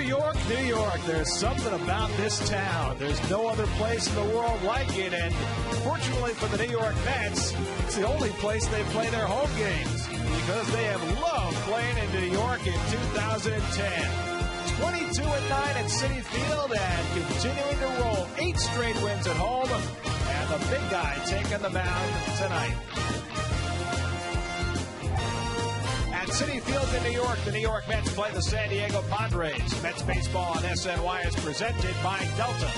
York, New York. There's something about this town. There's no other place in the world like it. And fortunately for the New York Mets, it's the only place they play their home games because they have loved playing in New York in 2010. 22-9 at Citi Field and continuing to roll. 8 straight wins at home. And the big guy taking the mound tonight. At Citi Field in New York, the New York Mets play the San Diego Padres. Mets baseball on SNY is presented by Delta.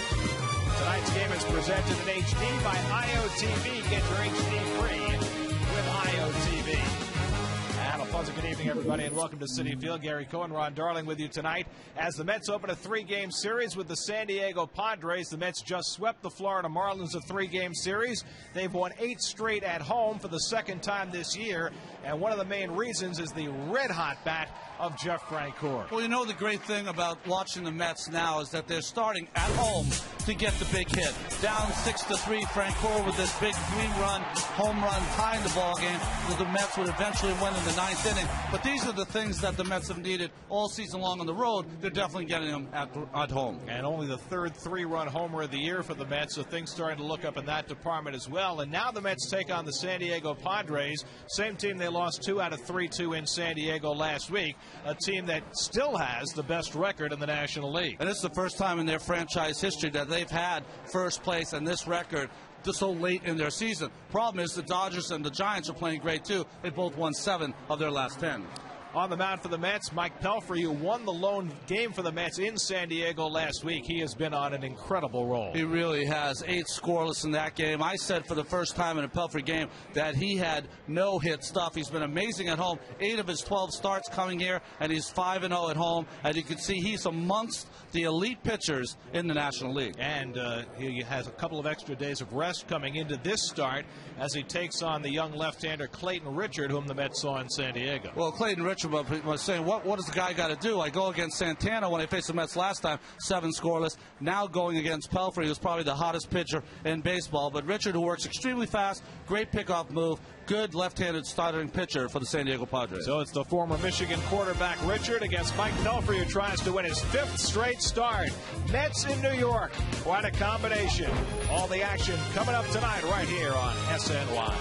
Tonight's game is presented in HD by IOTV. Get your HD free with IOTV. And a pleasant good evening, everybody, and welcome to Citi Field. Gary Cohen, Ron Darling with you tonight. As the Mets open a 3-game series with the San Diego Padres, the Mets just swept the Florida Marlins, a 3-game series. They've won 8 straight at home for the second time this year, and one of the main reasons is the red-hot bat of Jeff Francoeur. Well, you know the great thing about watching the Mets now is that they're starting at home to get the big hit. Down 6-3, Francoeur with this big 3-run home run tying the ball game, so the Mets would eventually win in the 9th inning. But these are the things that the Mets have needed all season long on the road. They're definitely getting them at home. And only the 3rd 3-run homer of the year for the Mets, so things starting to look up in that department as well. And now the Mets take on the San Diego Padres, same team they lost 2 out of 3 to in San Diego last week, a team that still has the best record in the National League. And this is the first time in their franchise history that they've had first place and this record so late in their season. Problem is the Dodgers and the Giants are playing great too. They both won 7 of their last 10. On the mound for the Mets, Mike Pelfrey, who won the lone game for the Mets in San Diego last week. He has been on an incredible roll. He really has. 8 scoreless in that game. I said for the first time in a Pelfrey game that he had no-hit stuff. He's been amazing at home. 8 of his 12 starts coming here, and he's 5-0 at home. As you can see, he's amongst the elite pitchers in the National League. And he has a couple of extra days of rest coming into this start as he takes on the young left-hander Clayton Richard, whom the Mets saw in San Diego. Well, Clayton Richard was saying, what does the guy got to do? I go against Santana when I faced the Mets last time, 7 scoreless. Now going against Pelfrey, who's probably the hottest pitcher in baseball. But Richard, who works extremely fast, great pickoff move, good left-handed starting pitcher for the San Diego Padres. So it's the former Michigan quarterback Richard against Mike Pelfrey, who tries to win his 5th straight start. Mets in New York. Quite a combination. All the action coming up tonight right here on SNY.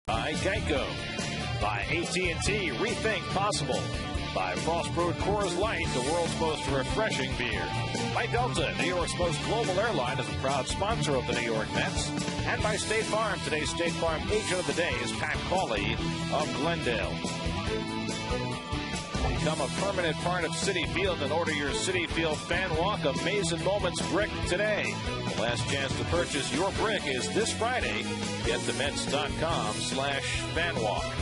By Geico. By AT&T, rethink possible. By Frostbrewed Coors Light, the world's most refreshing beer. By Delta, New York's most global airline, is a proud sponsor of the New York Mets. And by State Farm. Today's State Farm agent of the day is Pat Cawley of Glendale. Become a permanent part of Citi Field and order your Citi Field Fan Walk Amazing Moments brick today. The last chance to purchase your brick is this Friday. Get to Mets.com/fanwalk.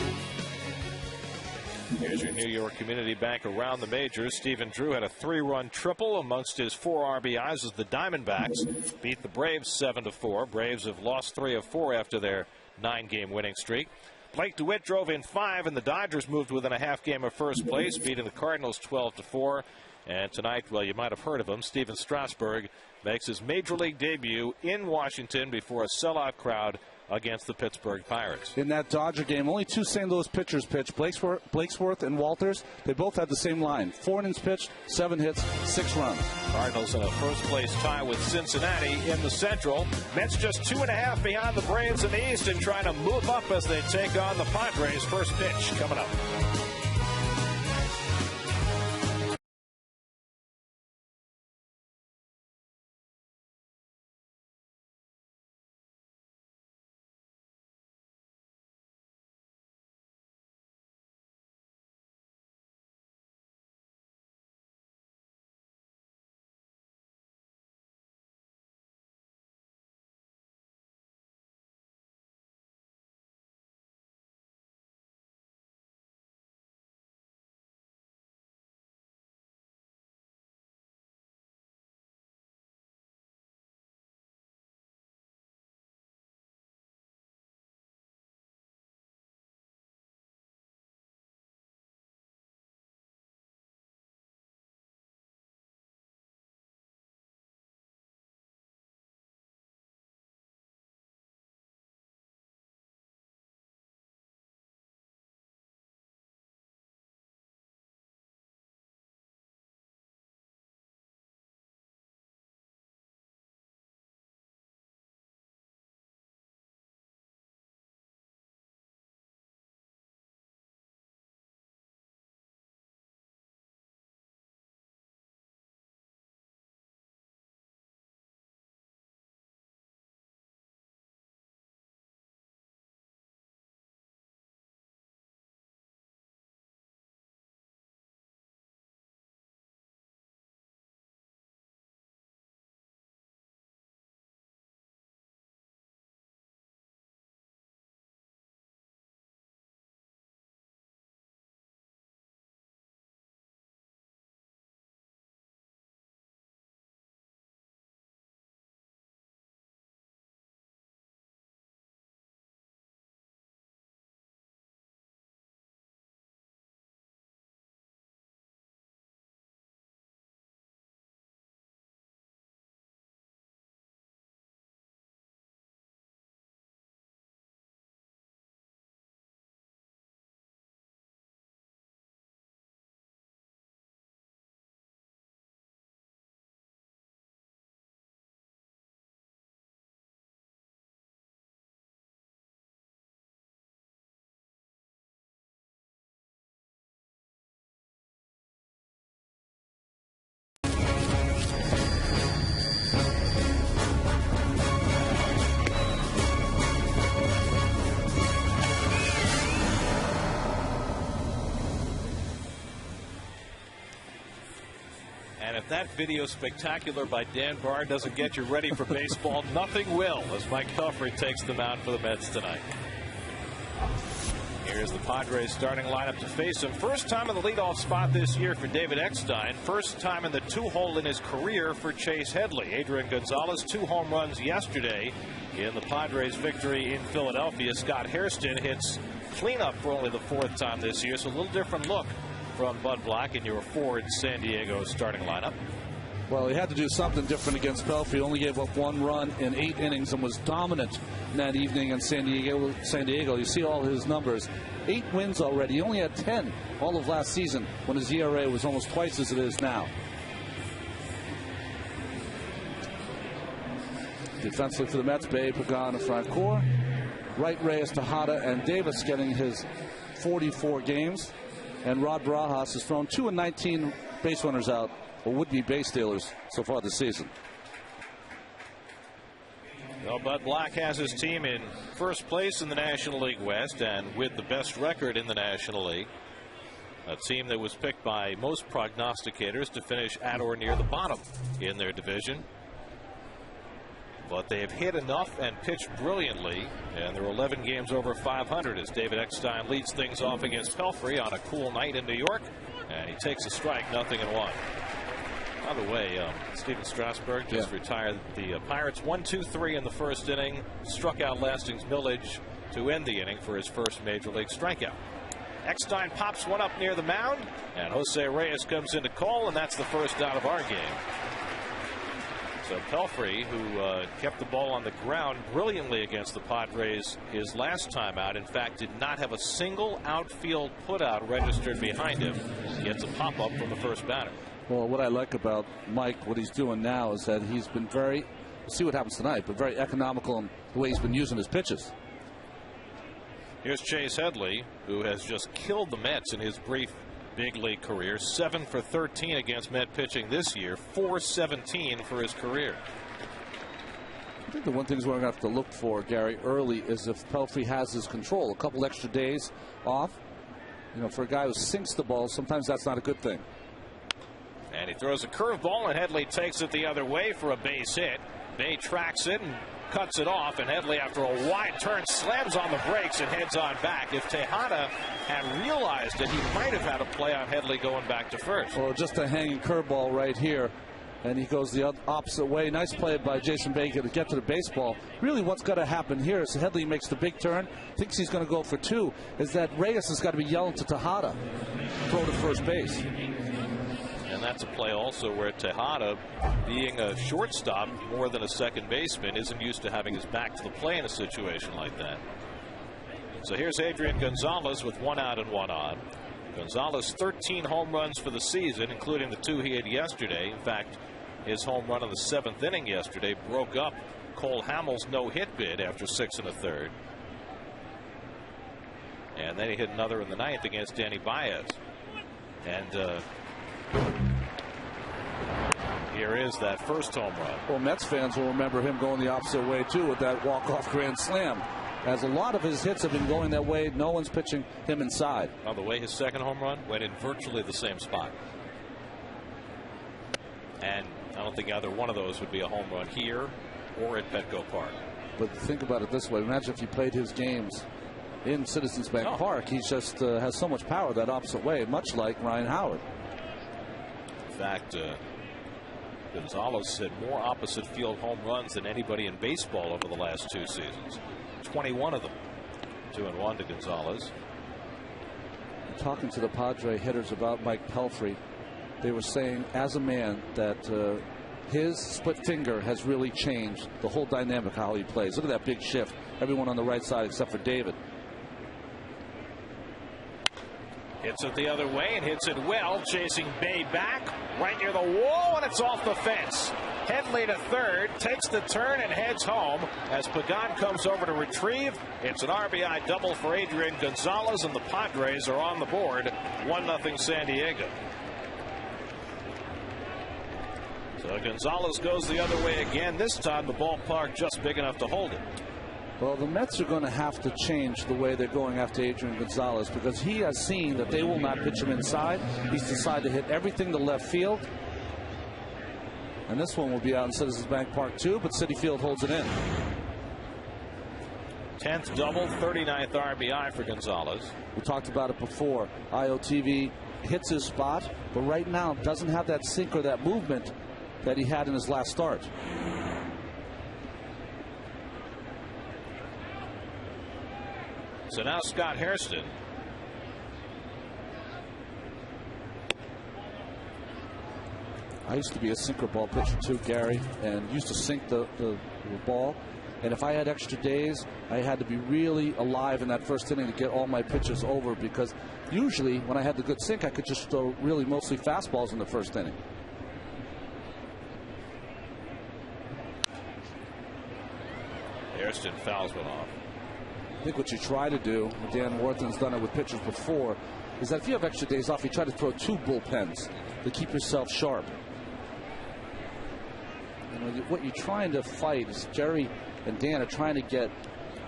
Here's your New York Community Bank around the majors. Stephen Drew had a 3-run triple amongst his 4 RBIs as the Diamondbacks beat the Braves 7-4. Braves have lost 3 of 4 after their 9-game winning streak. Blake DeWitt drove in 5, and the Dodgers moved within a half game of first place, beating the Cardinals 12-4. And tonight, well, you might have heard of him, Steven Strasburg makes his major league debut in Washington before a sellout crowd against the Pittsburgh Pirates. In that Dodger game, only 2 St. Louis pitchers pitched. Blakesworth and Walters, they both had the same line. 4 innings pitched, 7 hits, 6 runs. Cardinals in a first-place tie with Cincinnati in the Central. Mets just 2.5 behind the Braves in the East and trying to move up as they take on the Padres. First pitch coming up. If that video spectacular by Dan Barr doesn't get you ready for baseball, nothing will, as Mike Pelfrey takes them out for the Mets tonight. Here's the Padres starting lineup to face him. First time in the leadoff spot this year for David Eckstein. First time in the 2-hole in his career for Chase Headley. Adrian Gonzalez, 2 home runs yesterday in the Padres' victory in Philadelphia. Scott Hairston hits cleanup for only the 4th time this year, so a little different look from Bud Black in your Ford San Diego starting lineup. Well, he had to do something different against Pelfrey. He only gave up 1 run in 8 innings and was dominant in that evening in San Diego. You see all his numbers. 8 wins already. He only had 10 all of last season when his ERA was almost twice as it is now. Defensively for the Mets, Bay Pagan in front core. Wright, Reyes, Tejada, and Davis getting his 44 games. And Rod Barajas has thrown 2 and 19 base runners out, or would-be base stealers, so far this season. Well, Bud Black has his team in first place in the National League West and with the best record in the National League. A team that was picked by most prognosticators to finish at or near the bottom in their division. But they have hit enough and pitched brilliantly, and they're 11 games over 500 as David Eckstein leads things off against Pelfrey on a cool night in New York, and he takes a strike, 0-1. By the way, Steven Strasburg just retired the Pirates 1-2-3 in the first inning, struck out Lasting's Millage to end the inning for his first major league strikeout. Eckstein pops one up near the mound, and Jose Reyes comes in to call, and that's the first out of our game. So Pelfrey, who kept the ball on the ground brilliantly against the Padres his last time out, in fact did not have a single outfield putout registered behind him, gets a pop-up from the first batter. Well, what I like about Mike, what he's doing now is that he's been very, we'll see what happens tonight, but very economical in the way he's been using his pitches. Here's Chase Headley, who has just killed the Mets in his brief big league career. 7 for 13 against Met pitching this year, 417 for his career. I think the one thing we're going to have to look for, Gary, early is if Pelfrey has his control. A couple extra days off. You know, for a guy who sinks the ball, sometimes that's not a good thing. And he throws a curveball, and Headley takes it the other way for a base hit. Bay tracks it and cuts it off, and Headley, after a wide turn, slams on the brakes and heads on back. If Tejada had realized it, he might have had a play on Headley going back to first. Well, just a hanging curveball right here, and he goes the opposite way. Nice play by Jason Baker to get to the baseball. Really, what's got to happen here is Headley makes the big turn, thinks he's going to go for 2, is that Reyes has got to be yelling to Tejada, throw to first base. And that's a play also where Tejada, being a shortstop more than a second baseman, isn't used to having his back to the play in a situation like that. So here's Adrian Gonzalez with 1 out and 1 on. Gonzalez 13 home runs for the season, including the 2 he had yesterday. In fact, his home run in the 7th inning yesterday broke up Cole Hamels' no-hit bid after 6 1/3. And then he hit another in the 9th against Danny Baez. And here is that first home run. Well, Mets fans will remember him going the opposite way too with that walk-off grand slam. As a lot of his hits have been going that way, no one's pitching him inside. By the way, his second home run went in virtually the same spot. And I don't think either one of those would be a home run here or at Petco Park. But think about it this way. Imagine if he played his games in Citizens Bank Park. He just has so much power that opposite way, much like Ryan Howard. In fact, Gonzalez hit more opposite field home runs than anybody in baseball over the last 2 seasons. 21 of them. 2-1 to Gonzalez. Talking to the Padre hitters about Mike Pelfrey, they were saying as a man that his split finger has really changed the whole dynamic of how he plays. Look at that big shift. Everyone on the right side except for David. Hits it the other way and hits it well, chasing Bay back right near the wall, and it's off the fence. Headley to third, takes the turn and heads home as Pagan comes over to retrieve. It's an RBI double for Adrian Gonzalez, and the Padres are on the board, 1-0 San Diego. So Gonzalez goes the other way again. This time the ballpark just big enough to hold it. Well, the Mets are going to have to change the way they're going after Adrian Gonzalez, because he has seen that they will not pitch him inside. He's decided to hit everything to left field. And this one will be out in Citizens Bank Park too, but Citi Field holds it in. 10th double, 39th RBI for Gonzalez. We talked about it before. IOTV hits his spot, but right now doesn't have that sink or that movement that he had in his last start. So now Scott Hairston. I used to be a sinker ball pitcher too, Gary, and used to sink the ball. And if I had extra days, I had to be really alive in that first inning to get all my pitches over, because usually when I had the good sink, I could just throw really mostly fastballs in the first inning. Hairston fouls one off. think what you try to do, Dan Worthen's done it with pitchers before, is that if you have extra days off, you try to throw 2 bullpens to keep yourself sharp. You know, what you're trying to fight is Jerry and Dan are trying to get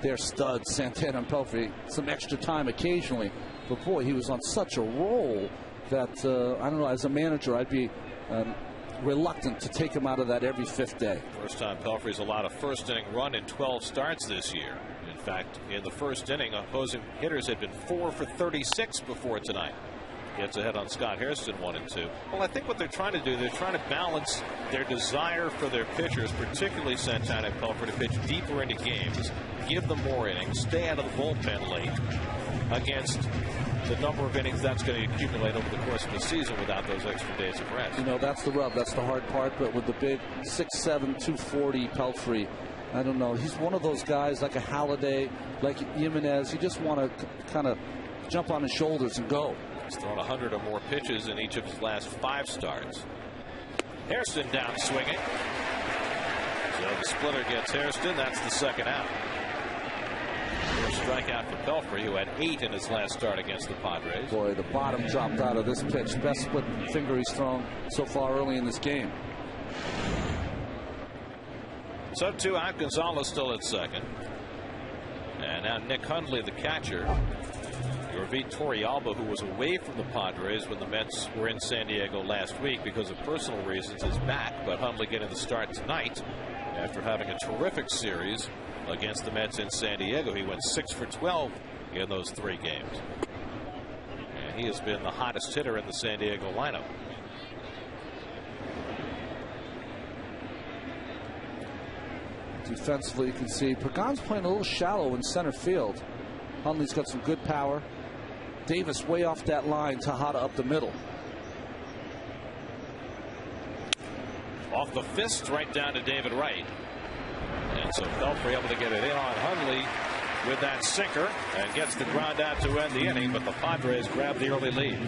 their studs, Santana and Pelfrey, some extra time occasionally. But boy, he was on such a roll that, I don't know, as a manager, I'd be reluctant to take him out of that every 5th day. First time Pelfrey's allowed a first inning run in 12 starts this year. In fact, in the first inning, opposing hitters had been 4 for 36 before tonight. Gets ahead on Scott Hairston 1-2. Well, I think what they're trying to do, they're trying to balance their desire for their pitchers, particularly Santana and Pelfrey, to pitch deeper into games, give them more innings, stay out of the bullpen late, against the number of innings that's going to accumulate over the course of the season without those extra days of rest. You know, that's the rub. That's the hard part. But with the big 6'7", 240 Pelfrey, I don't know. He's one of those guys like a Halladay, like Jimenez. You just want to kind of jump on his shoulders and go. He's thrown 100 or more pitches in each of his last 5 starts. Hairston down swinging. So the splitter gets Hairston. That's the second out. First strikeout for Pelfrey, who had 8 in his last start against the Padres. Boy, the bottom dropped out of this pitch. Best split finger he's thrown so far early in this game. So 2 out. Gonzalez still at second. And now Nick Hundley, the catcher. Yorvit Torrealba, who was away from the Padres when the Mets were in San Diego last week because of personal reasons, is back. But Hundley getting the start tonight after having a terrific series against the Mets in San Diego. He went 6 for 12 in those 3 games. And he has been the hottest hitter in the San Diego lineup. Defensively, you can see Pagan's playing a little shallow in center field. Hundley's got some good power. Davis way off that line. Tejada up the middle. Off the fist right down to David Wright. And so Pelfrey able to get it in on Hundley with that sinker and gets the ground out to end the inning, but the Padres grab the early lead.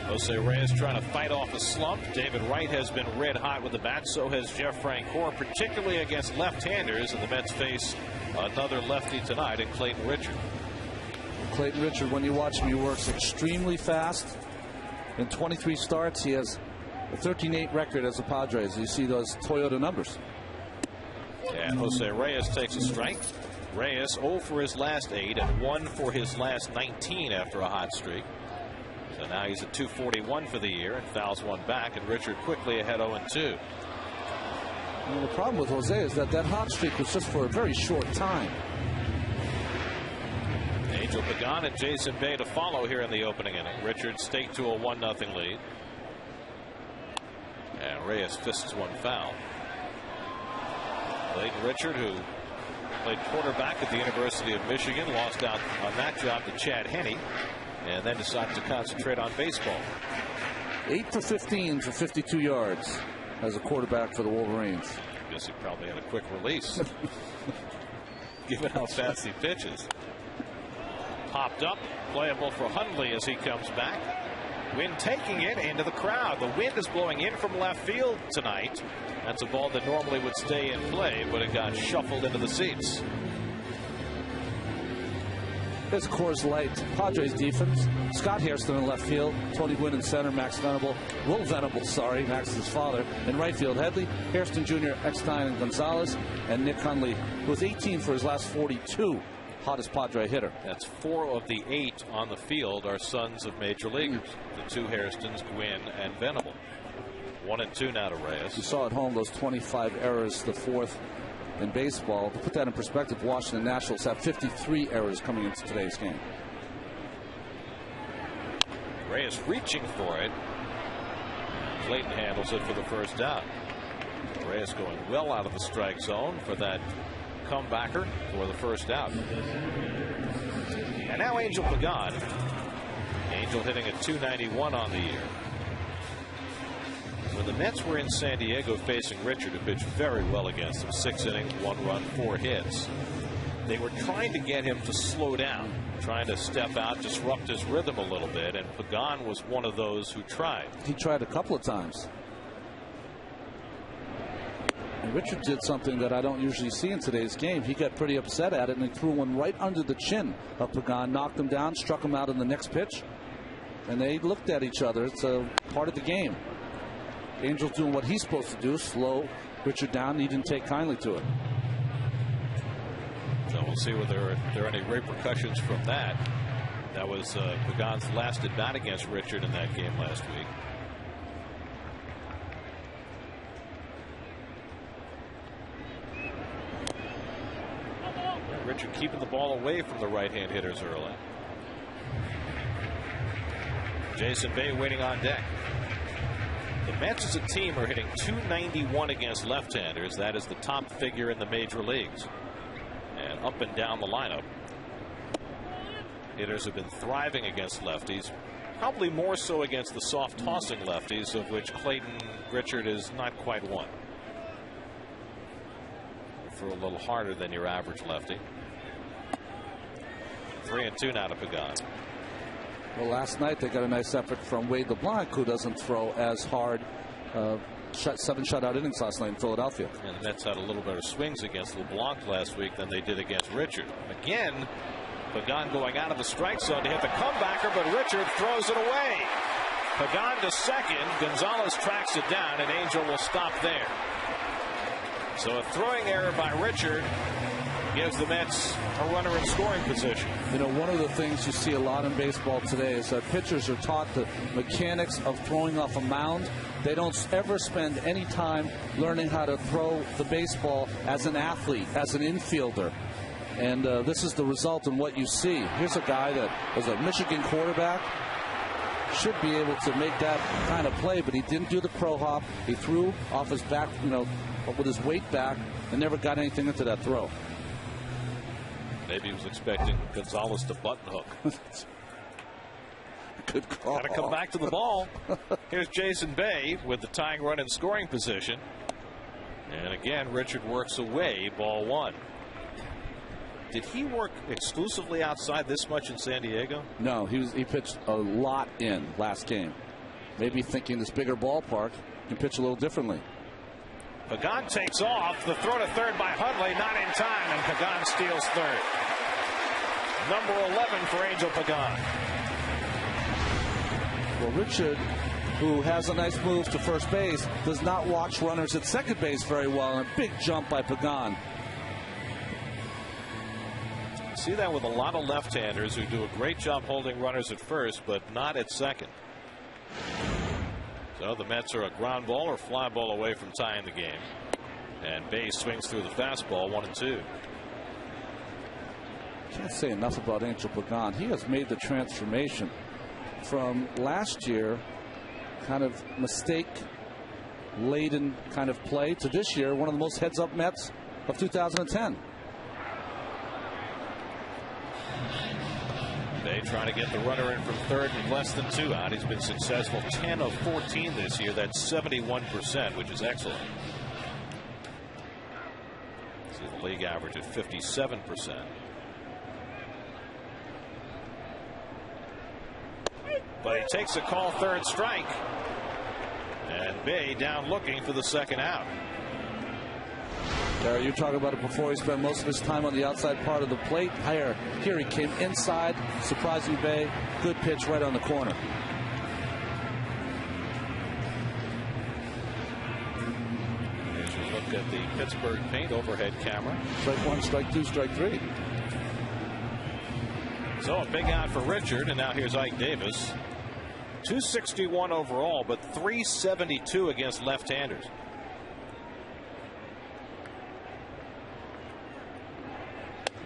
Jose Reyes trying to fight off a slump. David Wright has been red hot with the bat. So has Jeff Francoeur, particularly against left-handers. And the Mets face another lefty tonight in Clayton Richard. Clayton Richard, when you watch him, he works extremely fast. In 23 starts, he has a 13-8 record as a Padres. You see those Toyota numbers. And Jose Reyes takes a strike. Reyes 0 for his last 8 and 1 for his last 19 after a hot streak. So now he's at 241 for the year and fouls one back, and Richard quickly ahead 0-2. Well, the problem with Jose is that hot streak was just for a very short time. Angel Pagan and Jason Bay to follow here in the opening inning. Richard staked to a 1-0 lead. And Reyes fists one foul. Clayton Richard, who played quarterback at the University of Michigan, lost out on that job to Chad Henne, and then decided to concentrate on baseball. 8 for 15 for 52 yards as a quarterback for the Wolverines. I guess he probably had a quick release, given how fast he pitches. Popped up, playable for Hundley as he comes back. Wind taking it into the crowd. The wind is blowing in from left field tonight. That's a ball that normally would stay in play, but it got shuffled into the seats. This Coors Light Padres defense. Scott Hairston in left field. Tony Gwynn in center. Max Venable. Will Venable, sorry, Max's father. In right field, Headley, Hairston Jr., Eckstein, and Gonzalez. And Nick Hundley, who was 18 for his last 42. Hottest Padre hitter. That's 4 of the 8 on the field are sons of major leaguers. The 2 Hairstons, Gwynn and Venable. 1-2 now to Reyes. You saw at home those 25 errors, the 4th in baseball. To put that in perspective, Washington Nationals have 53 errors coming into today's game. Reyes reaching for it. Clayton handles it for the first down. Reyes going well out of the strike zone for that comebacker for the first out. And now Angel Pagan. Angel hitting at 291 on the year. When the Mets were in San Diego facing Richard, who pitched very well against them, 6 innings, 1 run, 4 hits. They were trying to get him to slow down, trying to step out, disrupt his rhythm a little bit, and Pagan was one of those who tried. He tried a couple of times. And Richard did something that I don't usually see in today's game. He got pretty upset at it, and he threw one right under the chin of Pagan, knocked him down, struck him out in the next pitch, and they looked at each other. It's a part of the game. Angel's doing what he's supposed to do, slow Richard down. He didn't take kindly to it. So we'll see whether there are any repercussions from that. That was Pagan's last at bat against Richard in that game last week. Richard keeping the ball away from the right-hand hitters early. Jason Bay waiting on deck. The Mets as a team are hitting .291 against left-handers. That is the top figure in the major leagues. And up and down the lineup, hitters have been thriving against lefties, probably more so against the soft tossing lefties, of which Clayton Richard is not quite one. For a little harder than your average lefty. 3-2 now to Pagan. Well, last night they got a nice effort from Wade LeBlanc, who doesn't throw as hard. 7 shutout innings last night in Philadelphia. And the Mets had a little better swings against LeBlanc last week than they did against Richard. Again, Pagan going out of the strike zone to hit the comebacker, but Richard throws it away. Pagan to second. Gonzalez tracks it down, and Angel will stop there. So a throwing error by Richard gives the Mets a runner in scoring position. You know, one of the things you see a lot in baseball today is that pitchers are taught the mechanics of throwing off a mound. They don't ever spend any time learning how to throw the baseball as an athlete, as an infielder. And this is the result in what you see. Here's a guy that was a Michigan quarterback. Should be able to make that kind of play, but he didn't do the crow hop. He threw off his back, you know, with his weight back, and never got anything into that throw. Maybe he was expecting Gonzalez to button hook. Good call. Got to come back to the ball. Here's Jason Bay with the tying run in scoring position. And again, Richard works away, ball 1. Did he work exclusively outside this much in San Diego? No, he pitched a lot in last game. Maybe thinking this bigger ballpark can pitch a little differently. Pagan takes off. The throw to third by Hundley, not in time, and Pagan steals third. Number 11 for Angel Pagan. Well, Richard, who has a nice move to first base, does not watch runners at second base very well, and a big jump by Pagan. see that with a lot of left-handers who do a great job holding runners at first, but not at second. So the Mets are a ground ball or fly ball away from tying the game. And Bay swings through the fastball, 1-2. Can't say enough about Angel Pagan. He has made the transformation from last year, kind of mistake-laden kind of play, to this year, one of the most heads-up Mets of 2010. Bay trying to get the runner in from third with less than 2 out. He's been successful 10 of 14 this year. That's 71%, which is excellent. See the league average at 57%. But he takes a call, third strike. And Bay down looking for the second out. Gary, you talk about it before. He spent most of his time on the outside part of the plate. Here he came inside, surprising Bay. Good pitch right on the corner. As you look at the Pittsburgh Paint overhead camera. Strike 1, strike 2, strike 3. So a big out for Richard, and now here's Ike Davis. 261 overall, but 372 against left-handers.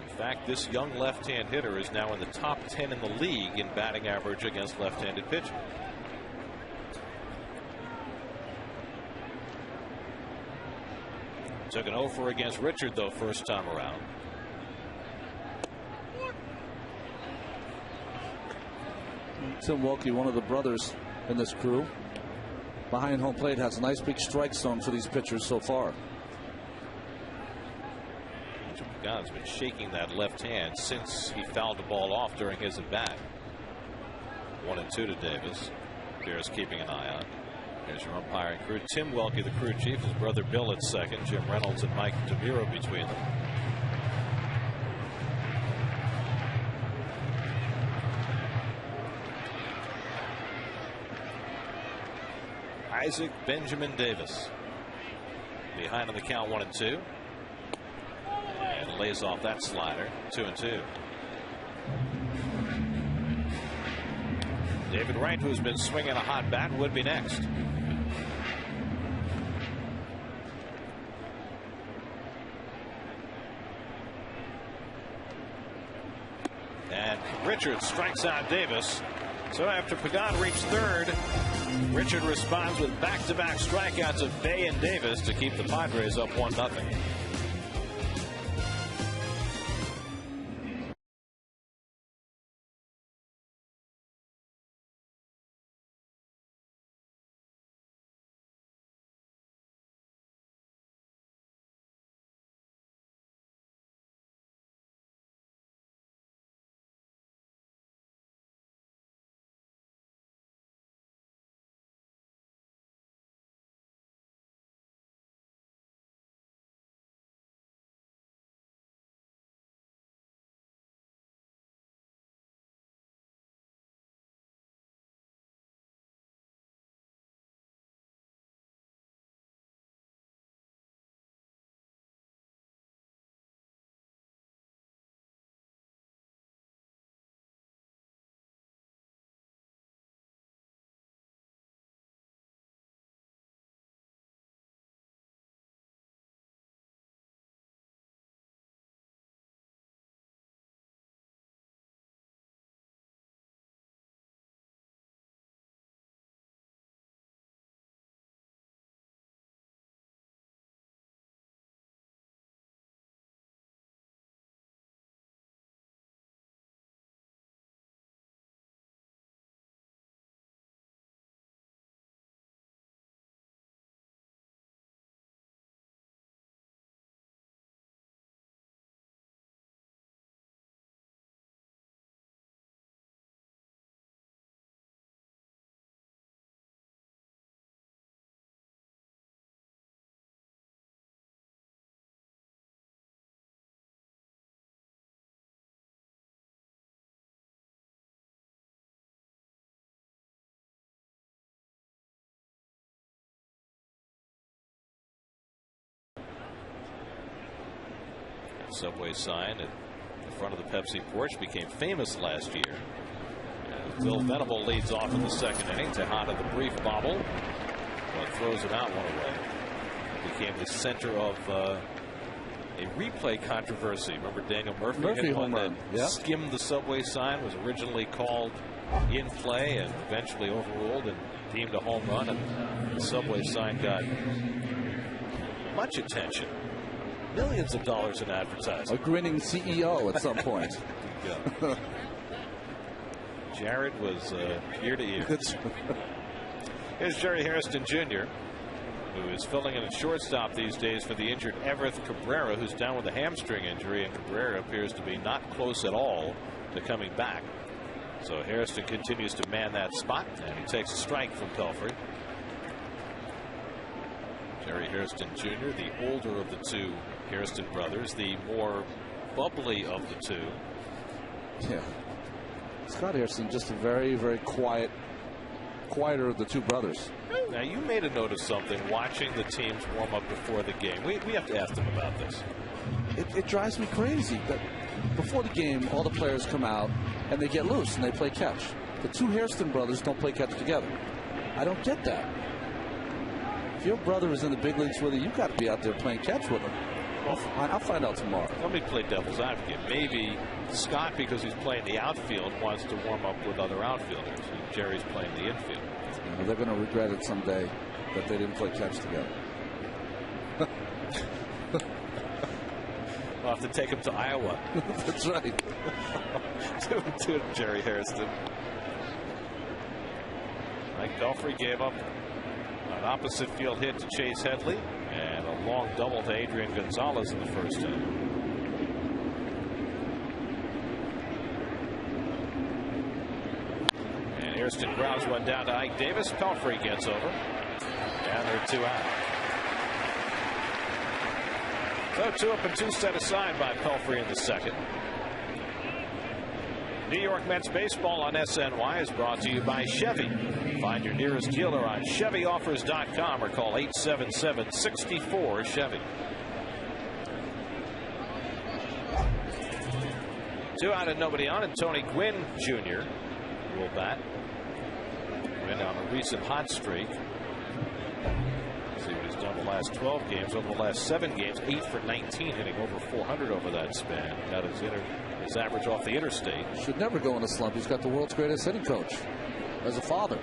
In fact, this young left-hand hitter is now in the top 10 in the league in batting average against left-handed pitching. Took an 0-for against Richard, though, first time around. Tim Wilkie, one of the brothers in this crew, behind home plate, has a nice big strike zone for these pitchers so far. Pagan's been shaking that left hand since he fouled the ball off during his at bat. 1-2 to Davis. Bears keeping an eye on. Here's your umpiring crew. Tim Welke, the crew chief, his brother Bill at second, Jim Reynolds and Mike DeMuro between them. Isaac Benjamin Davis behind on the count, 1-2, and lays off that slider. 2-2. David Wright, who's been swinging a hot bat, would be next. And Richard strikes out Davis. So after Pagan reached third, Richard responds with back-to-back strikeouts of Bay and Davis to keep the Padres up 1-0. Subway sign at front of the Pepsi porch, became famous last year. As Bill Venable leads off in the second inning. Tejada the brief bobble, but throws it out one away. Became the center of a replay controversy. Remember Daniel Murphy had one that skimmed the subway sign, was originally called in play and eventually overruled and deemed a home run, and the subway sign got much attention. Millions of dollars in advertising. A grinning CEO at some point. Jared was ear to ear. Here's Jerry Hairston Jr., who is filling in at shortstop these days for the injured Everett Cabrera, who's down with a hamstring injury, and Cabrera appears to be not close at all to coming back. So Hairston continues to man that spot, and he takes a strike from Pelfrey. Jerry Hairston Jr., the older of the two Hairston brothers, the more bubbly of the two. Yeah. Scott Hairston, just a very, very quieter of the two brothers. Now, you made a note of something watching the teams warm up before the game. We have to ask them about this. It drives me crazy that before the game, all the players come out and they get loose and they play catch. The two Hairston brothers don't play catch together. I don't get that. If your brother is in the big leagues with you, you've got to be out there playing catch with him. I'll find out tomorrow. Let me play devil's advocate. Maybe Scott, because he's playing the outfield, wants to warm up with other outfielders. And Jerry's playing the infield. Yeah, they're going to regret it someday that they didn't play catch together. We'll have to take him to Iowa. That's right. to Jerry Hairston. Mike Pelfrey gave up an opposite field hit to Chase Headley and a long double to Adrian Gonzalez in the first inning. And Hairston grounds one down to Ike Davis. Pelfrey gets over, and they're 2 out. So 2 up and 2 set aside by Pelfrey in the second. New York Mets baseball on SNY is brought to you by Chevy. Find your nearest dealer on ChevyOffers.com or call 877-64-CHEVY. 2 out and nobody on, and Tony Gwynn Jr. will bat. Gwynn on a recent hot streak. See what he's done the last 12 games. Over the last 7 games, 8 for 19, hitting over 400 over that span. Got his average off the interstate. Should never go in a slump. He's got the world's greatest hitting coach as a father.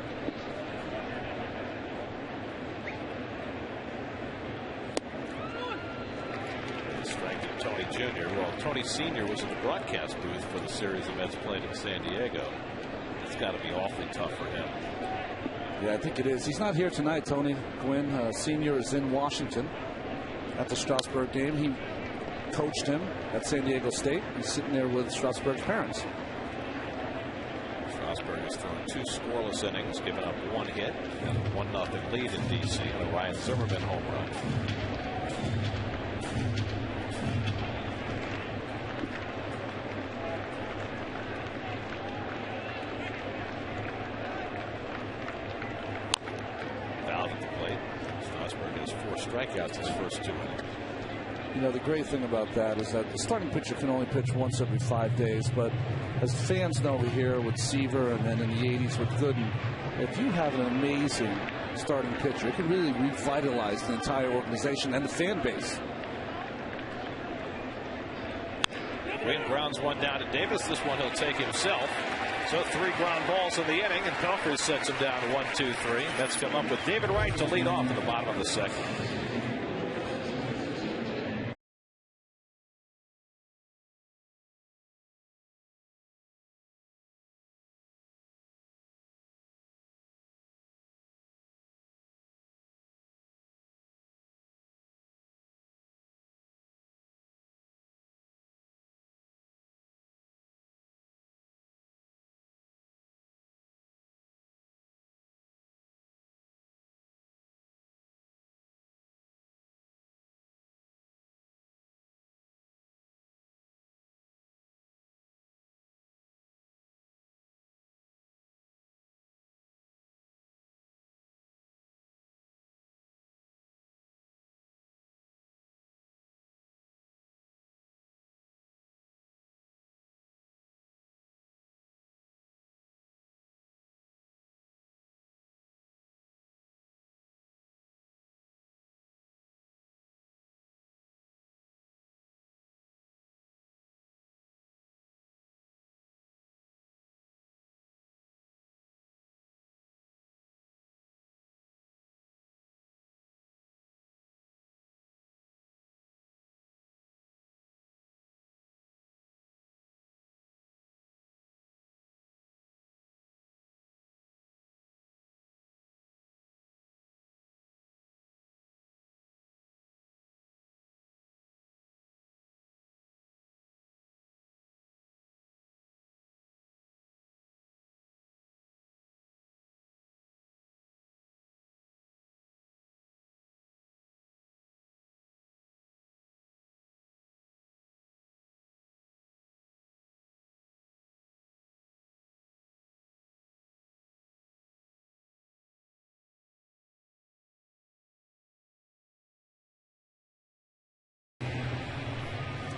Strike to Tony Jr. Well, Tony Sr. was in the broadcast booth for the series the Mets played in San Diego. It's got to be awfully tough for him. Yeah, I think it is. He's not here tonight. Tony Gwynn Sr. is in Washington at the Strasburg game. He coached him at San Diego State. He's sitting there with Strasburg's parents. Strasburg has thrown 2 scoreless innings, given up 1 hit, and a 1-0 lead in D.C. and a Ryan Zimmerman home run. Fouled at the plate. Strasburg has 4 strikeouts his first 2 innings. You know, the great thing about that is that the starting pitcher can only pitch once every 5 days. But as fans know here with Seaver and then in the 80s with Gooden, if you have an amazing starting pitcher, it can really revitalize the entire organization and the fan base. Gwynn grounds one down to Davis. This one he'll take himself. So 3 ground balls in the inning, and Pelfrey sets him down 1-2-3. Mets come up with David Wright to lead off at the bottom of the second.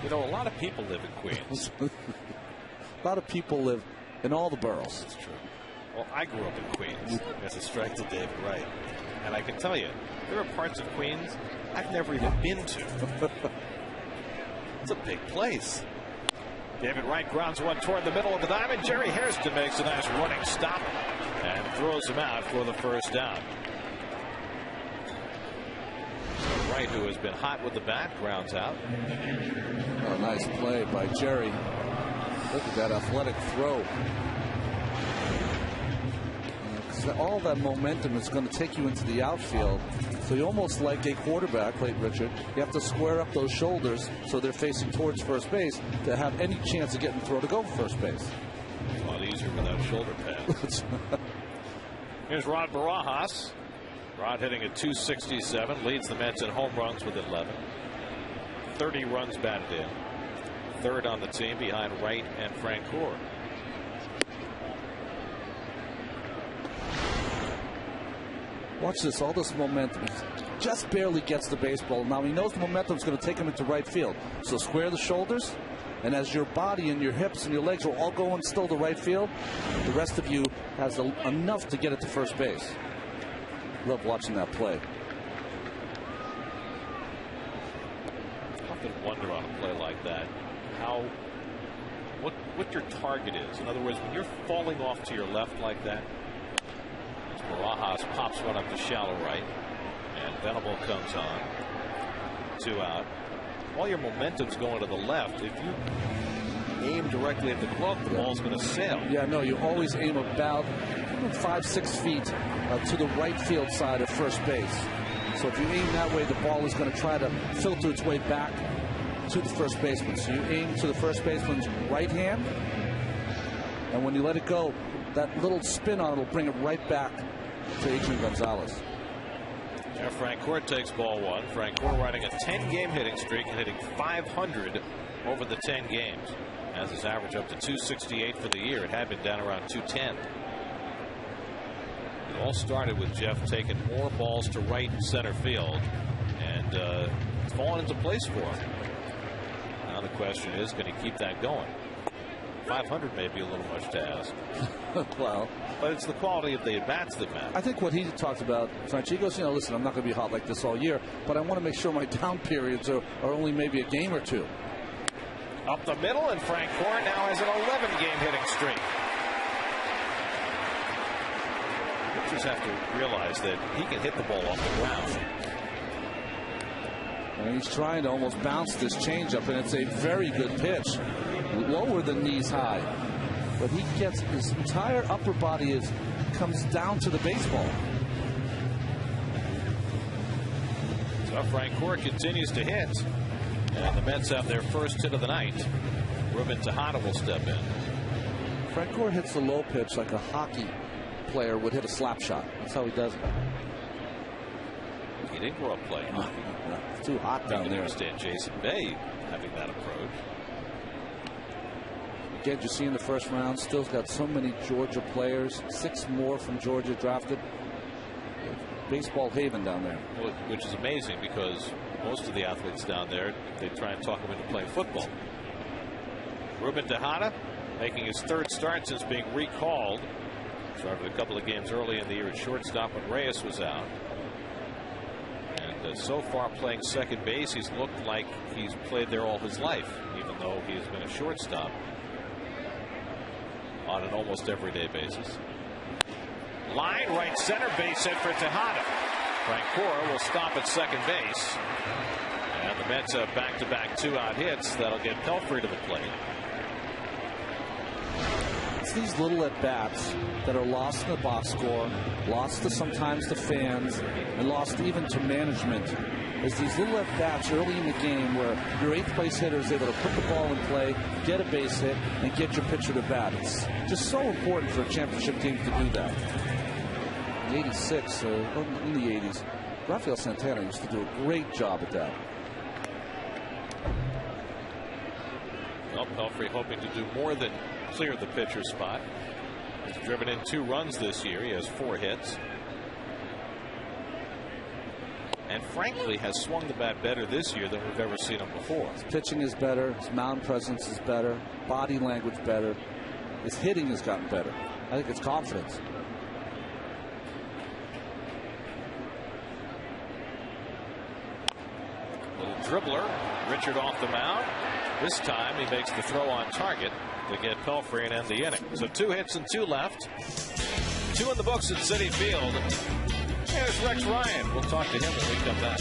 You know, a lot of people live in Queens. A lot of people live in all the boroughs. That's true. Well, I grew up in Queens. As a strike to David Wright. And I can tell you, there are parts of Queens I've never even been to. It's a big place. David Wright grounds one toward the middle of the diamond. Jerry Hairston makes a nice running stop and throws him out for the first down. Wright, who has been hot with the bat, grounds out. Oh, nice play by Jerry. Look at that athletic throw. All that momentum is going to take you into the outfield. So you almost like a quarterback, like Richard. You have to square up those shoulders so they're facing towards first base to have any chance of getting the throw to go for first base. A lot easier without shoulder pads. Here's Rod Barajas. Rod hitting at .267, leads the Mets in home runs with 11. 30 runs batted in. Third on the team behind Wright and Francoeur. Watch this, all this momentum. He just barely gets the baseball. Now he knows the momentum is going to take him into right field. So square the shoulders, and as your body and your hips and your legs are all going still to right field, the rest of you has enough to get it to first base. Love watching that play. I often wonder on a play like that what your target is. In other words, when you're falling off to your left like that, Barajas pops one up to shallow right, and Venable comes on. 2 out. All your momentum's going to the left. If you aim directly at the glove, the ball's going to sail. Yeah, no, you always aim about 5-6 feet to the right field side of first base. So if you aim that way, the ball is going to try to filter its way back to the first baseman. So you aim to the first baseman's right hand, and when you let it go, that little spin on it will bring it right back to Adrian Gonzalez. Yeah, Francoeur takes ball one. Francoeur riding a 10-game hitting streak and hitting .500 over the 10 games. Has his average up to .268 for the year. It had been down around .210. It all started with Jeff taking more balls to right center field, and it's fallen into place for him. Now the question is, can he keep that going? 500 may be a little much to ask. Well, but it's the quality of the at-bats that matter. I think what he talked about, French, he goes, listen, I'm not going to be hot like this all year, but I want to make sure my down periods are only maybe a game or two. Up the middle, and Francoeur now has an 11-game hitting streak. Pitchers have to realize that he can hit the ball off the ground. And he's trying to almost bounce this changeup, and it's a very good pitch. Lower than knees high. But he gets his entire upper body comes down to the baseball. So Francoeur continues to hit. And the Mets have their first hit of the night. Ruben Tejada will step in. Francoeur hits the low pitch like a hockey player would hit a slap shot. That's how he does it. He didn't grow up playing hockey. It's too hot down there. I understand Jason Bay having that approach. Again, you see in the first round, still's got so many Georgia players. 6 more from Georgia drafted. Baseball haven down there. Well, which is amazing because most of the athletes down there, they try and talk them into playing football. Ruben Tejada making his 3rd start since being recalled. Started a couple of games early in the year at shortstop when Reyes was out. And so far playing second base, he's looked like he's played there all his life, even though he has been a shortstop on an almost everyday basis. Line right center, base hit for Tejada. Francoeur will stop at second base. And the Mets have back-to-back 2-out hits. That'll get Pelfrey to the plate. It's these little at-bats that are lost in the box score, lost to sometimes the fans, and lost even to management. Is these little at-bats early in the game where your 8th place hitter is able to put the ball in play, get a base hit, and get your pitcher to bat. It's just so important for a championship team to do that. In the 86, in the 80s, Rafael Santana used to do a great job at that. Well, Pelfrey hoping to do more than clear the pitcher spot. He's driven in 2 runs this year. He has 4 hits. and frankly has swung the bat better this year than we've ever seen him before. His pitching is better. His mound presence is better. Body language better. His hitting has gotten better. I think it's confidence. Little dribbler. Richard off the mound. This time he makes the throw on target to get Pelfrey and end the inning. So 2 hits and 2 left. 2 in the books at Citi Field. There's Rex Ryan. We'll talk to him when we come back.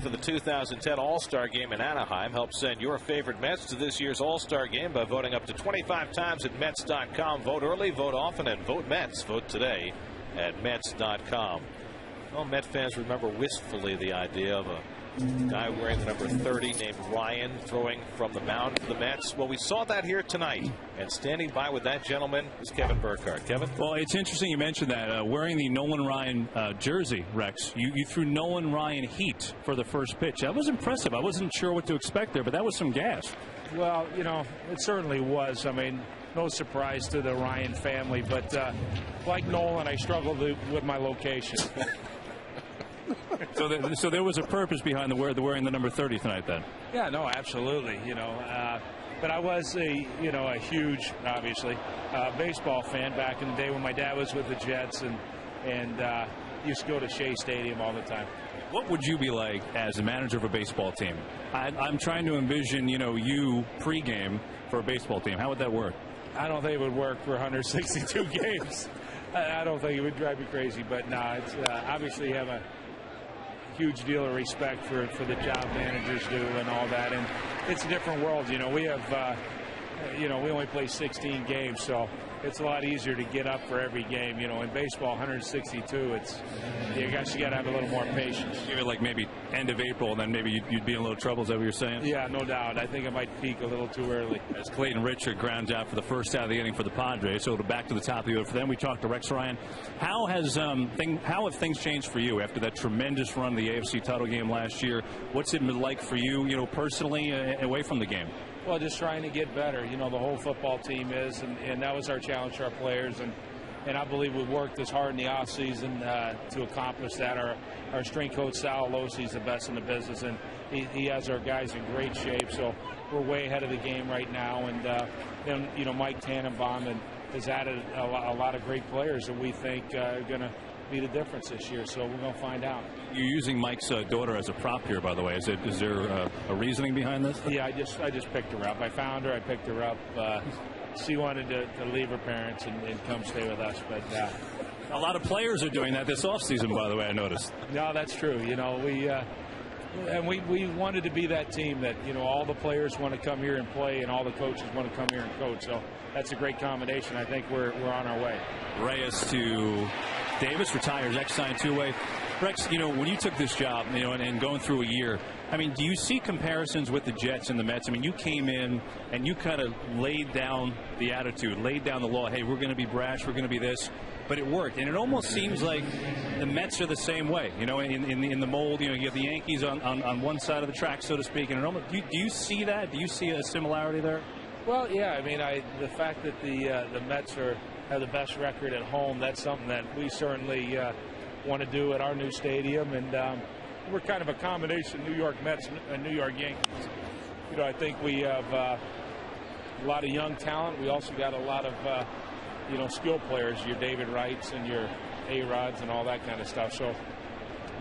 For the 2010 All-Star Game in Anaheim. Help send your favorite Mets to this year's All-Star Game by voting up to 25 times at Mets.com. Vote early, vote often, and vote Mets. Vote today at Mets.com. Well, Met fans remember wistfully the idea of a guy wearing the number 30 named Ryan throwing from the mound for the Mets. Well, we saw that here tonight. And standing by with that gentleman is Kevin Burkhardt. Kevin? Well, it's interesting you mentioned that. Wearing the Nolan Ryan jersey, Rex, you threw Nolan Ryan heat for the first pitch. That was impressive. I wasn't sure what to expect there, but that was some gas. Well, you know, it certainly was. I mean, no surprise to the Ryan family, but like Nolan, I struggled with my location. So there was a purpose behind the wearing the number 30 tonight, then. Yeah, no, absolutely. You know, but I was a huge, obviously, baseball fan back in the day when my dad was with the Jets and used to go to Shea Stadium all the time. What would you be like as a manager of a baseball team? I'm trying to envision, you pregame for a baseball team. How would that work? I don't think it would work for 162 games. I don't think it would drive me crazy. But no, it's obviously you have a huge deal of respect for the job managers do and all that. And it's a different world. We have, we only play 16 games, so it's a lot easier to get up for every game. In baseball, 162, I guess you got to have a little more patience. Give it like maybe end of April, and then maybe you'd be in a little trouble. Is that what you're saying? Yeah, no doubt. I think it might peak a little too early. As Clayton Richard grounds out for the first out of the inning for the Padres, so back to the top of the order for them. We talked to Rex Ryan. How have things changed for you after that tremendous run of the AFC title game last year? What's it been like for you, personally, away from the game? Well, just trying to get better. The whole football team is, and that was our challenge for our players. And I believe we worked as hard in the offseason to accomplish that. Our strength coach, Sal Alosi, is the best in the business, and he has our guys in great shape. So we're way ahead of the game right now. And then, Mike Tannenbaum has added a lot of great players that we think are going to be the difference this year. So we're going to find out. You're using Mike's daughter as a prop here, by the way. Is there a reasoning behind this? Yeah, I just picked her up. I found her. I picked her up. She wanted to leave her parents and come stay with us. But a lot of players are doing that this offseason, by the way, I noticed. No, that's true. And we wanted to be that team that, you know, all the players want to come here and play and all the coaches want to come here and coach. So that's a great combination. I think we're on our way. Reyes to Davis, retires, X-signed two-way. Rex, you know, when you took this job, you know, and going through a year, I mean, do you see comparisons with the Jets and the Mets? I mean, you came in and you kind of laid down the attitude, laid down the law. Hey, we're going to be brash, we're going to be this. But it worked, and it almost seems like the Mets are the same way. You know, in the mold, you know, you have the Yankees on one side of the track, so to speak. And it almost, do you see that? Do you see a similarity there? Well, yeah. I mean, the fact that the Mets have the best record at home, that's something that we certainly want to do at our new stadium, and we're kind of a combination New York Mets and New York Yankees. You know, I think we have a lot of young talent. We also got a lot of you know, skill players, your David Wrights and your A-Rods and all that kind of stuff. So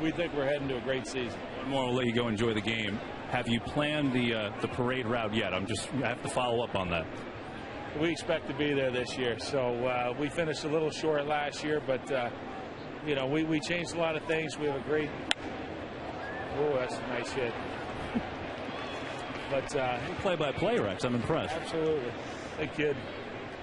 we think we're heading to a great season. One more, I'll let you go enjoy the game. Have you planned the parade route yet? I have to follow up on that. We expect to be there this year. So we finished a little short last year, but you know, we changed a lot of things. We have a great. Oh, that's a nice hit. But play-by-play, Rex. I'm impressed. Absolutely, that kid.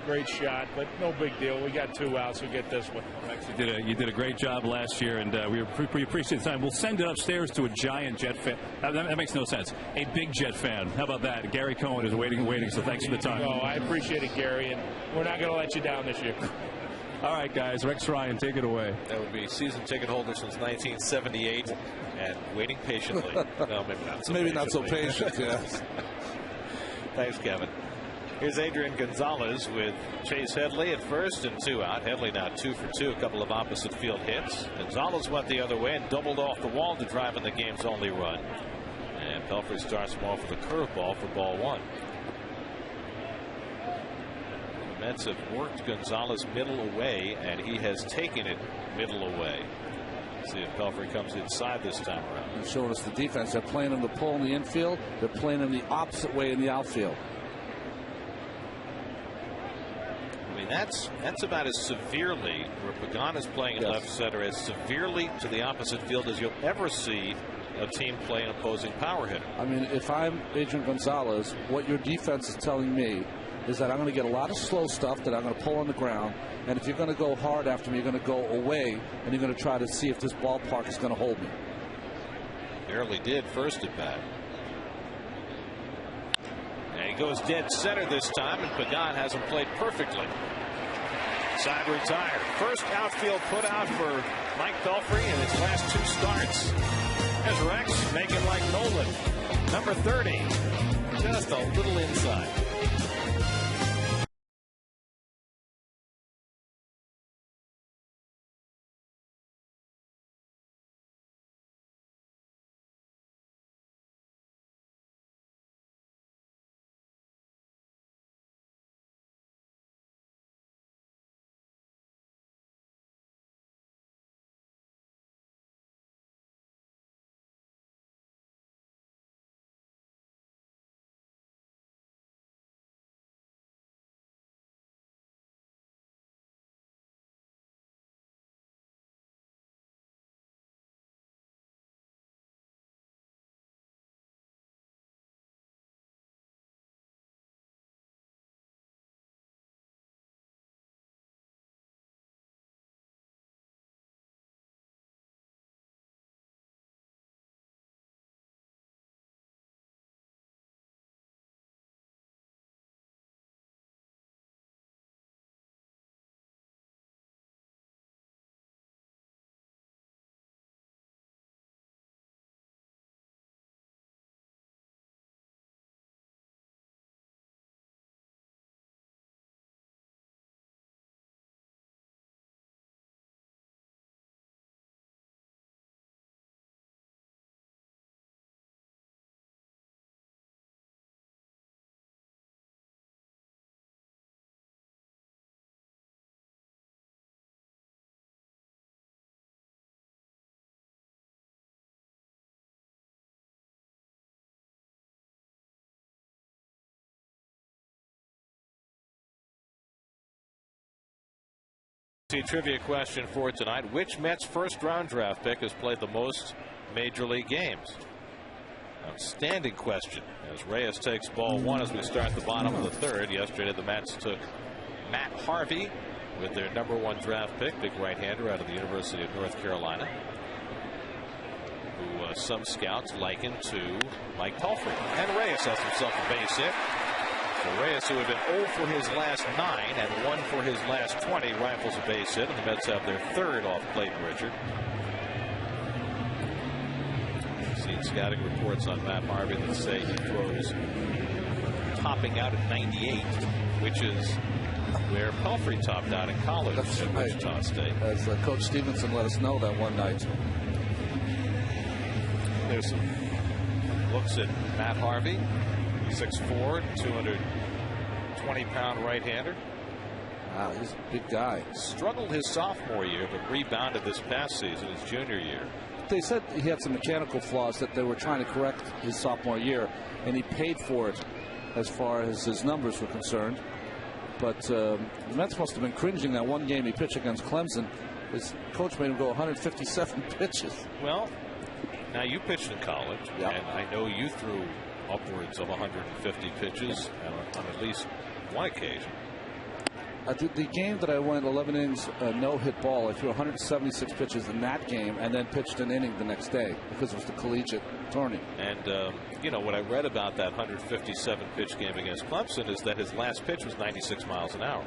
Great shot, but no big deal. We got 2 outs. We get this one. Rex, you did a great job last year, and we appreciate the time. We'll send it upstairs to a giant Jet fan. That makes no sense. A big Jet fan. How about that? Gary Cohen is waiting. So thanks for the time. Oh, I appreciate it, Gary, and we're not going to let you down this year. All right, guys. Rex Ryan, take it away. That would be season ticket holder since 1978 and waiting patiently. No, maybe not so patient. Yes. Thanks, Kevin. Here's Adrian Gonzalez with Chase Headley at first and 2 out. Headley now 2 for 2, a couple of opposite field hits. Gonzalez went the other way and doubled off the wall to drive in the game's only run. And Pelfrey starts him off with a curveball for ball 1. The Mets have worked Gonzalez middle away, and he has taken it middle away. See if Pelfrey comes inside this time around. They're showing us the defense. They're playing him the pull in the infield. They're playing him the opposite way in the outfield. I mean, that's about as severely, where Pagan is playing in left center, as severely to the opposite field as you'll ever see a team play an opposing power hitter. I mean, if I'm Adrian Gonzalez, what your defense is telling me is that I'm going to get a lot of slow stuff that I'm going to pull on the ground, and if you're going to go hard after me, you're going to go away, and you're going to try to see if this ballpark is going to hold me. Barely did first at bat. And he goes dead center this time, and Pagan hasn't played perfectly. Side retired. First outfield put out for Mike Pelfrey in his last 2 starts. There's Rex making like Nolan. Number 30. Just a little inside. Trivia question for tonight: which Mets first round draft pick has played the most major league games? Outstanding question as Reyes takes ball one as we start the bottom of the third. Yesterday the Mets took Matt Harvey with their #1 draft pick, big right-hander out of the University of North Carolina, who some scouts liken to Mike Pelfrey. And Reyes has himself a base hit. So Reyes, who had been 0 for his last 9 and 1 for his last 20, rifles a base hit, and the Mets have their third off Clayton Richard. Seen scouting reports on Matt Harvey that say he throws topping out at 98, which is where Pelfrey topped out in college at Wichita State. As Coach Stevenson let us know that one night. There's some looks at Matt Harvey, 6'4", 220-pound right-hander. Wow, he's a big guy. Struggled his sophomore year, but rebounded this past season, his junior year. They said he had some mechanical flaws that they were trying to correct his sophomore year, and he paid for it as far as his numbers were concerned. But the Mets must have been cringing that one game he pitched against Clemson. His coach made him go 157 pitches. Well, now you pitched in college, yep, and I know you threw upwards of 150 pitches on at least one occasion. The game that I went 11 innings, no hit ball, I threw 176 pitches in that game and then pitched an inning the next day because it was the collegiate tourney. And, you know, what I read about that 157 pitch game against Clemson is that his last pitch was 96 miles an hour.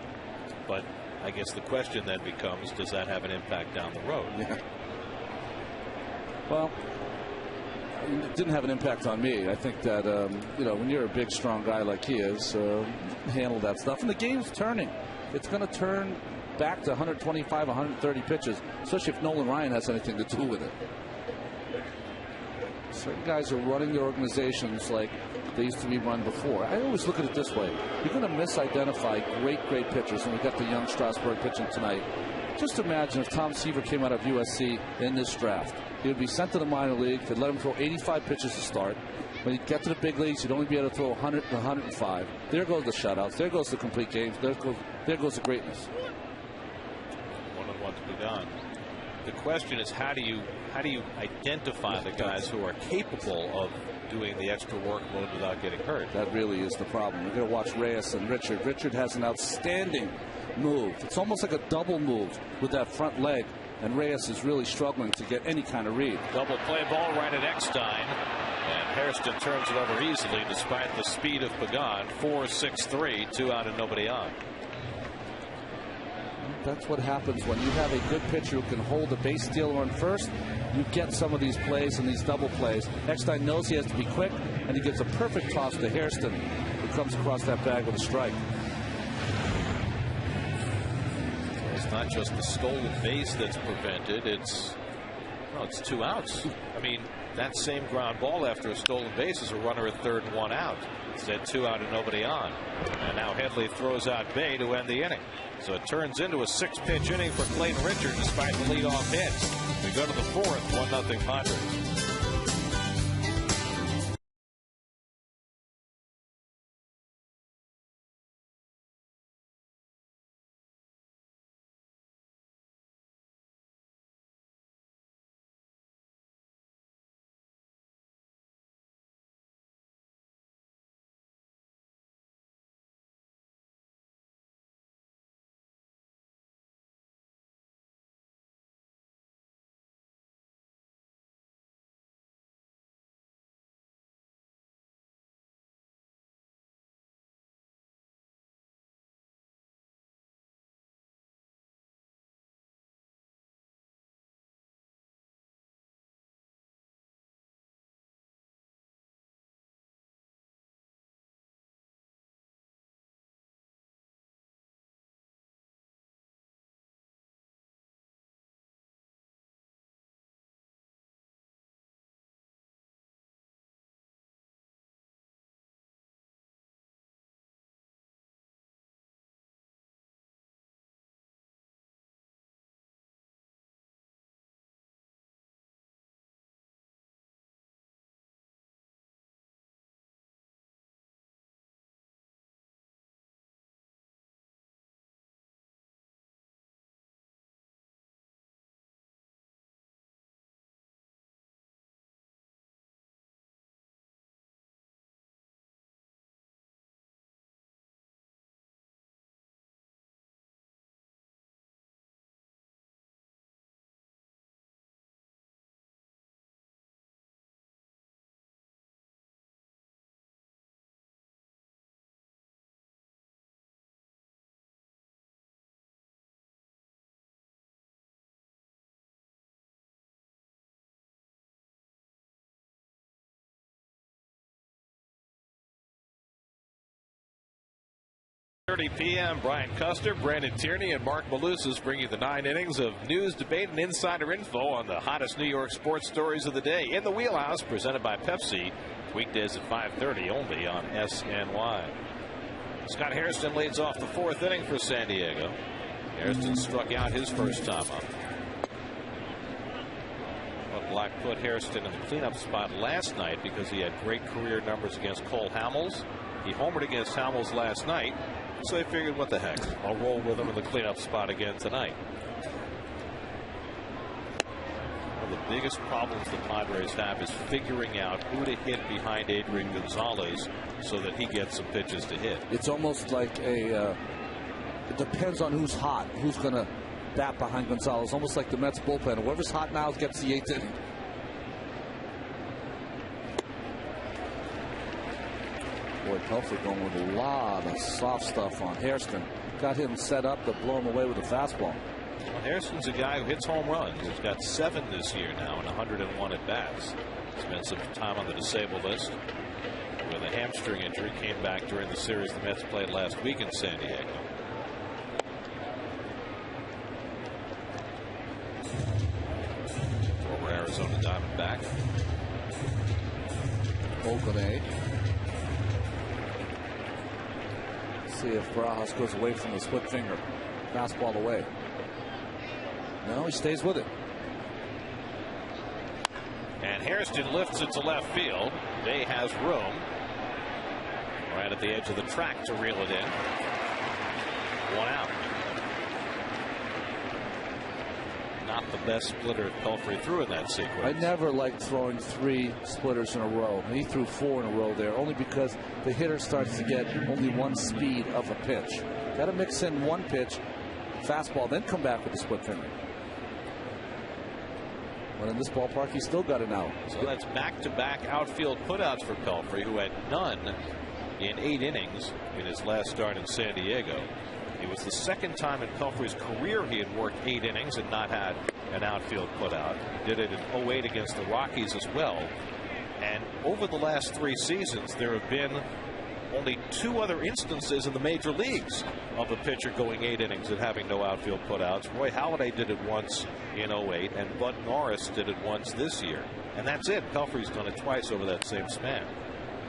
But I guess the question then becomes, does that have an impact down the road? Yeah. Well, it didn't have an impact on me. I think that, you know, when you're a big, strong guy like he is, handle that stuff. And the game's turning. It's going to turn back to 125, 130 pitches, especially if Nolan Ryan has anything to do with it. Certain guys are running their organizations like they used to be run before. I always look at it this way. You're going to misidentify great pitchers, and we got the young Strasburg pitching tonight. Just imagine if Tom Seaver came out of USC in this draft. He would be sent to the minor league. They'd let him throw 85 pitches to start. When he'd get to the big leagues, he'd only be able to throw 100 to 105. There goes the shutouts. There goes the complete games. There goes the greatness. 1-1 to Pagan. The question is, how do you identify the guys who are capable of doing the extra workload without getting hurt? That really is the problem. You're going to watch Reyes and Richard. Richard has an outstanding move. It's almost like a double move with that front leg, and Reyes is really struggling to get any kind of read. Double play ball right at Eckstein, and Hairston turns it over easily despite the speed of Pagan. 4-6-3, 2 out and nobody on. That's what happens when you have a good pitcher who can hold a base stealer on first. You get some of these plays and these double plays. Eckstein knows he has to be quick, and he gives a perfect toss to Hairston, who comes across that bag with a strike. It's not just the stolen base that's prevented. It's 2 outs. I mean, that same ground ball after a stolen base is a runner at third and 1 out. Instead, 2 out and nobody on. And now Headley throws out Bay to end the inning. So it turns into a 6-pitch inning for Clayton Richard despite the leadoff hit. We go to the 4th, 1-0 Padres. :30 p.m. Brian Custer, Brandon Tierney, and Mark Malusis bring you the 9 innings of news, debate, and insider info on the hottest New York sports stories of the day. In the Wheelhouse, presented by Pepsi, weekdays at 5:30 only on SNY. Scott Hairston leads off the 4th inning for San Diego. Hairston struck out his first time up. Black put Hairston in the cleanup spot last night because he had great career numbers against Cole Hamels. He homered against Hamels last night, so they figured, what the heck, I'll roll with him in the cleanup spot again tonight. One of the biggest problems the Padres have is figuring out who to hit behind Adrian Gonzalez so that he gets some pitches to hit. It's almost like it depends on who's hot, who's going to bat behind Gonzalez, almost like the Mets bullpen. Whoever's hot now gets the 8th inning. Boy, Pelfrey going with a lot of soft stuff on Hairston. Got him set up to blow him away with a fastball. Well, Hairston's a guy who hits home runs. He's got 7 this year now and 101 at bats. Spent some time on the disabled list with a hamstring injury. Came back during the series the Mets played last week in San Diego. Former Arizona Diamondback. Oakland. See if Barajas goes away from the split finger. Fastball away. No, he stays with it. And Hairston lifts it to left field. Day has room. Right at the edge of the track to reel it in. 1 out. Not the best splitter Pelfrey threw in that sequence. I never liked throwing 3 splitters in a row. He threw 4 in a row there, only because the hitter starts to get only one speed of a pitch. Got to mix in one pitch, fastball, then come back with the split finger. But in this ballpark, he still got it out. So that's back-to-back outfield putouts for Pelfrey, who had none in 8 innings in his last start in San Diego. It was the 2nd time in Pelfrey's career he had worked 8 innings and not had an outfield putout. He did it in 08 against the Rockies as well. And over the last 3 seasons, there have been only 2 other instances in the major leagues of a pitcher going 8 innings and having no outfield putouts. Roy Halladay did it once in 08, and Bud Norris did it once this year. And that's it. Pelfrey's done it twice over that same span.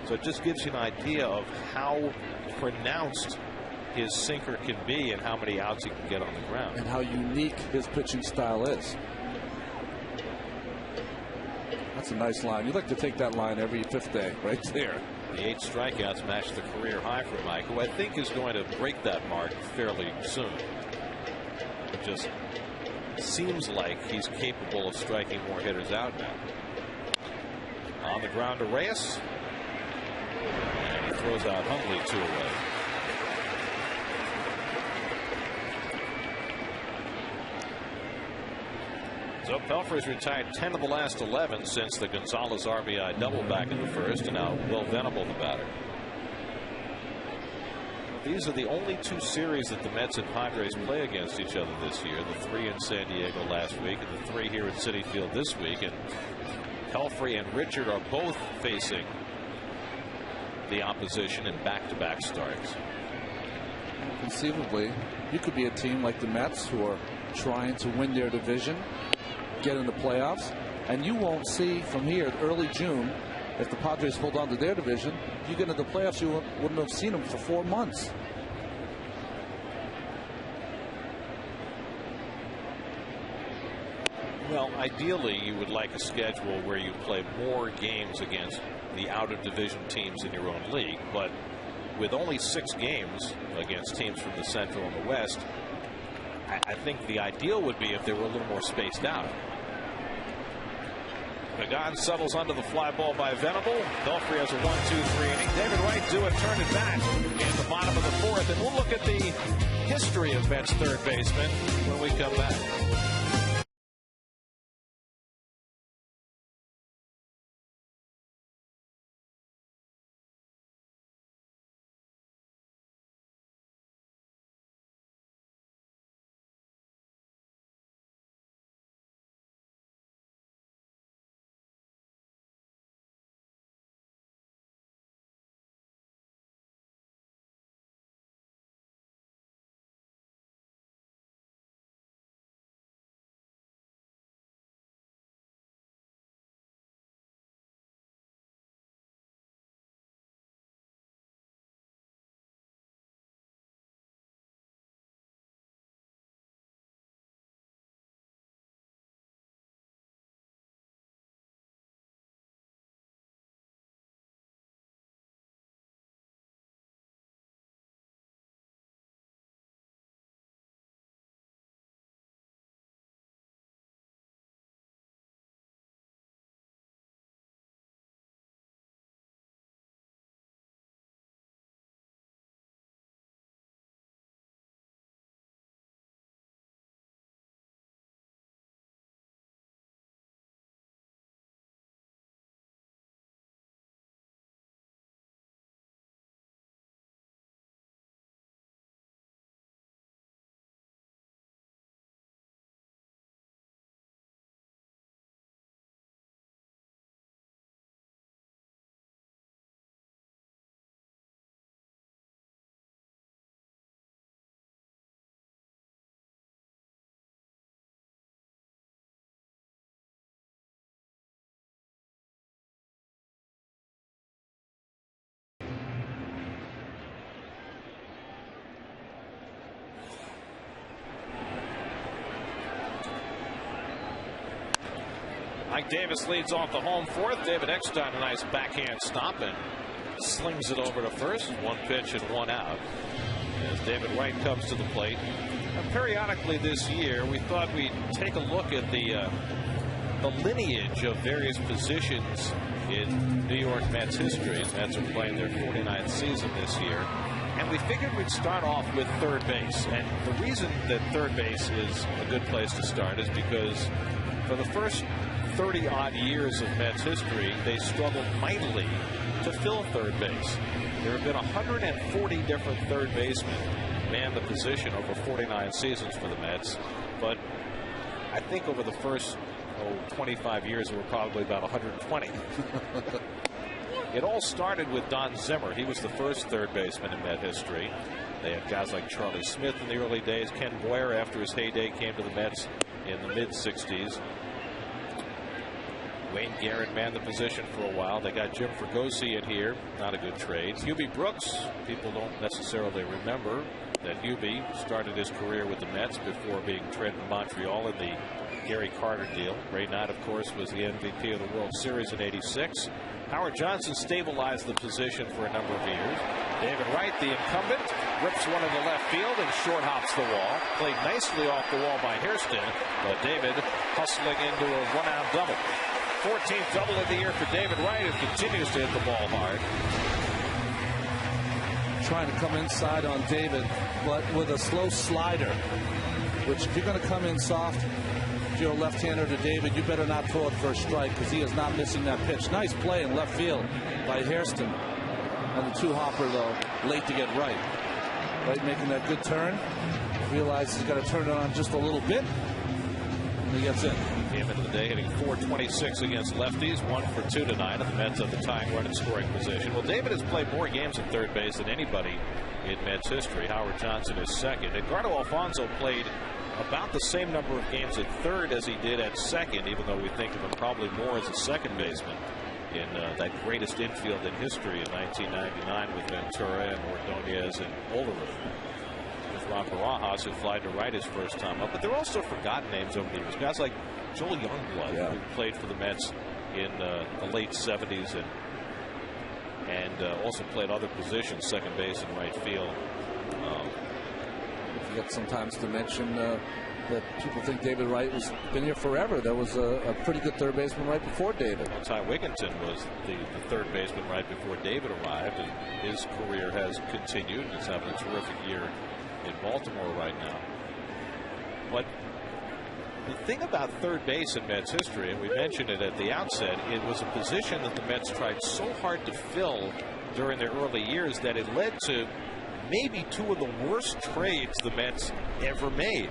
So it just gives you an idea of how pronounced his sinker can be and how many outs he can get on the ground. And how unique his pitching style is. That's a nice line. You'd like to take that line every 5th day right there. The 8 strikeouts match the career high for Mike, who I think is going to break that mark fairly soon. It just seems like he's capable of striking more hitters out now. On the ground to Reyes. And he throws out Hundley 2 away. So Pelfrey's retired 10 of the last 11 since the Gonzalez RBI double back in the 1st, and now Will Venable the batter. These are the only 2 series that the Mets and Padres play against each other this year. The 3 in San Diego last week and the 3 here at Citi Field this week. And Pelfrey and Richard are both facing the opposition in back-to-back starts. Conceivably, you could be a team like the Mets who are trying to win their division, get in the playoffs, and you won't see from here early June, if the Padres hold on to their division, you get into the playoffs, you wouldn't have seen them for 4 months. Well, ideally you would like a schedule where you play more games against the out of division teams in your own league, but with only 6 games against teams from the Central and the West, I think the ideal would be if they were a little more spaced out. Pagan settles onto the fly ball by Venable. Pelfrey has a 1-2-3 inning. David Wright do it, turn it back in the bottom of the 4th, and we'll look at the history of Mets third baseman when we come back. Mike Davis leads off the home fourth. David Eckstein, a nice backhand stop and slings it over to first. One pitch and one out as David Wright comes to the plate. And periodically this year, we thought we'd take a look at the lineage of various positions in New York Mets history. The Mets are playing their 49th season this year. And we figured we'd start off with third base. And the reason that third base is a good place to start is because for the first 30-odd years of Mets history, they struggled mightily to fill third base. There have been 140 different third basemen man the position over 49 seasons for the Mets. But I think over the first 25 years, there were probably about 120. It all started with Don Zimmer. He was the first third baseman in Met history. They had guys like Charlie Smith in the early days. Ken Boyer, after his heyday, came to the Mets in the mid-60s. Wayne Garrett manned the position for a while. They got Jim Fregosi in here. Not a good trade. Hubie Brooks, people don't necessarily remember that Hubie started his career with the Mets before being traded to Montreal in the Gary Carter deal. Ray Knight, of course, was the MVP of the World Series in '86. Howard Johnson stabilized the position for a number of years. David Wright, the incumbent, rips one into left field and short hops the wall. Played nicely off the wall by Hairston, but David hustling into a one-out double. 14th double of the year for David Wright, who continues to hit the ball hard. Trying to come inside on David, but with a slow slider, which if you're going to come in soft, if you're a left-hander to David, you better not throw it for a strike because he is not missing that pitch. Nice play in left field by Hairston. And the two-hopper, though, late to get Wright. Wright making that good turn. Realizes he's got to turn it on just a little bit. And he gets in. Came into the day hitting .426 against lefties, 1 for 2 tonight. And the Mets at the tying run in scoring position. Well, David has played more games at third base than anybody in Mets history. Howard Johnson is second. Edgardo Alfonso played about the same number of games at third as he did at second, even though we think of him probably more as a second baseman in that greatest infield in history in 1999 with Ventura and Ordonez and Olerup. With Ron Barajas, who flied to right his first time up. But there are also forgotten names over the years. Guys like Joel Youngblood, who played for the Mets in the late 70s and also played other positions, second base and right field. I forget sometimes to mention that people think David Wright was been here forever. There was a pretty good third baseman right before David. Well, Ty Wigginton was the third baseman right before David arrived, and his career has continued. He's having a terrific year in Baltimore right now. But the thing about third base in Mets history, and we mentioned it at the outset, it was a position that the Mets tried so hard to fill during their early years that it led to maybe two of the worst trades the Mets ever made.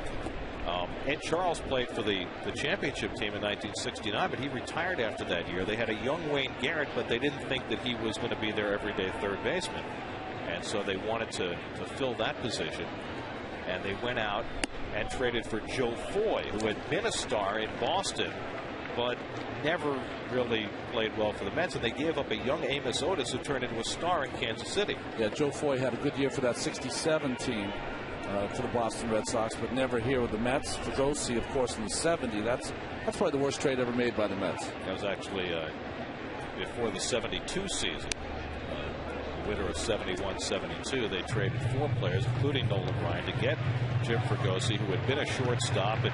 Ed Charles played for the championship team in 1969, but he retired after that year. They had a young Wayne Garrett, but they didn't think that he was going to be their everyday third baseman. And so they wanted to fill that position. And they went out and traded for Joe Foy, who had been a star in Boston, but never really played well for the Mets. And they gave up a young Amos Otis, who turned into a star in Kansas City. Yeah, Joe Foy had a good year for that '67 team for the Boston Red Sox, but never here with the Mets. Fregosi, of course, in the '70s. That's probably the worst trade ever made by the Mets. That was actually before the '72 season. Winter of '71-'72, they traded 4 players, including Nolan Ryan, to get Jim Fregosi, who had been a shortstop and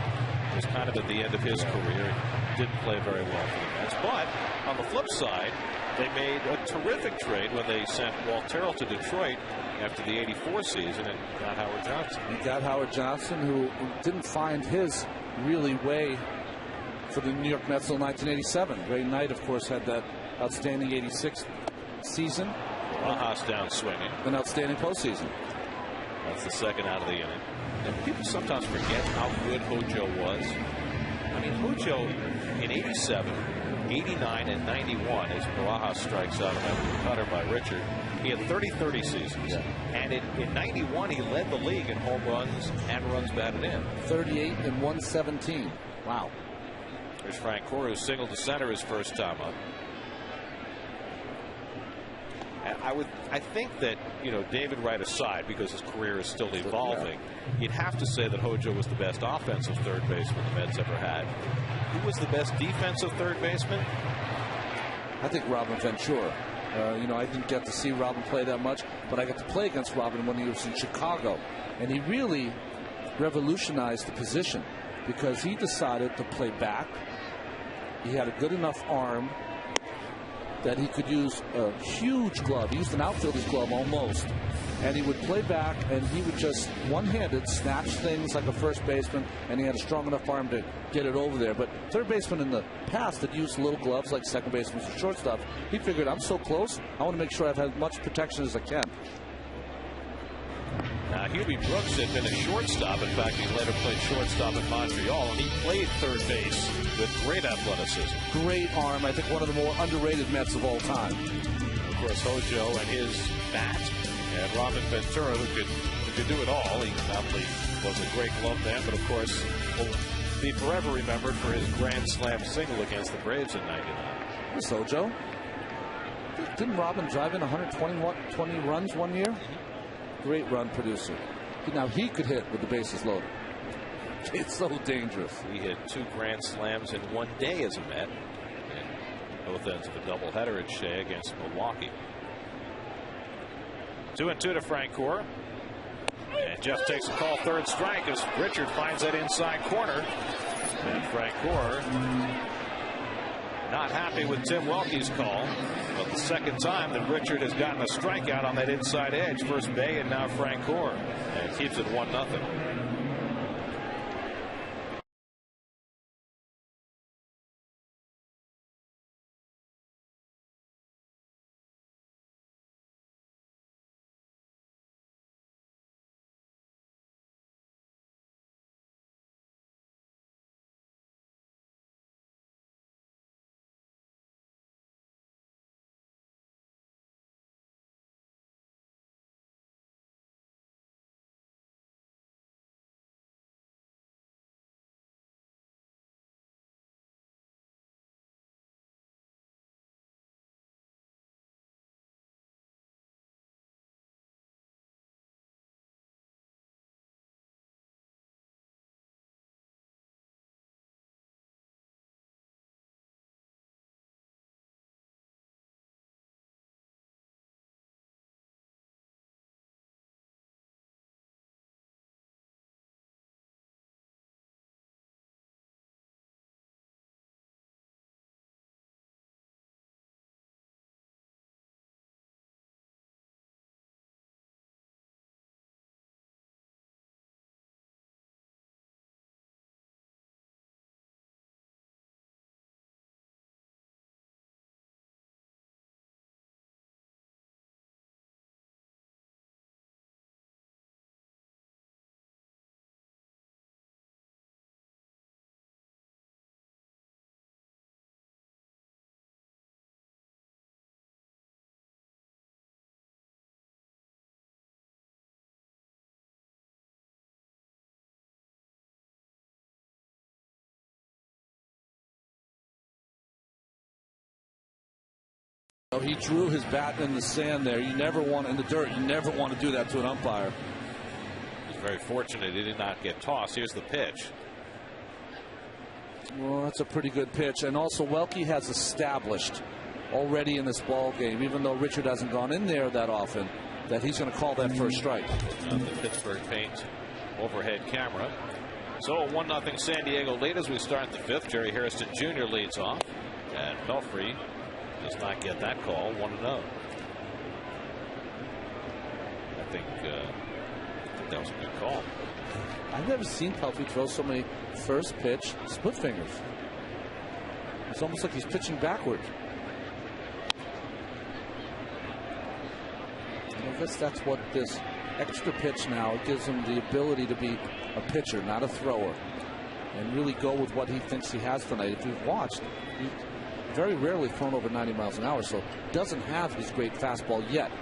was kind of at the end of his career. Didn't play very well for the Mets. But on the flip side, they made a terrific trade when they sent Walt Terrell to Detroit after the '84 season and got Howard Johnson. He got Howard Johnson, who didn't find his really way for the New York Mets until 1987. Ray Knight, of course, had that outstanding '86 season. Barajas down swinging. An outstanding postseason. That's the second out of the inning. And people sometimes forget how good Hojo was. I mean, Hojo in '87, '89, and '91, as Barajas strikes out on the cutter by Richard, he had 30-30 seasons. Yeah. And in '91, he led the league in home runs and runs batted in. 38 and 117. Wow. There's Frank Cora, who singled to center his first time up. And I think that, David Wright aside, because his career is still evolving, you'd have to say that Hojo was the best offensive third baseman the Mets ever had. Who was the best defensive third baseman? I think Robin Ventura. I didn't get to see Robin play that much, but I got to play against Robin when he was in Chicago, and he really revolutionized the position because he decided to play back. He had a good enough arm that he could use a huge glove. He used an outfielder's glove almost. And he would play back, and he would just one-handed snatch things like a first baseman, and he had a strong enough arm to get it over there. But third baseman in the past had used little gloves like second baseman or shortstop. He figured, I'm so close, I want to make sure I've had much protection as I can. Now, Hubie Brooks had been a shortstop. In fact, he later played shortstop in Montreal, and he played third base with great athleticism. Great arm. I think one of the more underrated Mets of all time. Of course, Hojo and his bat, and Robin Ventura, who could do it all. He not only was a great glove man, but of course will be forever remembered for his grand slam single against the Braves in '99. This Hojo. Didn't Robin drive in 120 runs one year? Great run producer. Now he could hit with the bases loaded. It's so dangerous. He hit 2 grand slams in one day as a Met, and both ends of a doubleheader at Shea against Milwaukee. 2-2 to Francoeur. And Jeff takes a call, third strike, as Richard finds that inside corner. And Francoeur not happy with Tim Welke's call, but the second time that Richard has gotten a strikeout on that inside edge. First Bay and now Francoeur, and keeps it 1-0. He drew his bat in the sand there. You never want, in the dirt, you never want to do that to an umpire. He's very fortunate he did not get tossed. Here's the pitch. Well, that's a pretty good pitch. And also, Welke has established already in this ball game, even though Richard hasn't gone in there that often, that he's going to call that first strike. The Pittsburgh Paint overhead camera. So a 1-0 San Diego lead as we start the 5th. Jerry Hairston Jr. leads off, and Pelfrey does not get that call. 1-0. I think that was a good call. I've never seen Pelfrey throw so many first pitch split fingers. It's almost like he's pitching backwards. I guess that's what this extra pitch now gives him, the ability to be a pitcher, not a thrower, and really go with what he thinks he has tonight. If you've watched, he's very rarely thrown over 90 miles an hour, so doesn't have his great fastball yet.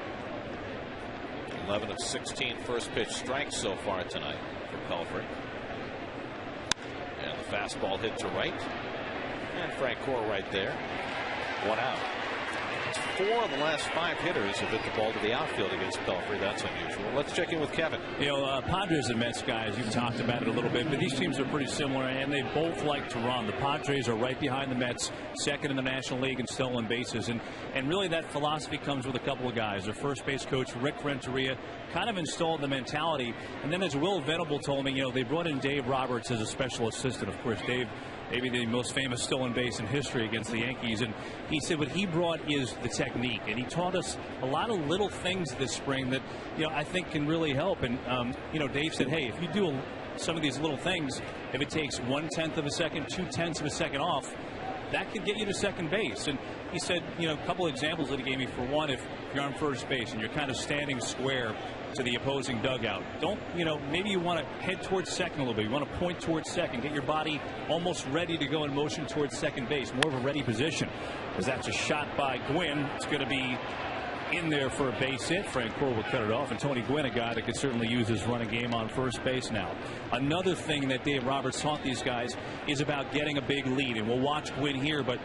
11 of 16 first pitch strikes so far tonight for Pelfrey. And the fastball hit to right. And Francoeur right there. 1 out. 4 of the last 5 hitters have hit the ball to the outfield against Pelfrey. That's unusual. Let's check in with Kevin. Padres and Mets guys, you've talked about it a little bit, but these teams are pretty similar, and they both like to run. The Padres are right behind the Mets, second in the National League in stolen bases, and really that philosophy comes with a couple of guys. Their first base coach, Rick Renteria, kind of installed the mentality, and then as Will Venable told me, they brought in Dave Roberts as a special assistant. Of course, Dave, maybe the most famous stolen base in history against the Yankees. And he said what he brought is the technique. And he taught us a lot of little things this spring that, I think can really help. And, Dave said, hey, if you do some of these little things, if it takes 1/10 of a second, 2/10 of a second off, that could get you to second base. And he said, a couple of examples that he gave me. For one, if you're on first base and you're kind of standing square to the opposing dugout, don't, maybe you want to head towards second a little bit. You want to point towards second, get your body almost ready to go in motion towards second base, more of a ready position. As that's a shot by Gwynn. It's going to be in there for a base hit. Frank Crowe will cut it off, and Tony Gwynn, a guy that could certainly use his running game on first base now. Another thing that Dave Roberts taught these guys is about getting a big lead, and we'll watch Gwynn here, but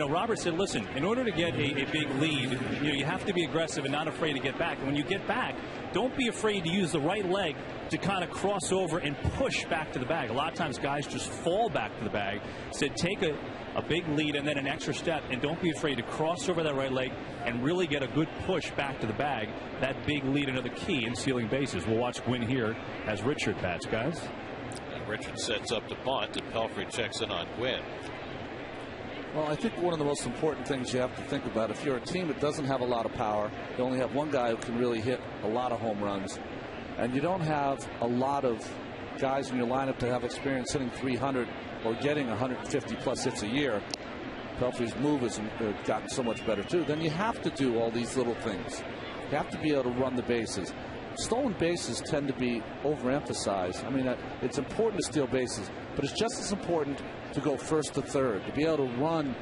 Roberts said, listen, in order to get a big lead, you have to be aggressive and not afraid to get back. And when you get back, don't be afraid to use the right leg to kind of cross over and push back to the bag. A lot of times guys just fall back to the bag. Said take a big lead and then an extra step, and don't be afraid to cross over that right leg and really get a good push back to the bag. That big lead, another key in stealing bases. We'll watch Gwynn here as Richard bats, guys. And Richard sets up to bunt, and Pelfrey checks in on Gwynn. Well, I think one of the most important things you have to think about, if you're a team that doesn't have a lot of power, you only have one guy who can really hit a lot of home runs, and you don't have a lot of guys in your lineup to have experience hitting 300 or getting 150 plus hits a year. Pelfrey's move has gotten so much better too. Then you have to do all these little things. You have to be able to run the bases. Stolen bases tend to be overemphasized. I mean, it's important to steal bases, but it's just as important to go first to third, to be able to run,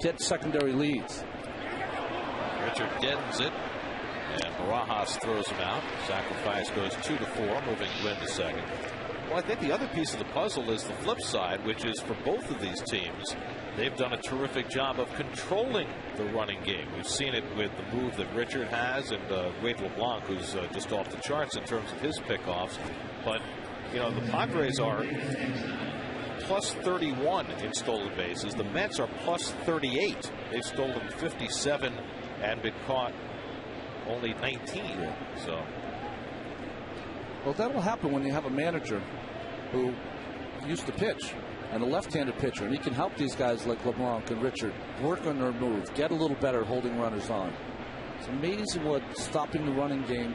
get secondary leads. Richard deadens it, and Barajas throws him out. Sacrifice goes 2-4, moving Gwynn to second. Well, I think the other piece of the puzzle is the flip side, which is for both of these teams, they've done a terrific job of controlling the running game. We've seen it with the move that Richard has, and Wade LeBlanc, who's just off the charts in terms of his pickoffs. But, the Padres are plus 31 in stolen bases. The Mets are plus 38. They've stolen 57 and been caught only 19. So. Well, that will happen when you have a manager who used to pitch and a left-handed pitcher, and he can help these guys like LeBlanc and Richard work on their moves, get a little better holding runners on. It's amazing what stopping the running game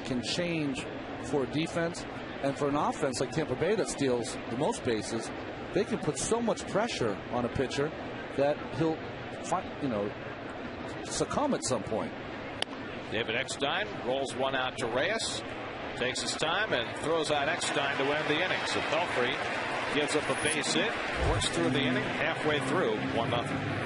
can change for a defense, and for an offense like Tampa Bay that steals the most bases. They can put so much pressure on a pitcher that he'll succumb at some point. David Eckstein rolls one out to Reyes, takes his time and throws out Eckstein to end the inning. So Pelfrey gives up a base hit, works through the inning, halfway through, 1-0.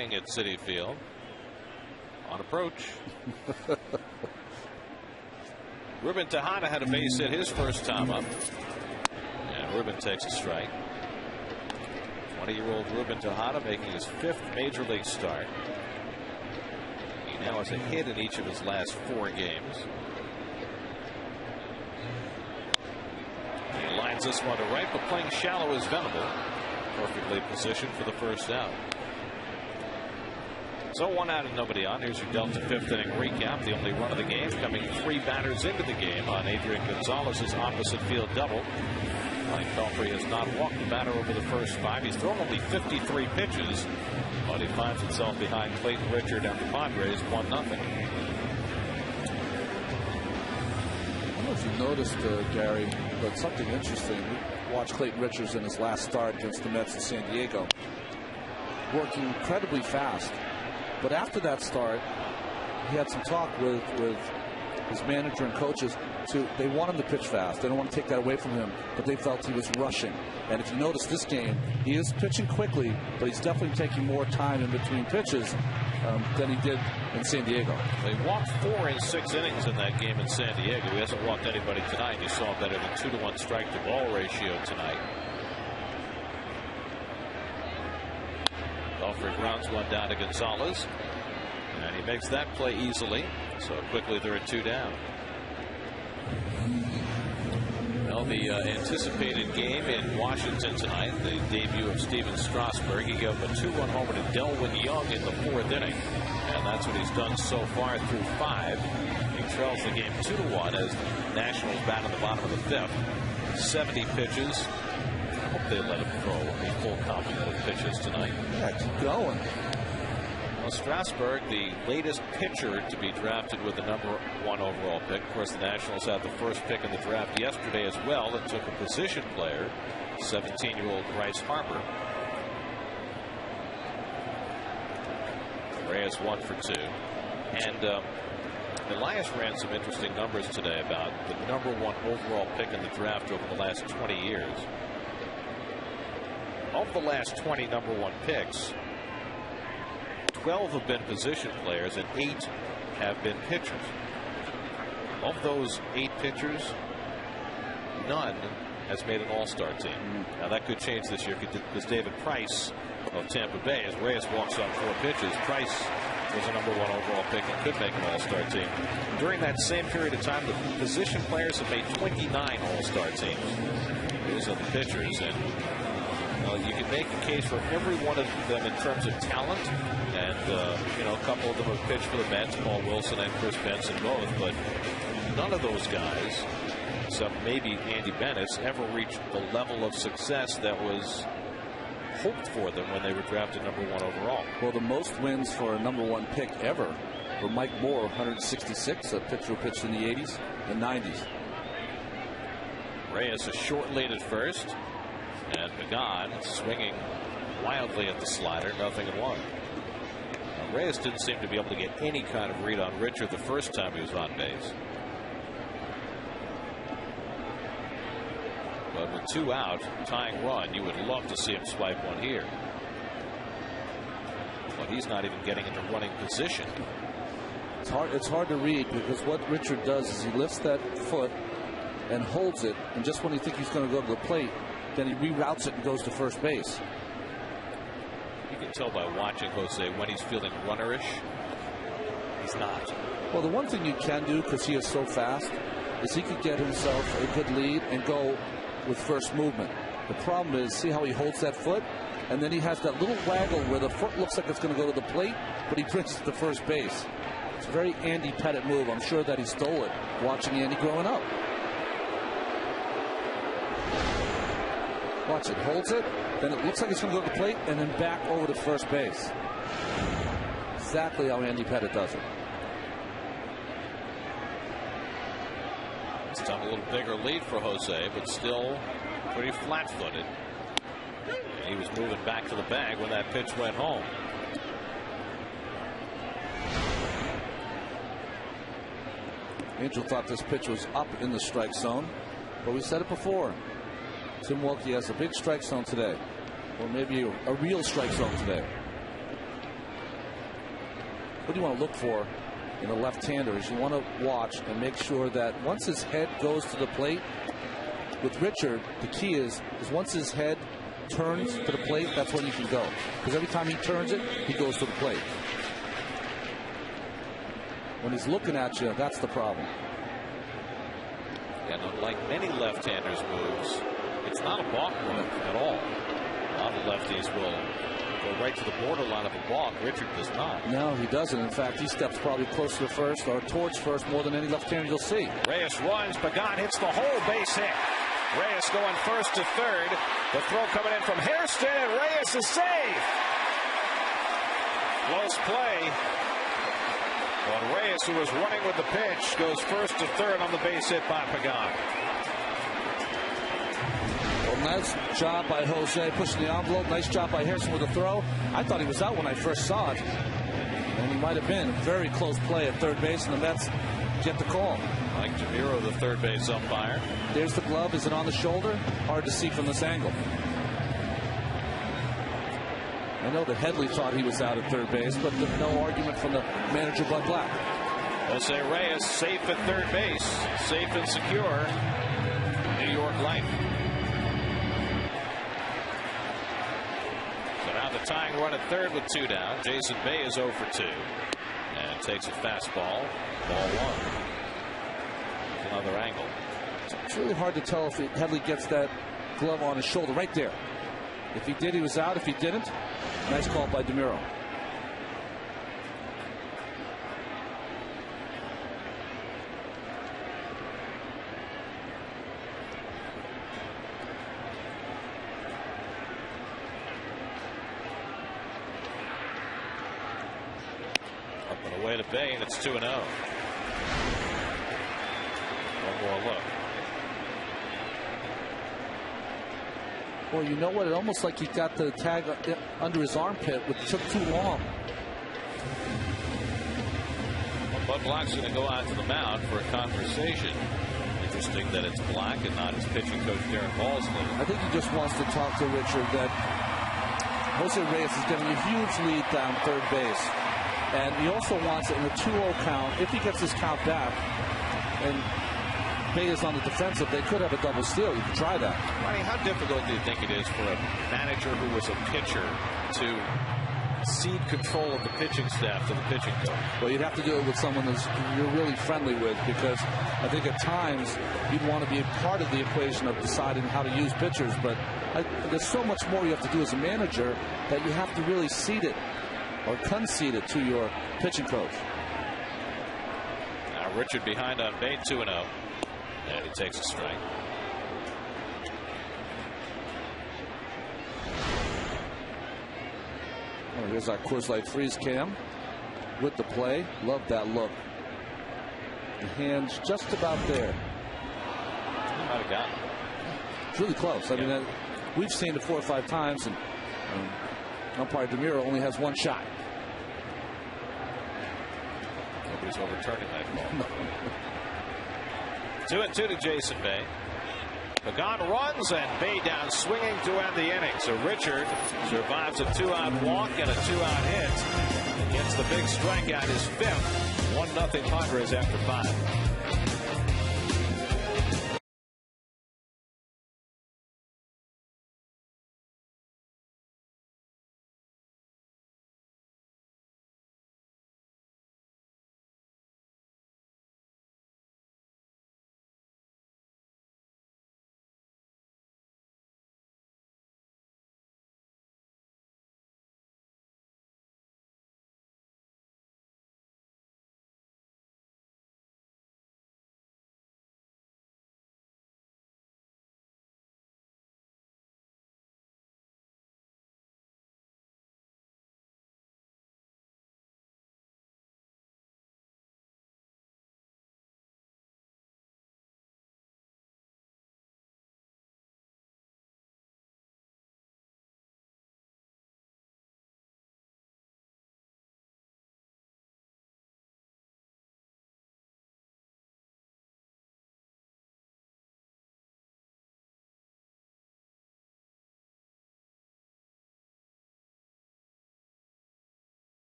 At Citi Field on approach. Ruben Tejada had a base hit his first time up, and Ruben takes a strike. 20-year-old Ruben Tejada making his 5th major league start. He now has a hit in each of his last 4 games. He lines this one to right, but playing shallow is Venable. Perfectly positioned for the first out. So 1 out and nobody on. Here's your Delta 5th inning recap. The only run of the game coming 3 batters into the game on Adrian Gonzalez's opposite field double. Mike Pelfrey has not walked the batter over the first 5. He's thrown only 53 pitches, but he finds himself behind Clayton Richard and the Padres 1-0. I don't know if you noticed, Gary, but something interesting. We watched Clayton Richards in his last start against the Mets in San Diego, working incredibly fast. But after that start, he had some talk with his manager and coaches. They want him to pitch fast. They don't want to take that away from him, but they felt he was rushing. And if you notice this game, he is pitching quickly, but he's definitely taking more time in between pitches than he did in San Diego. They walked 4 in 6 innings in that game in San Diego. He hasn't walked anybody tonight. You saw better than 2-to-1 strike to ball ratio tonight. Pelfrey grounds one down to Gonzalez, and he makes that play easily. So quickly they're at 2 down. Well, the anticipated game in Washington tonight, the debut of Steven Strasburg. He gave up a 2-run homer to Delwyn Young in the 4th inning, and that's what he's done so far through 5. He trails the game 2-1 as the Nationals bat in the bottom of the 5th. 70 pitches. I hope they let him throw a full complement of pitches tonight. Yeah, keep going. Well, Strasburg, the latest pitcher to be drafted with the #1 overall pick. Of course, the Nationals had the first pick in the draft yesterday as well and took a position player, 17-year-old Bryce Harper. Reyes 1 for 2. And Elias ran some interesting numbers today about the #1 overall pick in the draft over the last 20 years. Of the last 20 #1 picks, 12 have been position players and 8 have been pitchers. Of those 8 pitchers, none has made an all-star team. Now that could change this year because David Price of Tampa Bay, as Reyes walks off 4 pitches, Price was a #1 overall pick and could make an all-star team. During that same period of time, the position players have made 29 all-star teams. Those are the pitchers, and you can make a case for every one of them in terms of talent, and a couple of them have pitched for the Mets, Paul Wilson and Chris Benson both, but none of those guys, except maybe Andy Bennett's, ever reached the level of success that was hoped for them when they were drafted #1 overall. Well, the most wins for a #1 pick ever were Mike Moore, 166, a pitcher who pitched in the 80s and 90s. Reyes a short lead at first. And Pagan swinging wildly at the slider, 0-1. Reyes didn't seem to be able to get any kind of read on Richard the first time he was on base. But with 2 out, tying run, you would love to him swipe one here. But he's not even getting into running position. It's hard to read, because what Richard does is he lifts that foot and holds it, and just when you think he's going to go to the plate, then he reroutes it and goes to first base. You can tell by watching Jose when he's feeling runnerish. He's not. Well, the one thing you can do, because he is so fast, is he could get himself a good lead and go with first movement. The problem is, see how he holds that foot? And then he has that little waggle where the foot looks like it's going to go to the plate, but he brings it to first base. It's a very Andy Pettitte move. I'm sure that he stole it watching Andy growing up. Watch it, holds it, then it looks like it's going to go to the plate, and then back over to first base. Exactly how Andy Pettitte does it. It's done a little bigger lead for Jose, but still pretty flat-footed. And he was moving back to the bag when that pitch went home. Angel thought this pitch was up in the strike zone, but we said it before. Tim Wilkie has a big strike zone today, or maybe a real strike zone today. what do you want to look for in a left-hander is you want to watch and make sure that once his head goes to the plate, with Richard, the key is once his head turns to the plate, that's when you can go. Because every time he turns it, he goes to the plate. When he's looking at you, that's the problem. And unlike many left-handers' moves, it's not a balk move at all. A lot of lefties will go right to the borderline of a balk. Richard does not. No, he doesn't. In fact, he steps probably closer to first or towards first more than any left-hander you'll see. Reyes runs. Pagan hits the whole base hit. Reyes going first to third. The throw coming in from Hairston, and Reyes is safe. Close play. But Reyes, who was running with the pitch, goes first to third on the base hit by Pagan. Well, nice job by Jose pushing the envelope. Nice job by Hairston with the throw. I thought he was out when I first saw it. And he might have been. Very close play at third base, and the Mets get the call. Mike DeMuro, the third base umpire. There's the glove. Is it on the shoulder? Hard to see from this angle. I know that Headley thought he was out at third base, but there's no argument from the manager, Bud Black. Jose Reyes safe at third base. Safe and secure. New York life. So now the tying run at third with 2 down. Jason Bay is 0 for 2. And takes a fastball. Ball 1. Another angle. It's really hard to tell if Headley gets that glove on his shoulder right there. If he did, he was out. If he didn't, nice call by DeMuro. Up and away to Bay, and it's 2-0. One more look. Well, you know what? It almost like he got the tag under his armpit, which took too long. Well, Bud Black's going to go out to the mound for a conversation. Interesting that it's Black and not his pitching coach, Darren Balsley. I think he just wants to talk to Richard that Jose Reyes is getting a huge lead down third base. And he also wants it in a 2-0 count. If he gets his count back and Bay is on the defensive, they could have a double steal. You could try that. Ronnie, how difficult do you think it is for a manager who was a pitcher to cede control of the pitching staff to the pitching coach? Well, you'd have to do it with someone that you're really friendly with, because I think at times you'd want to be a part of the equation of deciding how to use pitchers. But there's so much more you have to do as a manager that you have to really cede it or concede it to your pitching coach. Now Richard behind on Bay, 2-0. And he takes a strike. Well, here's our Coors Light freeze cam with the play. Love that look. The hands just about there. He might have gotten it. It's really close. I mean, we've seen it 4 or 5 times, and umpire DeMuro only has 1 shot. Nobody's overturning that call. 2-2 to Jason Bay. Pagan runs, and Bay down swinging to end the inning. So Richard survives a 2-out walk and a 2-out hit. And gets the big strikeout, his 5th. 1-0 Padres after 5.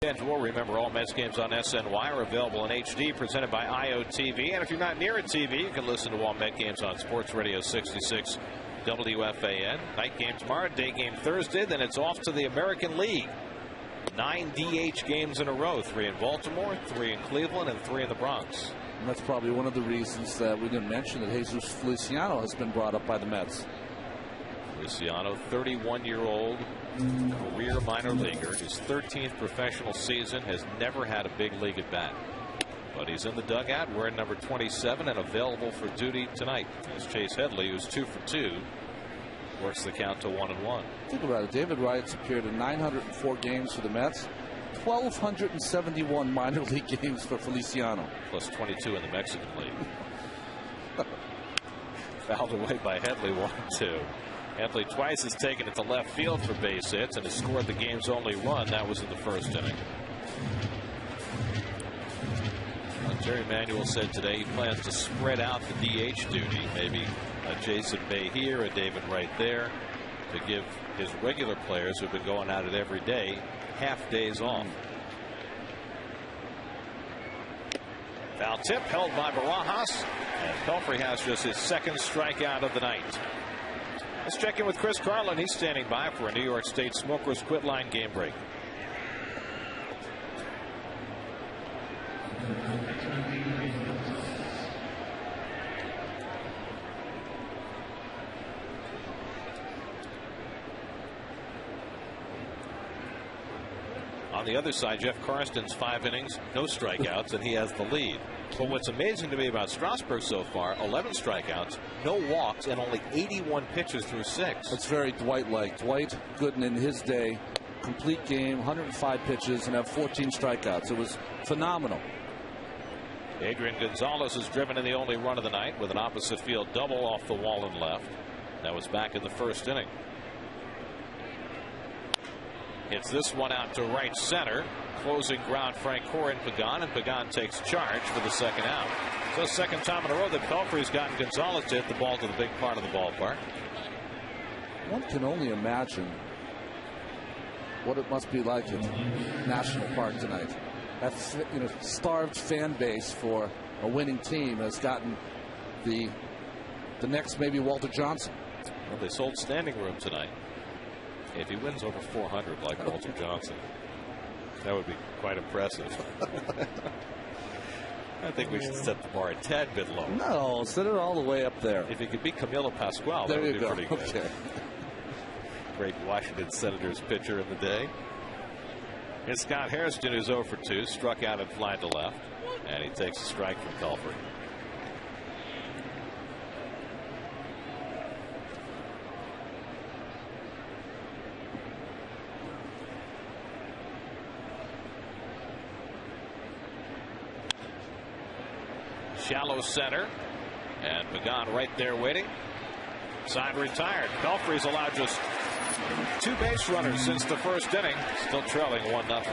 Schedule. Remember, all Mets games on SNY are available in HD, presented by IOTV. And if you're not near a TV, you can listen to all Met games on Sports Radio 66 WFAN. Night game tomorrow, day game Thursday. Then it's off to the American League. 9 DH games in a row. 3 in Baltimore, 3 in Cleveland, and 3 in the Bronx. And that's probably one of the reasons that we didn't mention that Jesus Feliciano has been brought up by the Mets. Feliciano, 31-year-old career minor leaguer. His 13th professional season, has never had a big league at bat. But he's in the dugout wearing number 27 and available for duty tonight. As Chase Headley, who's 2 for 2, works the count to 1-1. Think about it. David Wright's appeared in 904 games for the Mets. 1,271 minor league games for Feliciano. Plus 22 in the Mexican League. Fouled away by Headley, 1-2. Headley twice has taken it to left field for base hits and has scored the game's only run. That was in the first inning. Jerry Manuel said today he plans to spread out the DH duty. Maybe a Jason Bay here, a David Wright there, to give his regular players who've been going at it every day half days off. Foul tip held by Barajas, and Pelfrey has just his second strikeout of the night. Let's check in with Chris Carlin. He's standing by for a New York State Smokers Quit Line game break. On the other side, Jeff Karsten's 5 innings, no strikeouts, and he has the lead. But what's amazing to me about Strasburg so far, 11 strikeouts, no walks, and only 81 pitches through 6. That's very Dwight-like. Dwight Gooden in his day, complete game, 105 pitches, and have 14 strikeouts. It was phenomenal. Adrian Gonzalez is driven in the only run of the night with an opposite field double off the wall and left. That was back in the first inning. Hits this one out to right center. Closing ground, Frank Core and Pagan takes charge for the second out. So second time in a row that Pelfrey's gotten Gonzalez to hit the ball to the big part of the ballpark. One can only imagine what it must be like at National Park tonight. That starved fan base for a winning team has gotten the next maybe Walter Johnson. Well, they sold standing room tonight. If he wins over 400 like Walter Johnson, that would be quite impressive. I think we should set the bar a tad bit lower. No, set it all the way up there. If he could beat Camilo Pascual, that would be pretty good. Okay. Great Washington Senators pitcher of the day. It's Scott Hairston, who's 0 for 2, struck out and fly to left, and he takes a strike from Pelfrey. Shallow center, and Pagan right there waiting. Side retired. Pelfrey's allowed just 2 base runners since the first inning, still trailing 1-0.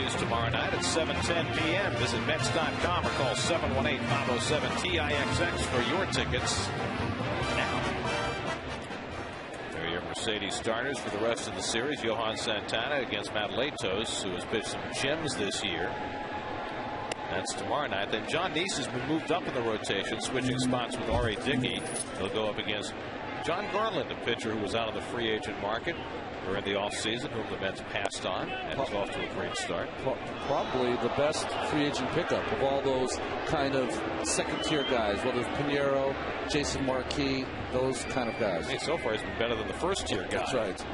Continues tomorrow night at 7:10 p.m. Visit Mets.com or call 718-507-TIXX for your tickets now. There are your Mercedes starters for the rest of the series. Johan Santana against Matt Latos, who has pitched some gems this year. That's tomorrow night. Then John Neese has been moved up in the rotation, switching spots with R.A. Dickey. He'll go up against John Garland, a pitcher who was out of the free agent market during the offseason, whom the Mets passed on, and is off to a great start. Probably the best free agent pickup of all those kind of second-tier guys, whether it's Pinheiro, Jason Marquis, those kind of guys. Hey, so far he's been better than the first-tier guy. That's right.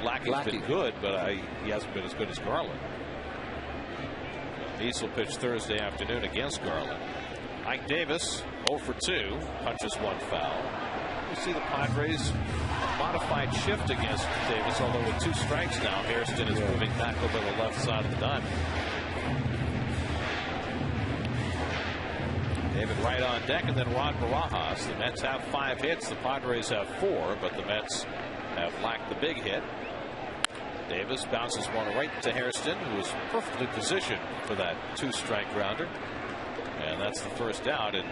Lackey's been good, but he hasn't been as good as Garland. Neese will pitch Thursday afternoon against Garland. Ike Davis, 0 for 2, punches one foul. You see the Padres modified shift against Davis, although with 2 strikes now, Hairston is moving back over the left side of the diamond. David Wright on deck, and then Rod Barajas. The Mets have 5 hits. The Padres have 4, but the Mets have lacked the big hit. Davis bounces one right to Hairston, who is perfectly positioned for that 2-strike grounder. And that's the first out. And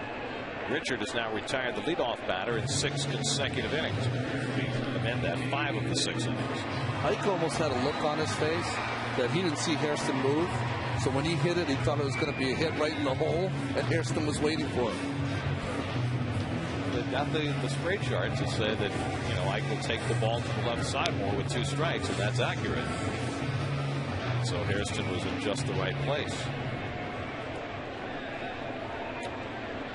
Richard has now retired the leadoff batter in 6 consecutive innings. The men had 5 of the 6 innings. Ike almost had a look on his face that he didn't see Hairston move. So when he hit it, he thought it was going to be a hit right in the hole, and Hairston was waiting for him. They've got the spray chart to say that, Ike will take the ball to the left side more with 2 strikes, and that's accurate. So Hairston was in just the right place.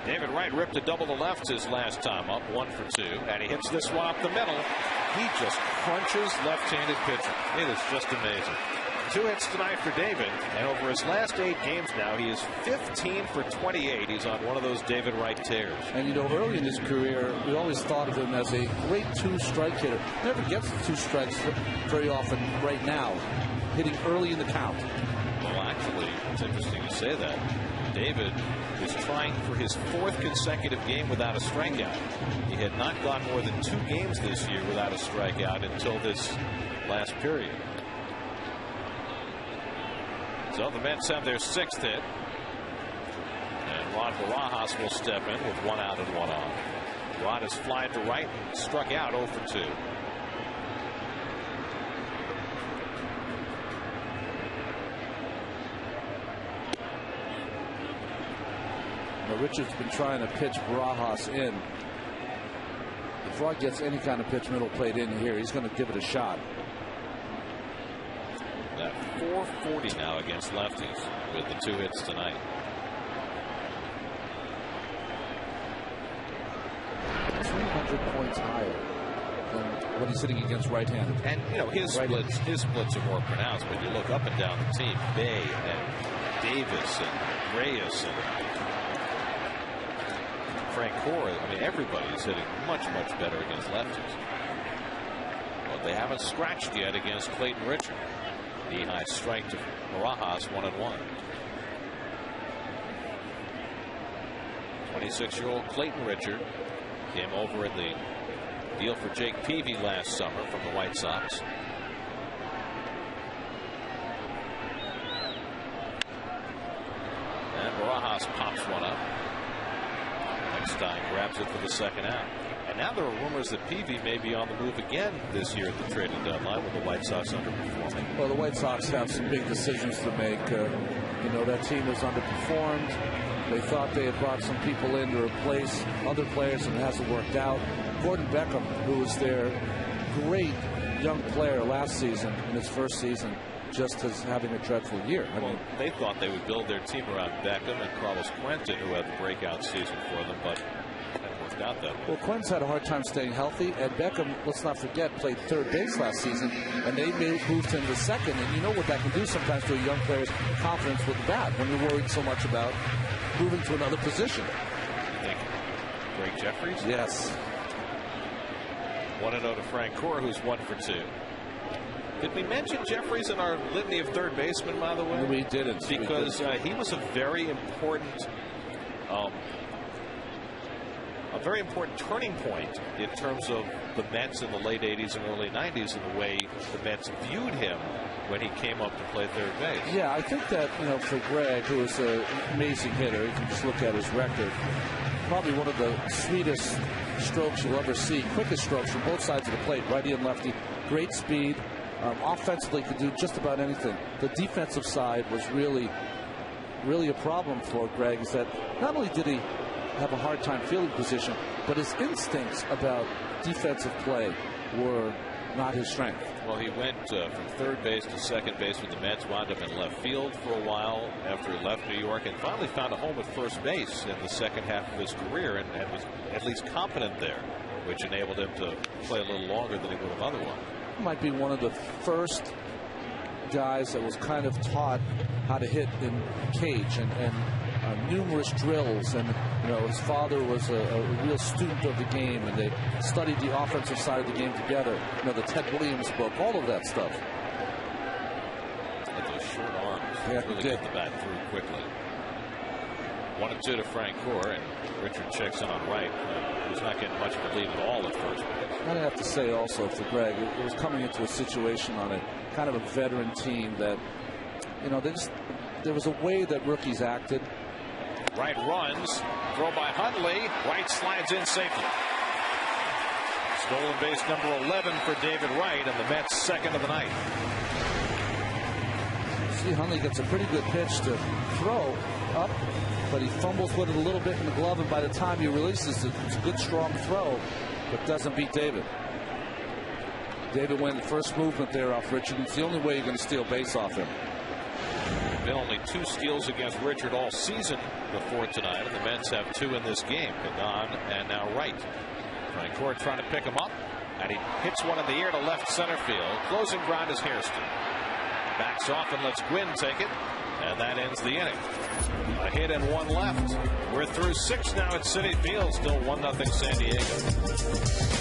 David Wright ripped a double to left his last time up, 1 for 2, and he hits this one up the middle. He just crunches left-handed pitching. It is just amazing. 2 hits tonight for David, and over his last 8 games now, he is 15 for 28. He's on one of those David Wright tears. And early in his career, we always thought of him as a great 2-strike hitter. Never gets the 2 strikes very often right now, hitting early in the count. Well, actually, it's interesting to say that. David is trying for his 4th consecutive game without a strikeout. He had not gone more than 2 games this year without a strikeout until this last period. So the Mets have their 6th hit. And Rod Barajas will step in with 1 out and 1 on. Rod has flied to right and struck out 0 for 2. Richard's been trying to pitch Barajas in. If Rod gets any kind of pitch middle plate in here, he's going to give it a shot. That 440 now against lefties with the 2 hits tonight. Points higher than when he's hitting against right-handed. And his splits are more pronounced, but you look up and down the team, Bay and Davis and Reyes and Frank Cora. I mean, everybody's hitting much better against lefties. But they haven't scratched yet against Clayton Richard. Knee-high strike to Barajas, 1-1. 26-year-old Clayton Richard came over in the deal for Jake Peavy last summer from the White Sox. And Barajas pops one up. Eckstein grabs it for the 2nd out. And now there are rumors that Peavy may be on the move again this year at the trading deadline with the White Sox underperforming. Well, the White Sox have some big decisions to make. That team has underperformed. They thought they had brought some people in to replace other players, and it hasn't worked out. Gordon Beckham, who was their great young player last season, in his first season, just as having a dreadful year. I mean, they thought they would build their team around Beckham and Carlos Quentin, who had the breakout season for them, but that worked out that way. Well, Quentin's had a hard time staying healthy, and Beckham, let's not forget, played 3rd base last season, and they moved him to 2nd, and you know what that can do sometimes to a young player's confidence with the bat when you're worried so much about moving to another position. You think Greg Jeffries? Yes. 1-0 to Frank Cora, who's 1 for 2. Did we mention Jeffries in our litany of third basemen, by the way? No, we didn't. Because he was a very important a very important turning point in terms of the Mets in the late 80s and early 90s and the way the Mets viewed him when he came up to play third base. Yeah, I think that, for Greg, who is an amazing hitter, you can just look at his record. Probably one of the sweetest strokes you'll ever see. Quickest strokes from both sides of the plate, righty and lefty. Great speed. Offensively could do just about anything. The defensive side was really a problem for Greg, is that not only did he have a hard time fielding position, but his instincts about defensive play were not his strength. Well, he went from third base to second base with the Mets, wound up in left field for a while after he left New York, and finally found a home at first base in the second half of his career, and was at least competent there, which enabled him to play a little longer than he would have otherwise. He might be one of the first guys that was kind of taught how to hit in cage, and numerous drills, and his father was a real student of the game, and they studied the offensive side of the game together. The Ted Williams book, all of that stuff. With those short arms, yeah, really get the bat through quickly. 1-2 to Frank Gore, and Richard checks in on right. He's not getting much of a lead at all at first base. I have to say also for Greg, it was coming into a situation on a kind of a veteran team that, there was a way that rookies acted. Right runs, throw by Hundley, right slides in safely. Stolen base number 11 for David Wright, and the Mets' second of the night. See, Hundley gets a pretty good pitch to throw up, but he fumbles with it a little bit in the glove, and by the time he releases it, it's a good strong throw, but doesn't beat David. David went the first movement there off Richard. It's the only way you're going to steal base off him. Been only 2 steals against Richard all season before tonight, and the Mets have 2 in this game. Pagan and now Wright. Frank Gore trying to pick him up, and he hits one in the air to left center field. Closing ground is Hairston. Backs off and lets Gwynn take it, and that ends the inning. A hit and 1 left. We're through 6 now at Citi Field. Still 1-0 San Diego.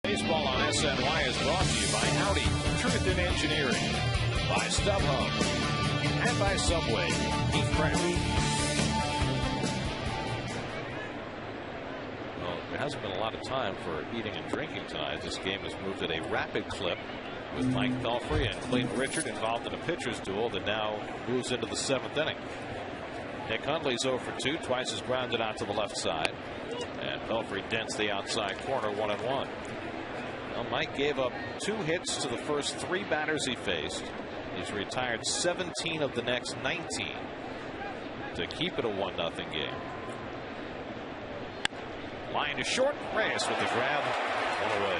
Baseball on SNY is brought to you by Audi, Truth in Engineering, by StubHub, and by Subway. Eat fresh. Well, there hasn't been a lot of time for eating and drinking tonight. This game has moved at a rapid clip with Mike Pelfrey and Clayton Richard involved in a pitcher's duel that now moves into the 7th inning. Nick Hundley's 0 for 2, twice is grounded out to the left side, and Pelfrey dents the outside corner, 1-1. Well, Mike gave up 2 hits to the first 3 batters he faced. He's retired 17 of the next 19 to keep it a 1-0 game. Line to short. Reyes with the grab. One away.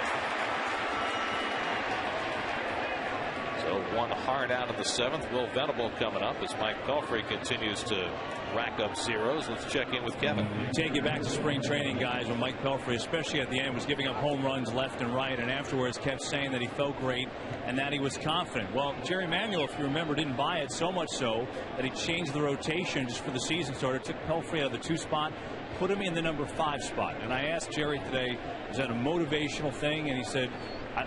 So one hard out of the 7th. Will Venable coming up as Mike Pelfrey continues to rack up zeros. Let's check in with Kevin. Take you back to spring training, guys, when Mike Pelfrey, especially at the end, was giving up home runs left and right, and afterwards kept saying that he felt great and that he was confident. Well, Jerry Manuel, if you remember, didn't buy it, so much so that he changed the rotation just for the season starter, took Pelfrey out of the 2 spot, put him in the number 5 spot. And I asked Jerry today, is that a motivational thing? And he said,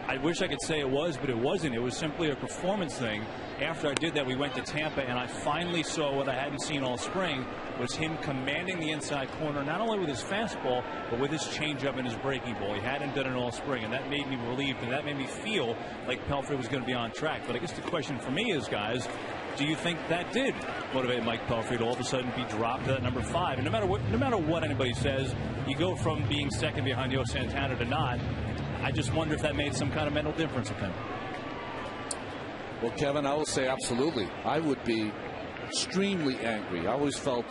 I wish I could say it was, but it wasn't. It was simply a performance thing. After I did that, we went to Tampa, and I finally saw what I hadn't seen all spring, was him commanding the inside corner, not only with his fastball, but with his changeup and his breaking ball. He hadn't done it all spring, and that made me relieved, and that made me feel like Pelfrey was going to be on track. But I guess the question for me is, guys, do you think that did motivate Mike Pelfrey to all of a sudden be dropped to that number 5? And no matter what anybody says, you go from being second behind Yo Santana to not. I just wonder if that made some kind of mental difference with him. Well, Kevin, I will say absolutely. I would be extremely angry. I always felt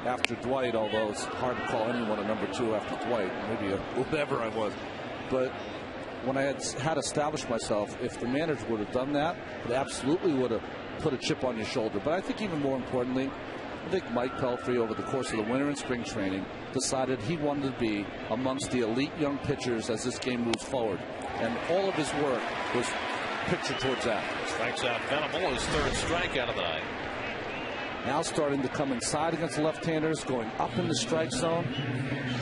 after Dwight, although it's hard to call anyone a number 2 after Dwight, maybe whatever I was. But when I had established myself, if the manager would have done that, it absolutely would have put a chip on your shoulder. But I think even more importantly, I think Mike Pelfrey, over the course of the winter and spring training, decided he wanted to be amongst the elite young pitchers as this game moves forward. And all of his work was pictured towards that. Strikes out Venable, his 3rd strikeout of the night. Now starting to come inside against left-handers, going up in the strike zone.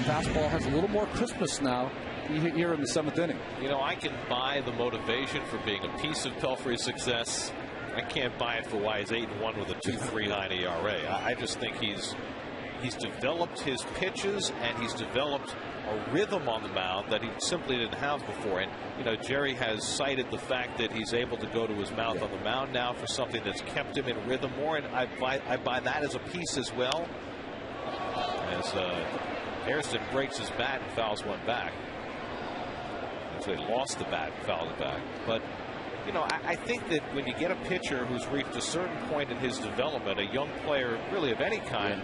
Fastball has a little more crispness now here in the 7th inning. You know, I can buy the motivation for being a piece of Pelfrey's success. I can't buy it for why he's 8-1 with a 2.39 ERA. I just think he's developed his pitches, and he's developed a rhythm on the mound that he simply didn't have before. And you know, Jerry has cited the fact that he's able to go to his mouth on the mound now for something that's kept him in rhythm more, and I buy that as a piece as well. As Hairston breaks his bat and fouls one back. Actually lost the bat and fouled it back. But you know, I think that when you get a pitcher who's reached a certain point in his development, a young player really of any kind,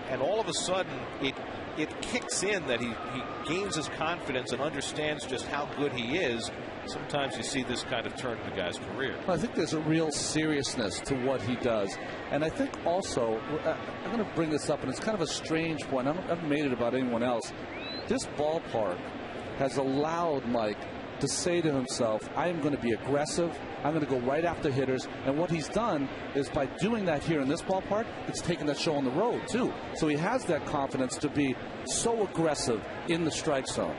and all of a sudden it kicks in that he gains his confidence and understands just how good he is. Sometimes you see this kind of turn in a guy's career. I think there's a real seriousness to what he does. And I think also, I'm going to bring this up, and it's kind of a strange point. I haven't made it about anyone else. This ballpark has allowed Mike to say to himself, I am going to be aggressive. I'm going to go right after hitters. And what he's done is, by doing that here in this ballpark, it's taken that show on the road, too. So he has that confidence to be so aggressive in the strike zone.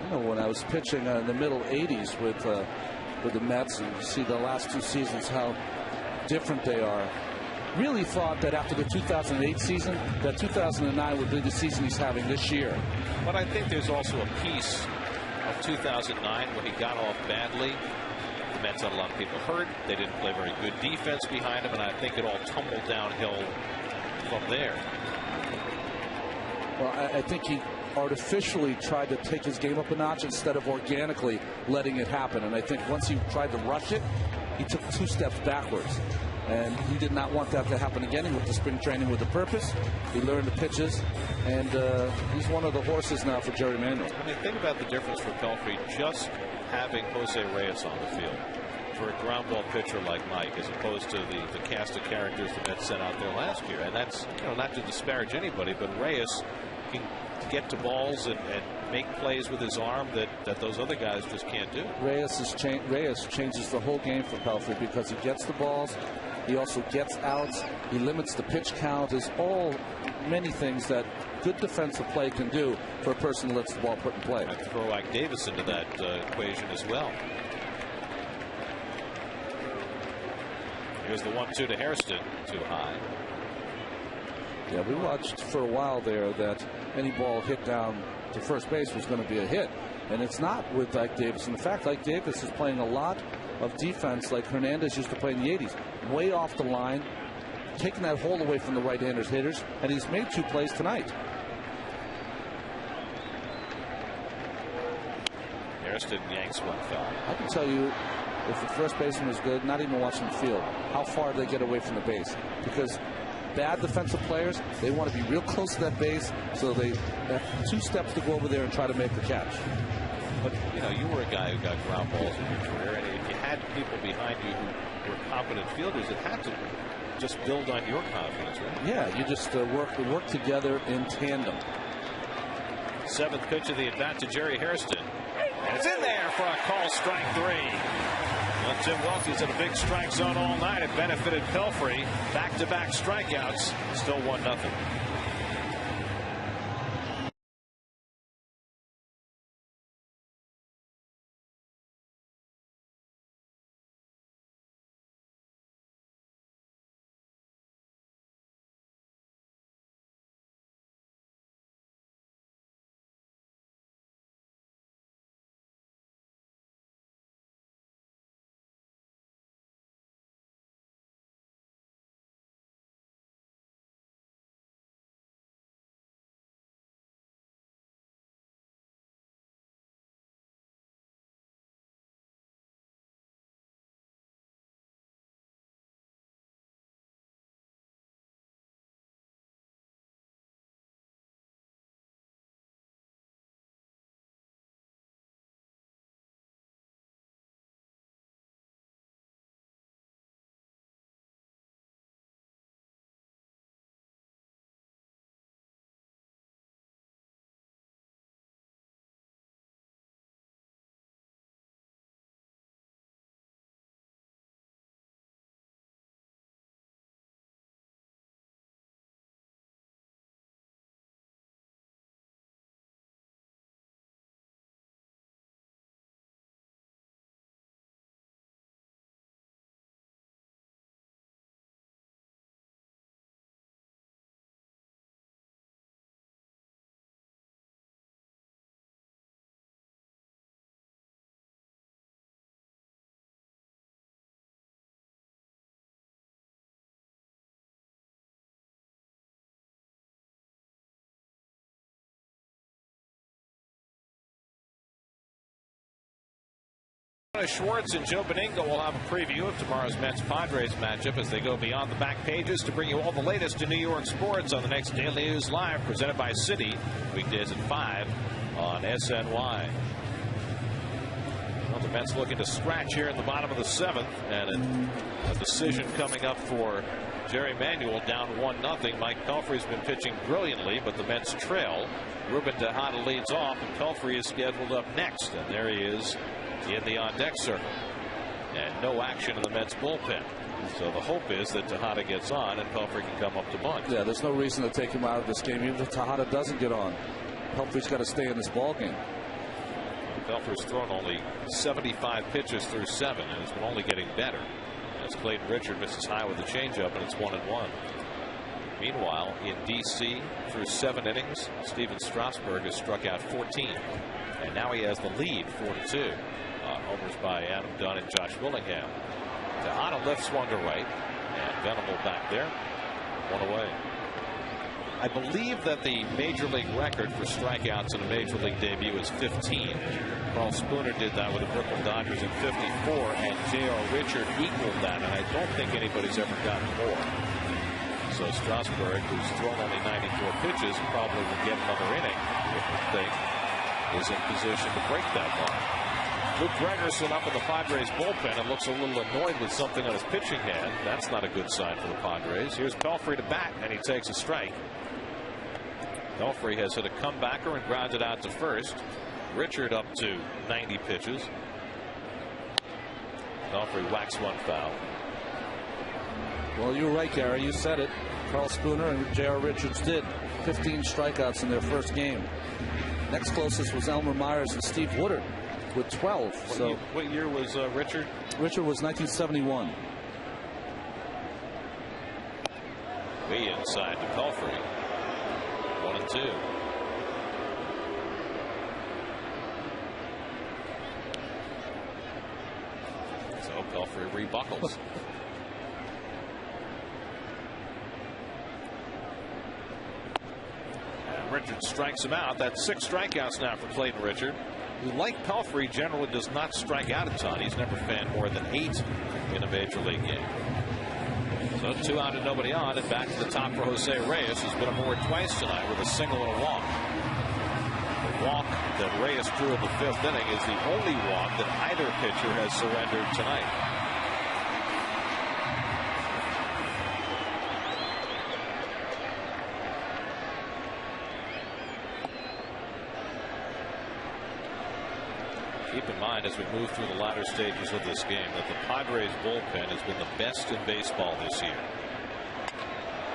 You know, when I was pitching in the middle 80s with the Mets, and you see the last 2 seasons, how different they are. Really thought that after the 2008 season, that 2009 would be the season he's having this year. But I think there's also a piece of 2009 when he got off badly. The Mets had a lot of people hurt. They didn't play very good defense behind him, and I think it all tumbled downhill from there. Well, I think he artificially tried to take his game up a notch instead of organically letting it happen. And I think once he tried to rush it, he took 2 steps backwards. And he did not want that to happen again. He went to spring training with a purpose. He learned the pitches, and he's one of the horses now for Jerry Manuel. I mean, think about the difference for Pelfrey just having Jose Reyes on the field for a ground ball pitcher like Mike, as opposed to the cast of characters the Mets sent out there last year. And that's, you know, not to disparage anybody, but Reyes can get to balls and make plays with his arm that those other guys just can't do. Reyes changes the whole game for Pelfrey because he gets the balls. He also gets outs. He limits the pitch count. There's many things that good defensive play can do for a person who lets the ball put in play. I'd throw Ike Davis into that equation as well. Here's the 1-2 to Hairston, too high. Yeah, we watched for a while there that any ball hit down to first base was going to be a hit. And it's not with Ike Davis. In fact, Ike Davis is playing a lot of defense like Hernandez used to play in the 80s. Way off the line, taking that hole away from the right-handers hitters, and he's made 2 plays tonight. Hairston yanks one foul. I can tell you, if the first baseman is good, not even watching the field, how far they get away from the base. Because bad defensive players, they want to be real close to that base, so they have 2 steps to go over there and try to make the catch. But, you know, you were a guy who got ground balls in your career, and if you had people behind you who were competent fielders, it had to just build on your confidence, right? Yeah, you just work together in tandem. 7th pitch of the at-bat to Jerry Hairston. And it's in there for a call, strike 3. Well, Tim Welty's in a big strike zone all night. It benefited Pelfrey. Back-to-back strikeouts. Still 1-0. Schwartz and Joe Beningo will have a preview of tomorrow's Mets-Padres matchup as they go beyond the back pages to bring you all the latest in New York sports on the next Daily News Live, presented by Citi, weekdays at 5 on SNY. Well, the Mets looking to scratch here in the bottom of the 7th, and a decision coming up for Jerry Manuel, down 1-0. Mike Pelfrey's been pitching brilliantly, but the Mets trail. Ruben Tejada leads off, and Pelfrey is scheduled up next, and there he is in the on-deck circle. And no action in the Mets bullpen. So the hope is that Tejada gets on and Pelfrey can come up to bunt. Yeah, there's no reason to take him out of this game, even if Tejada doesn't get on. Pelfrey's got to stay in this ball game. Pelfrey's thrown only 75 pitches through 7 and has been only getting better. As Clayton Richard misses high with a changeup, and it's 1-1. Meanwhile, in D.C., through 7 innings, Steven Strasburg has struck out 14. And now he has the lead, 4-2. Homers by Adam Dunn and Josh Willingham. Tejada lifts one to right, and Venable back there. 1 away. I believe that the major league record for strikeouts in a major league debut is 15. Carl Spooner did that with the Brooklyn Dodgers in 54, and J.R. Richard equaled that, and I don't think anybody's ever gotten more. So Strasburg, who's thrown only 94 pitches, probably will get another inning if the thing is in position to break that mark. Luke Gregerson up in the Padres bullpen and looks a little annoyed with something on his pitching hand. That's not a good sign for the Padres. Here's Pelfrey to bat, and he takes a strike. Pelfrey has hit a comebacker and grounded out to first. Richard up to 90 pitches. Pelfrey whacks one foul. Well, you're right, Gary. You said it. Carl Spooner and J.R. Richards did 15 strikeouts in their first game. Next closest was Elmer Myers and Steve Woodard with 12. What year was Richard? Richard was 1971. Way inside to Pelfrey. 1-2. So Pelfrey rebuckles. And Richard strikes him out. That's 6 strikeouts now for Clayton Richard, who, like Pelfrey, generally does not strike out a ton. He's never fanned more than 8 in a major league game. So 2 out and nobody on, and back to the top for Jose Reyes, who's been aboard twice tonight with a single and a walk. The walk that Reyes drew in the 5th inning is the only walk that either pitcher has surrendered tonight. Keep in mind, as we move through the latter stages of this game, that the Padres bullpen has been the best in baseball this year.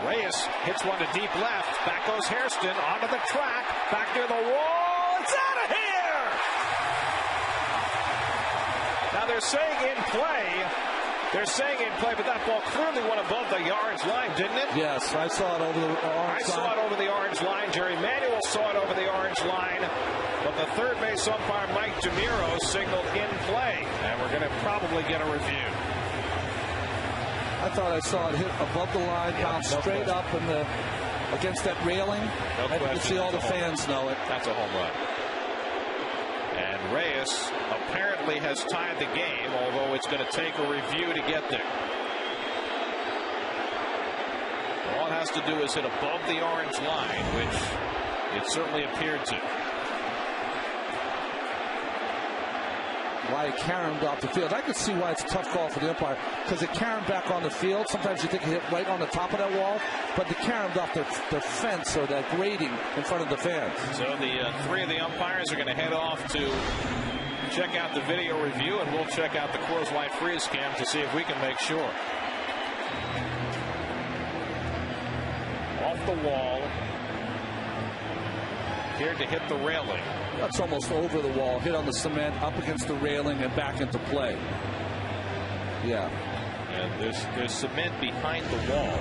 Reyes hits one to deep left. Back goes Hairston onto the track. Back near the wall. It's out of here! Now they're saying in play. They're saying in play, but that ball clearly went above the orange line, didn't it? Yes, I saw it over the orange line. I saw it over the orange line. Jerry Manuel saw it over the orange line. But the third base umpire, Mike DeMuro, signaled in play. And we're going to probably get a review. I thought I saw it hit above the line, bounce straight up in the against that railing. No and you can see all the fans know it. That's a home run. And Reyes apparently has tied the game, although it's going to take a review to get there. All it has to do is hit above the orange line, which it certainly appeared to. Why it caromed off the field. I could see why it's a tough call for the umpire, because it caromed back on the field. Sometimes you think it hit right on the top of that wall, but it caromed off the fence or that grating in front of the fans. So the 3 of the umpires are going to head off to check out the video review, and we'll check out the Coors Light freeze cam to see if we can make sure. Off the wall. Appeared to hit the railing. That's almost over the wall, hit on the cement, up against the railing, and back into play. Yeah. And there's cement behind the wall.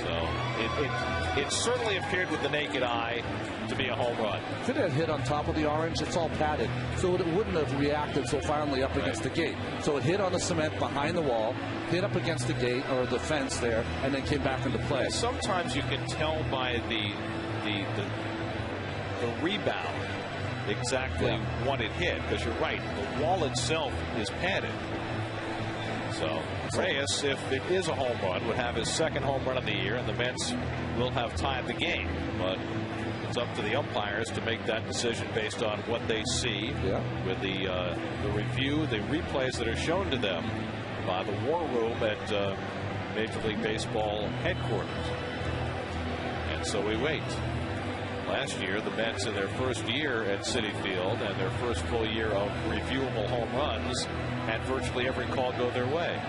So it certainly appeared with the naked eye to be a home run. If it had hit on top of the orange, it's all padded, so it wouldn't have reacted so violently up against the gate. So it hit on the cement behind the wall, hit up against the gate or the fence there, and then came back into play. And sometimes you can tell by the rebound exactly what it hit, because you're right, the wall itself is padded. So Reyes, if it is a home run, would have his 2nd home run of the year, and the Mets will have tied the game. But it's up to the umpires to make that decision based on what they see with the review, the replays that are shown to them by the war room at Major League Baseball headquarters. And so we wait. Last year, the Mets in their first year at Citi Field and their first full year of reviewable home runs had virtually every call go their way.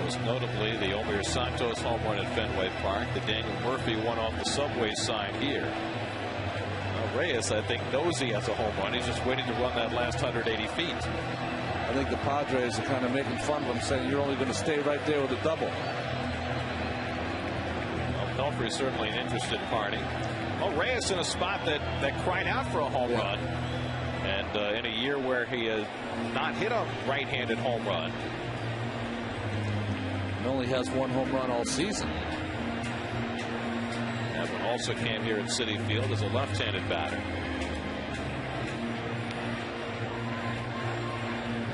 Most notably, the Omir Santos home run at Fenway Park, the Daniel Murphy one off the subway sign here. Now, Reyes, I think, knows he has a home run. He's just waiting to run that last 180 feet. I think the Padres are kind of making fun of him, saying you're only going to stay right there with a double. Pelfrey is certainly an interested party. Oh, Reyes in a spot that cried out for a home run. And in a year where he has not hit a right-handed home run. He only has 1 home run all season. That one also came here at Citi Field as a left-handed batter.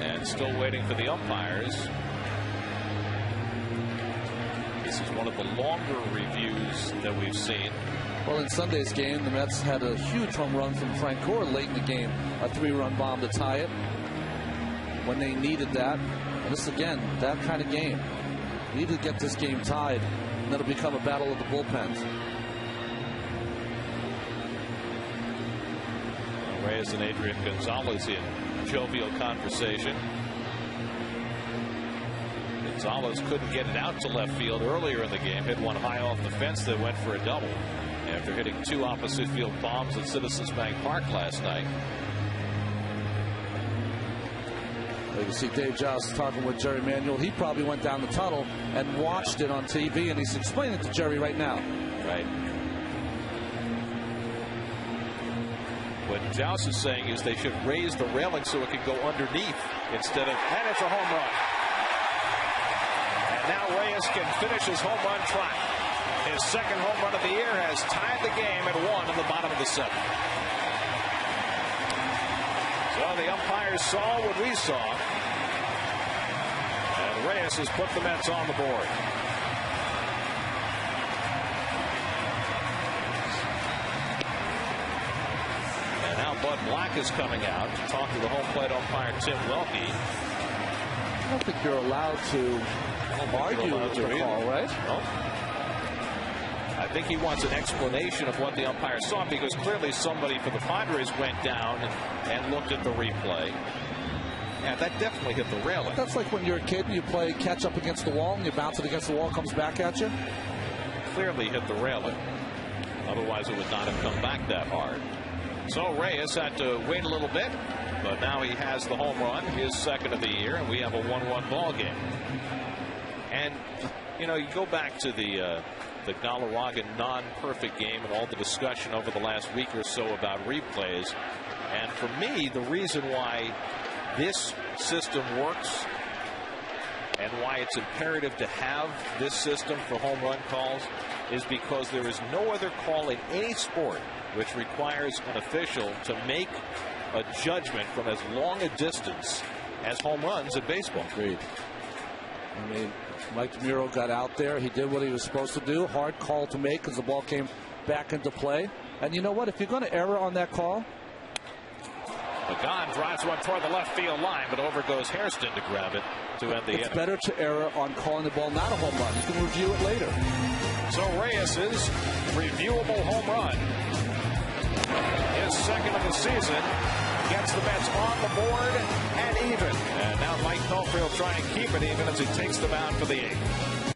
And still waiting for the umpires. This is one of the longer reviews that we've seen. Well, in Sunday's game, the Mets had a huge home run from Frank Gore late in the game, a 3-run bomb to tie it when they needed that. And this, again, that kind of game. You need to get this game tied, and that'll become a battle of the bullpens. Reyes and Adrian Gonzalez in jovial conversation. Gonzalez couldn't get it out to left field earlier in the game. Hit one high off the fence that went for a double after hitting 2 opposite field bombs at Citizens Bank Park last night. You can see Dave Joust talking with Jerry Manuel. He probably went down the tunnel and watched it on TV, and he's explaining it to Jerry right now. Right. What Joust is saying is they should raise the railing so it can go underneath instead of, and it's a home run. Now Reyes can finish his home run trot. His 2nd home run of the year has tied the game at 1 in the bottom of the 7th. So the umpires saw what we saw. And Reyes has put the Mets on the board. And now Bud Black is coming out to talk to the home plate umpire Tim Welke. I don't think you're allowed to argue with the call, right? No. I think he wants an explanation of what the umpire saw, because clearly somebody for the Padres went down and looked at the replay. Yeah, that definitely hit the railing. That's like when you're a kid and you play catch up against the wall and you bounce it against the wall, comes back at you. Clearly hit the railing. Otherwise, it would not have come back that hard. So Reyes had to wait a little bit, but now he has the home run, his second of the year, and we have a 1-1 ball game. And, you know, you go back to the Galarraga non-perfect game and all the discussion over the last week or so about replays. And for me, the reason why this system works and why it's imperative to have this system for home run calls is because there is no other call in any sport which requires an official to make a judgment from as long a distance as home runs in baseball. Agreed. I mean, Mike DeMuro got out there. He did what he was supposed to do. Hard call to make because the ball came back into play. And you know what? If you're going to err on that call. Pagan drives one toward the left field line, but over goes Hairston to grab it to end the inning. It's better to err on calling the ball not a home run. You can review it later. So Reyes's reviewable home run, his second of the season, gets the Mets on the board and even. And now Mike Pelfrey will try and keep it even as he takes them out for the 8th.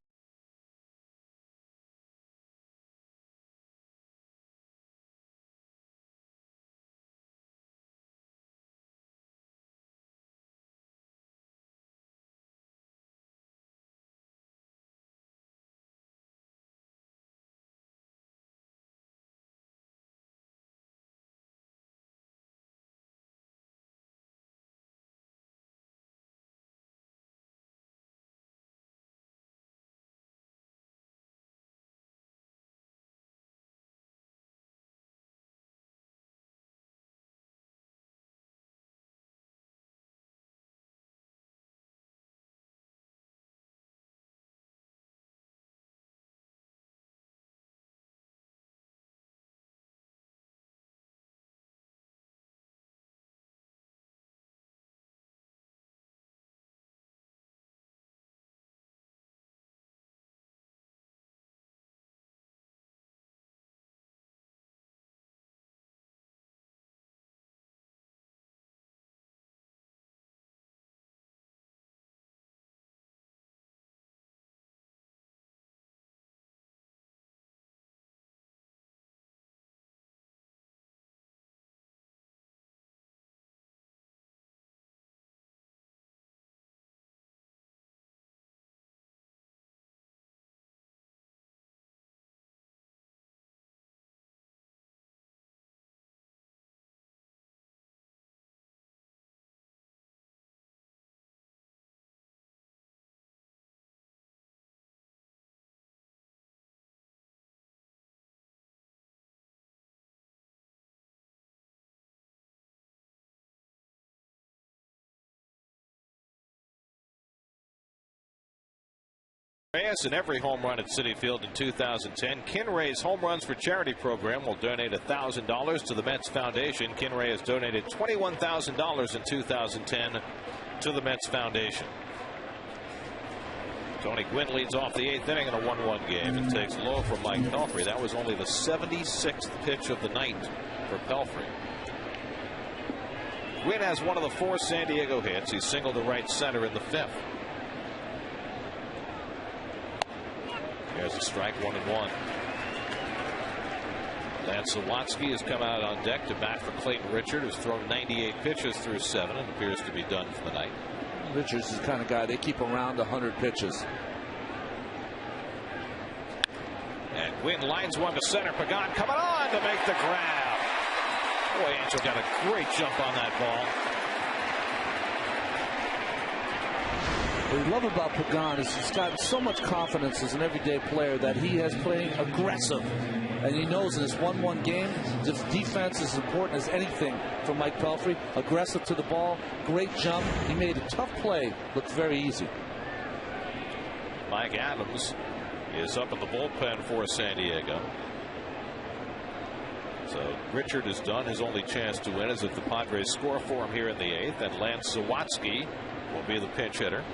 Reyes in every home run at Citi Field in 2010. Kinray's Home Runs for Charity program will donate $1,000 to the Mets Foundation. Kinray has donated $21,000 in 2010 to the Mets Foundation. Tony Gwynn leads off the 8th inning in a 1-1 game and takes low from Mike Pelfrey. That was only the 76th pitch of the night for Pelfrey. Gwynn has one of the 4 San Diego hits. He singled to right center in the 5th. There's a strike, 1-1. Lance Sawatsky has come out on deck to bat for Clayton Richard, who's thrown 98 pitches through 7 and appears to be done for the night. Richards is the kind of guy they keep around 100 pitches. And Gwynn lines one to center. Pagan coming on to make the grab. Boy, Angel got a great jump on that ball. What we love about Pagan is he's got so much confidence as an everyday player that he has playing aggressive. And he knows in this 1-1 game, the defense is as important as anything for Mike Pelfrey. Aggressive to the ball, great jump. He made a tough play look very easy. Mike Adams is up in the bullpen for San Diego. So Richard has done. His only chance to win is if the Padres score for him here in the 8th, and Lance Sawatsky will be the pinch hitter.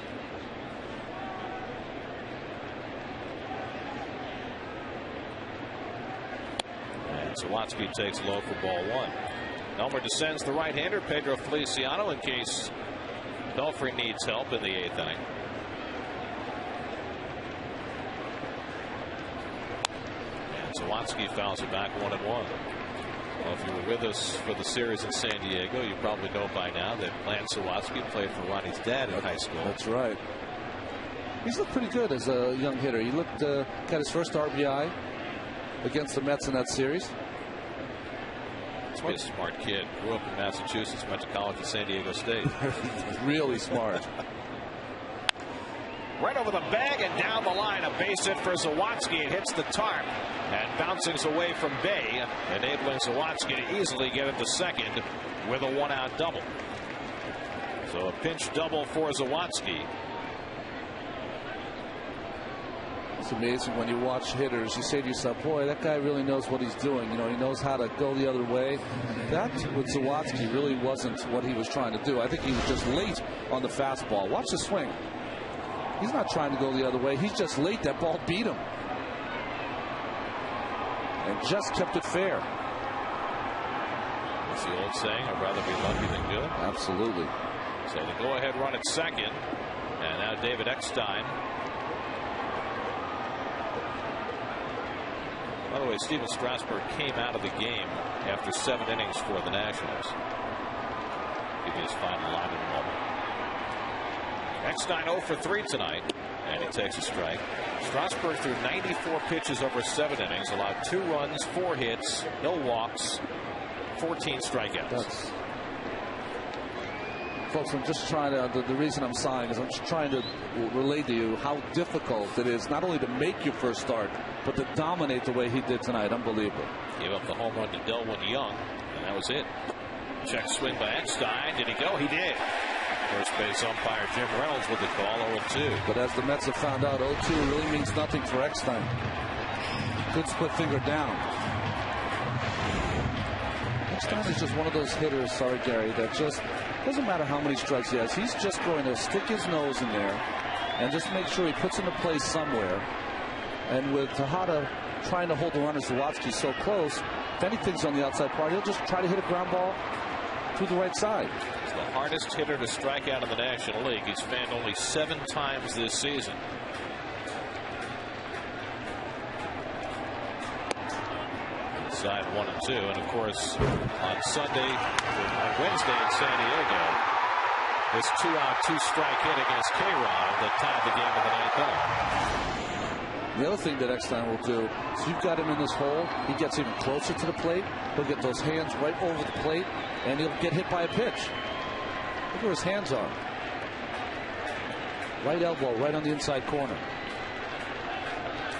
And Sawatsky takes low for ball 1. Elmer descends the right-hander, Pedro Feliciano, in case Belfry needs help in the 8th inning. And Sawatsky fouls it back 1-1. Well, if you were with us for the series in San Diego, you probably know by now that Lance Sawatsky played for Ronnie's dad in high school. That's right. He's looked pretty good as a young hitter. He got his first RBI against the Mets in that series. He's a smart kid. Grew up in Massachusetts, went to college at San Diego State. Really smart. Right over the bag and down the line. A base hit for Sawatsky. It hits the tarp and bouncing away from Bay, enabling Sawatsky to easily get into second with a 1-out double. So a pinch double for Sawatsky. It's amazing when you watch hitters. You say to yourself, boy, that guy really knows what he's doing. You know, he knows how to go the other way. That with Sawatsky really wasn't what he was trying to do. I think he was just late on the fastball. Watch the swing. He's not trying to go the other way. He's just late. That ball beat him. And just kept it fair. That's the old saying, I'd rather be lucky than good. Absolutely. So the go-ahead run at second. And now David Eckstein. By the way, Steven Strasburg came out of the game after 7 innings for the Nationals. Give you his final line in a moment. Eckstein 0 for 3 tonight, and he takes a strike. Strasburg threw 94 pitches over 7 innings, allowed 2 runs, 4 hits, no walks, 14 strikeouts. Folks, I'm just trying to, the reason I'm sighing is I'm just trying to relate to you how difficult it is not only to make your first start, but to dominate the way he did tonight. Unbelievable. Gave up the home run to Delwyn Young, and that was it. Check swing by Eckstein. Did he go? He did. First base umpire Jim Reynolds with the call, 0-2. But as the Mets have found out, 0-2 really means nothing for Eckstein. Good split finger down. Eckstein is just one of those hitters, sorry Gary, that just doesn't matter how many strikes he has. He's just going to stick his nose in there and just make sure he puts into place somewhere. And with Tejada trying to hold the runner, Sawatsky so close, if anything's on the outside part, he'll just try to hit a ground ball to the right side. He's the hardest hitter to strike out in the National League. He's fanned only 7 times this season. Inside 1-2, and of course on Wednesday in San Diego, this 2-out 2-strike hit against K-Rod that tied the game in the 9th inning. The other thing that Eckstein will do is you've got him in this hole. He gets even closer to the plate. He'll get those hands right over the plate, and he'll get hit by a pitch. Look where his hands are. Right elbow, right on the inside corner.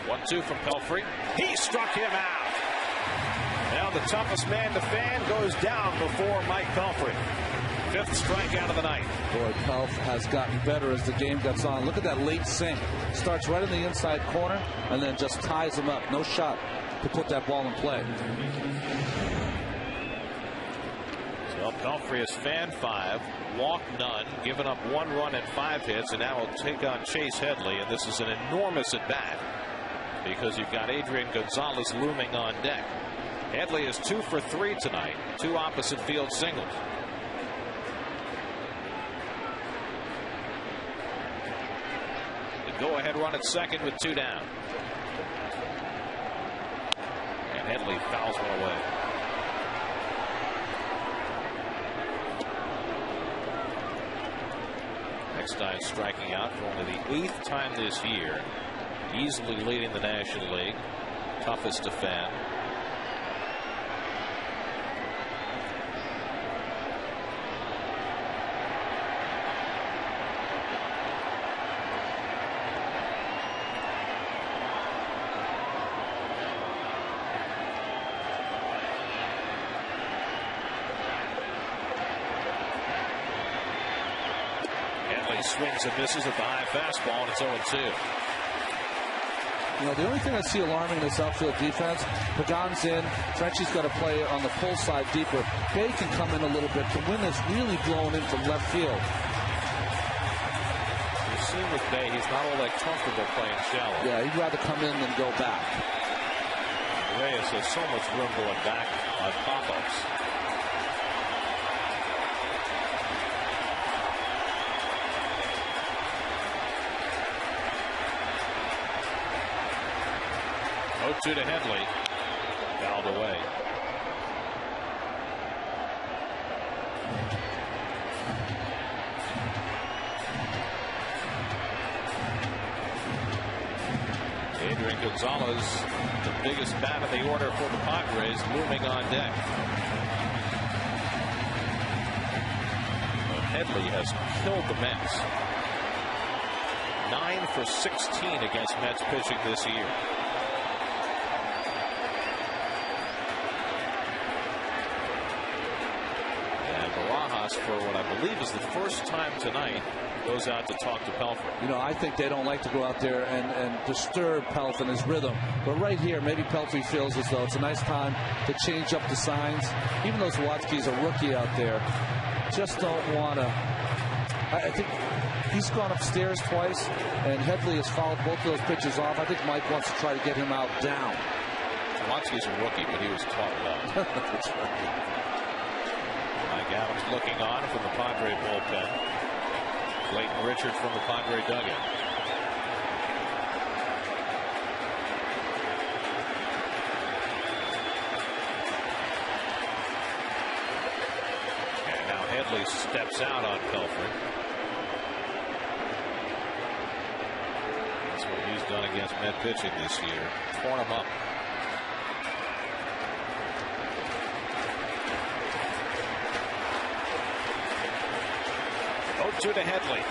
1-2 from Pelfrey. He struck him out. Now the toughest man to fan goes down before Mike Pelfrey. 5th strikeout of the night. Boy, Pelf has gotten better as the game gets on. Look at that late sink. Starts right in the inside corner and then just ties him up. No shot to put that ball in play. So Pelfrey has fanned 5, walked none, given up 1 run and 5 hits, and now will take on Chase Headley. And this is an enormous at bat because you've got Adrian Gonzalez looming on deck. Headley is 2 for 3 tonight, 2 opposite field singles. Go-ahead run at second with 2 down. And Headley fouls one away. Eckstein striking out for only the 8th time this year. Easily leading the National League. Toughest to fan. Swings and misses at the high fastball, and it's 0-2. You know, the only thing I see alarming in this outfield defense, Pagan's in, Frenchie's got to play on the pull side deeper. Bay can come in a little bit. Win is really blown in from left field. You've seen with Bay, he's not all that comfortable playing shallow. Yeah, he'd rather come in than go back. Reyes has so much room going back on pop-ups. To Headley, fouled away. Adrian Gonzalez, the biggest bat of the order for the Padres, looming on deck. But Headley has killed the Mets. 9 for 16 against Mets pitching this year. For what I believe is the first time tonight, goes out to talk to Pelfrey. You know, I think they don't like to go out there and disturb Pelf in his rhythm. But right here, maybe Pelfrey feels as though it's a nice time to change up the signs. Even though Zawatsky's a rookie out there, just don't want to. I think he's gone upstairs twice, and Headley has fouled both of those pitches off. I think Mike wants to try to get him out down. Zawatsky's a rookie, but he was taught well. That's right. Adams looking on from the Padre bullpen. Clayton Richard from the Padre dugout. And now Headley steps out on Pelfrey. That's what he's done against Met pitching this year. Torn him up. To Headley.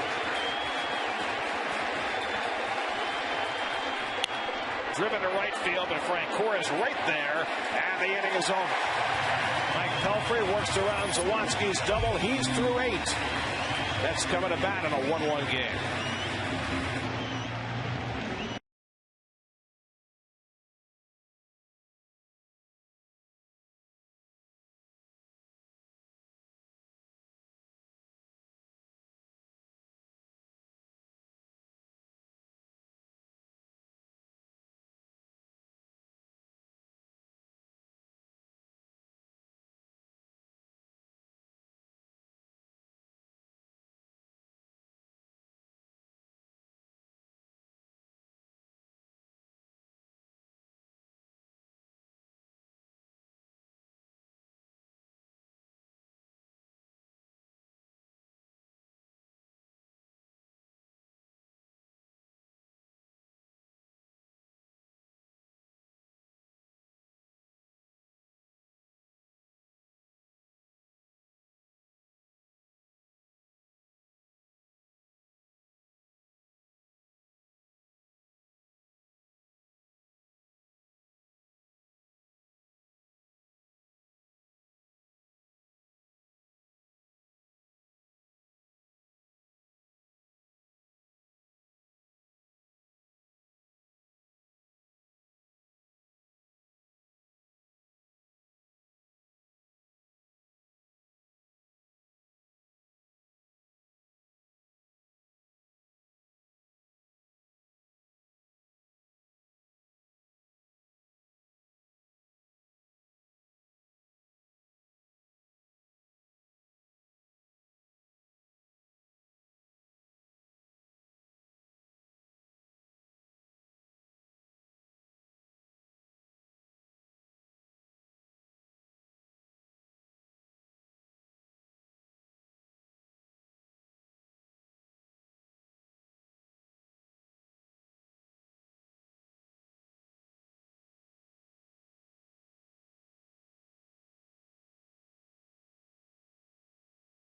Driven to right field, and Francoeur is right there, and the inning is over. Mike Pelfrey works around Zawatsky's double. He's through 8. That's coming to bat in a 1-1 game.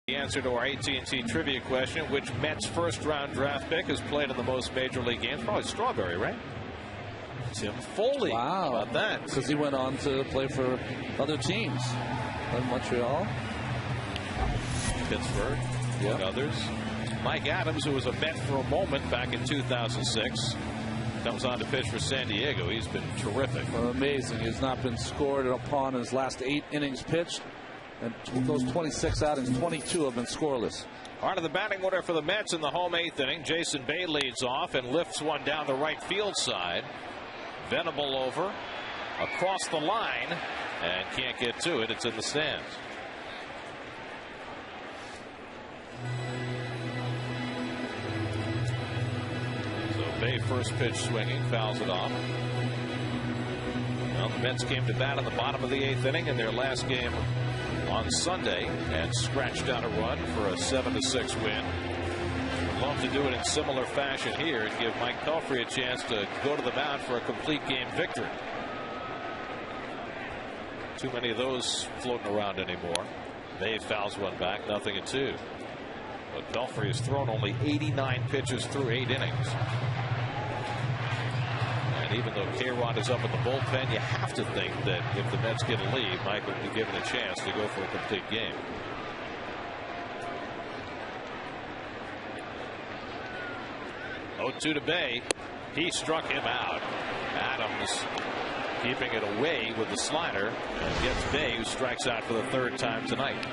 The answer to our AT&T trivia question, which Mets first-round draft pick has played in the most major league games? Probably Strawberry, right? Tim Foley. Wow. How about that? Because he went on to play for other teams. In Montreal. Pittsburgh. Yep. And others. Mike Adams, who was a Met for a moment back in 2006. comes on to pitch for San Diego. He's been terrific. Amazing. He's not been scored upon in his last 8 innings pitched. And with those 26 outings, 22 have been scoreless. Part of the batting order for the Mets in the home 8th inning. Jason Bay leads off and lifts one down the right field side. Venable over, across the line, and can't get to it. It's in the stands. So Bay first pitch swinging, fouls it off. Well, the Mets came to bat in the bottom of the 8th inning in their last game on Sunday and scratched out a run for a 7-6 win. Would love to do it in similar fashion here and give Mike Pelfrey a chance to go to the mound for a complete game victory. Too many of those floating around anymore. Bay fouls one back, 0-2. But Pelfrey has thrown only 89 pitches through 8 innings. And even though K-Rod is up in the bullpen, you have to think that if the Mets get a lead, Mike will be given a chance to go for a complete game. Oh, 2 to Bay. He struck him out. Adams keeping it away with the slider and gets Bay, who strikes out for the 3rd time tonight.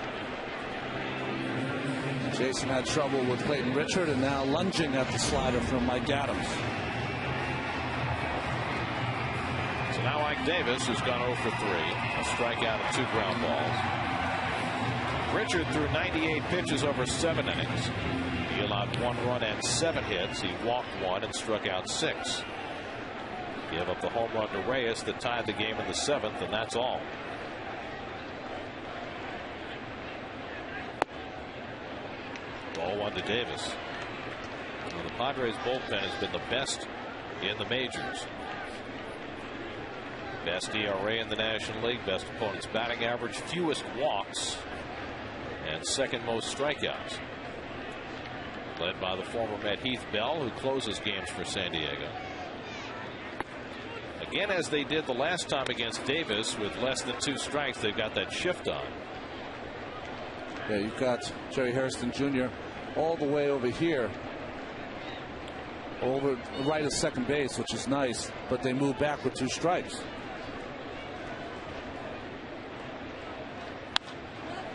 Jason had trouble with Clayton Richard and now lunging at the slider from Mike Adams. So now Mike Davis, who's gone 0 for 3, a strikeout and 2 ground balls. Richard threw 98 pitches over 7 innings. He allowed 1 run and 7 hits. He walked 1 and struck out 6. Gave up the home run to Reyes that tied the game in the 7th, and that's all. Ball 1 to Davis. Well, the Padres bullpen has been the best in the majors. Best ERA in the National League, best opponent's batting average, fewest walks, and 2nd most strikeouts. Led by the former Met Heath Bell, who closes games for San Diego. Again, as they did the last time against Davis, with less than 2 strikes, they've got that shift on. Yeah, you've got Jerry Hairston Jr. all the way over here, over right at second base, which is nice, but they move back with 2 strikes.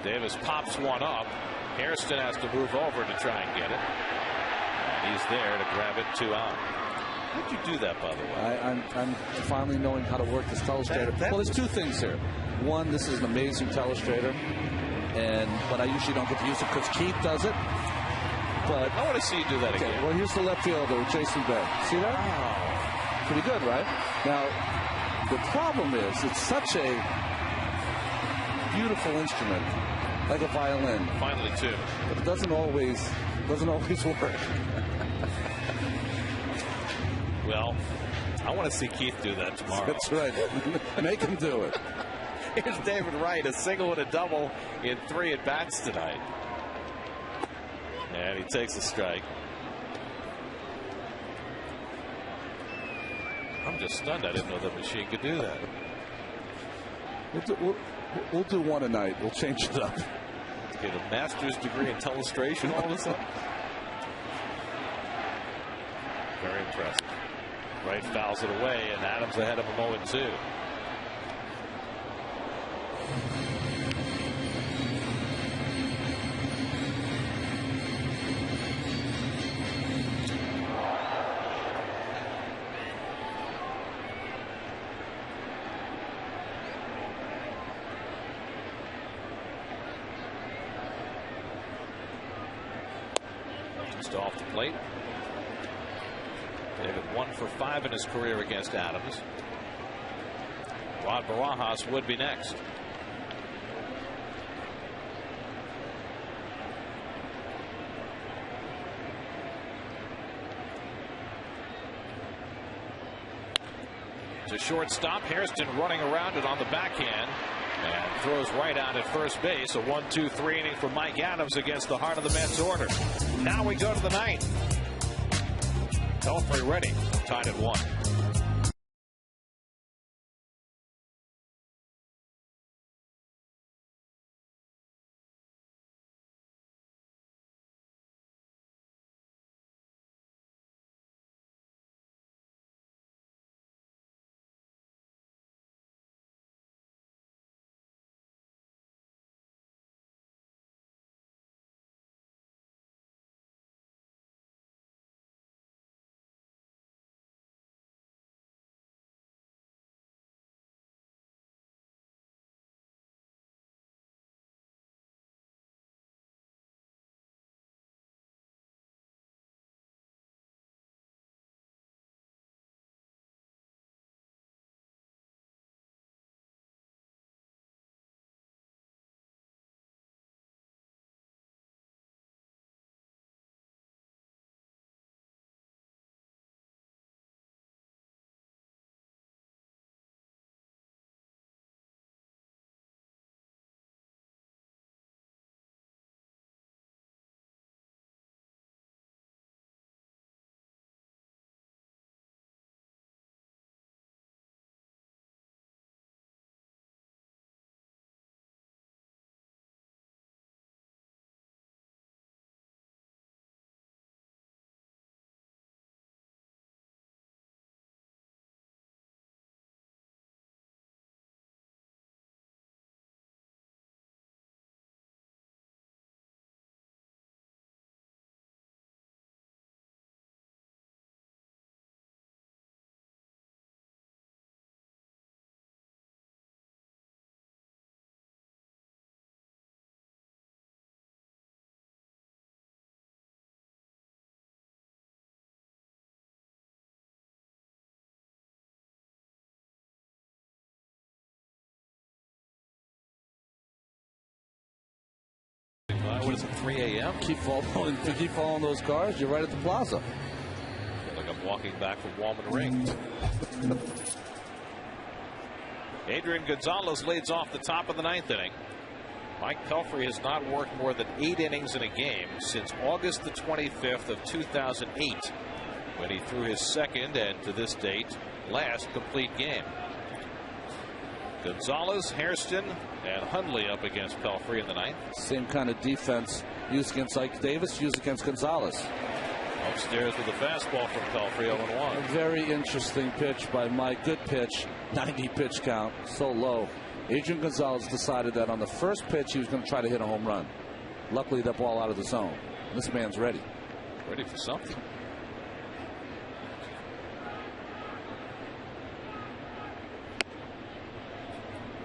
Davis pops one up. Hairston has to move over to try and get it. And he's there to grab it 2 out. How'd you do that, by the way? I'm finally knowing how to work this telestrator. Well, there's 2 things here. One, this is an amazing telestrator, but I usually don't get to use it because Keith does it. But I want to see you do that again. Well, here's the left fielder, Jason Bay. See that? Oh. Pretty good, right? Now, the problem is it's such a beautiful instrument, like a violin. Finally, 2. But it doesn't always work. Well, I want to see Keith do that tomorrow. That's right. Make him do it. Here's David Wright, a single and a double in 3 at bats tonight. And he takes a strike. I'm just stunned. I didn't know that machine could do that. We'll do one a night. We'll change it up. Get a master's degree in telestration all of a sudden. Very impressive. Wright fouls it away, and Adams ahead of him 0-2. Just off the plate. David 1 for 5 in his career against Adams. Rod Barajas would be next. To shortstop, Hairston running around it on the backhand and throws right out at first base. A 1-2-3 inning for Mike Adams against the heart of the Mets order. Now we go to the 9th. Pelfrey ready, tied at 1. What is it, 3 a.m.? Keep following those cars. You're right at the plaza. Like I'm walking back from Walman Ring. Adrian Gonzalez leads off the top of the 9th inning. Mike Pelfrey has not worked more than 8 innings in a game since August the 25th of 2008, when he threw his second and, to this date, last complete game. Gonzalez, Hairston, and Hundley up against Pelfrey in the 9th. Same kind of defense used against Ike Davis, used against Gonzalez. Upstairs with a fastball from Pelfrey, 0-1. A very interesting pitch by Mike. Good pitch. 90 pitch count. So low. Adrian Gonzalez decided that on the first pitch he was going to try to hit a home run. Luckily, that ball out of the zone. This man's ready. Ready for something.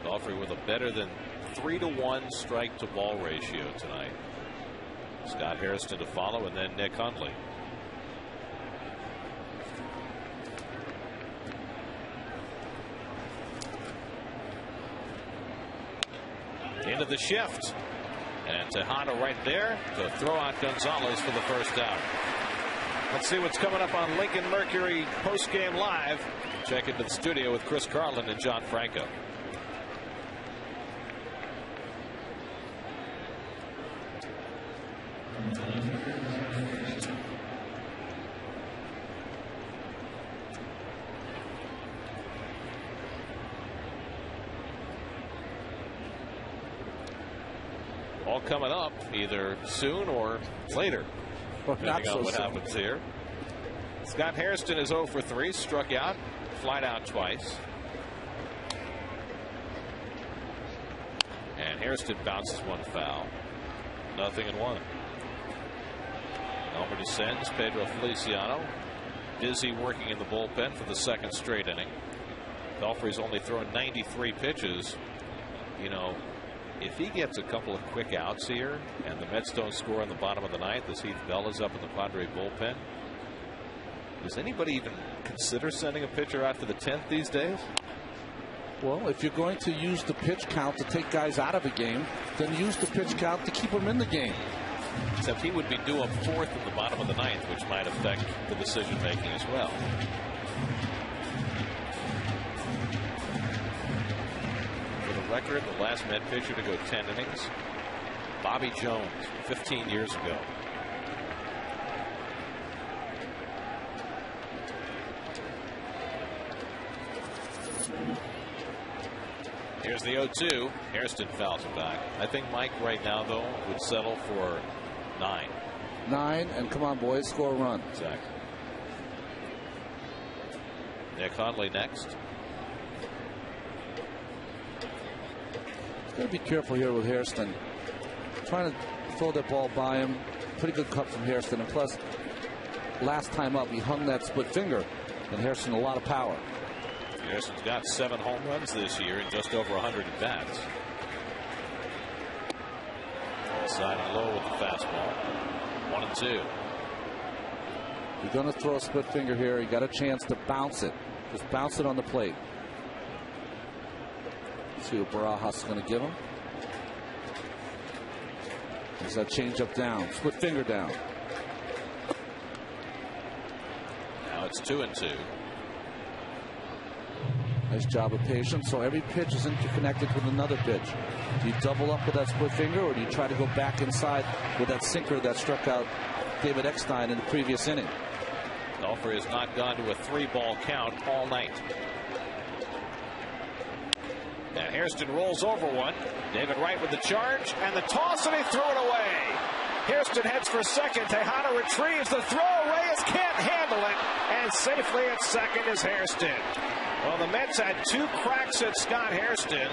Pelfrey with a better than 3-to-1 strike to ball ratio tonight. Scott Hairston to follow, and then Nick Hundley. Into the shift, and Tejada right there to throw out Gonzalez for the first out. Let's see what's coming up on Lincoln Mercury Postgame Live. Check into the studio with Chris Carlin and John Franco. All coming up either soon or later, depending on what happens here. Scott Hairston is 0 for 3, struck out, flied out twice. And Hairston bounces one foul. 0-1. Elmer descends. Pedro Feliciano busy working in the bullpen for the second straight inning. Pelfrey's only thrown 93 pitches. You know, if he gets a couple of quick outs here and the Mets don't score in the bottom of the 9th as Heath Bell is up in the Padre bullpen, does anybody even consider sending a pitcher out to the 10th these days? Well, if you're going to use the pitch count to take guys out of a game, then use the pitch count to keep them in the game. Except he would be due up 4th in the bottom of the 9th, which might affect the decision making as well. For the record, the last Met pitcher to go 10 innings, Bobby Jones, 15 years ago. Here's the 0-2. Hairston fouls it back. I think Mike right now, though, would settle for 9. 9, and come on, boys, score a run. Exactly. Nick Hundley next. Got to be careful here with Hairston. Trying to throw that ball by him. Pretty good cut from Hairston. And plus, last time up, he hung that split finger. And Hairston, a lot of power. Hairston's got 7 home runs this year and just over 100 at-bats. Inside and low with the fastball. 1-2. You're going to throw a split finger here. You got a chance to bounce it. Just bounce it on the plate. See what Barajas is going to give him. There's that changeup down. Split finger down. Now it's 2-2. Nice job of patience. So every pitch is interconnected with another pitch. Do you double up with that split finger, or do you try to go back inside with that sinker that struck out David Eckstein in the previous inning? Pelfrey has not gone to a 3-ball count all night. And Hairston rolls over one. David Wright with the charge and the toss, and he threw it away. Hairston heads for second. Tejada retrieves the throw. Reyes can't handle it, and safely at second is Hairston. Well, the Mets had 2 cracks at Scott Hairston.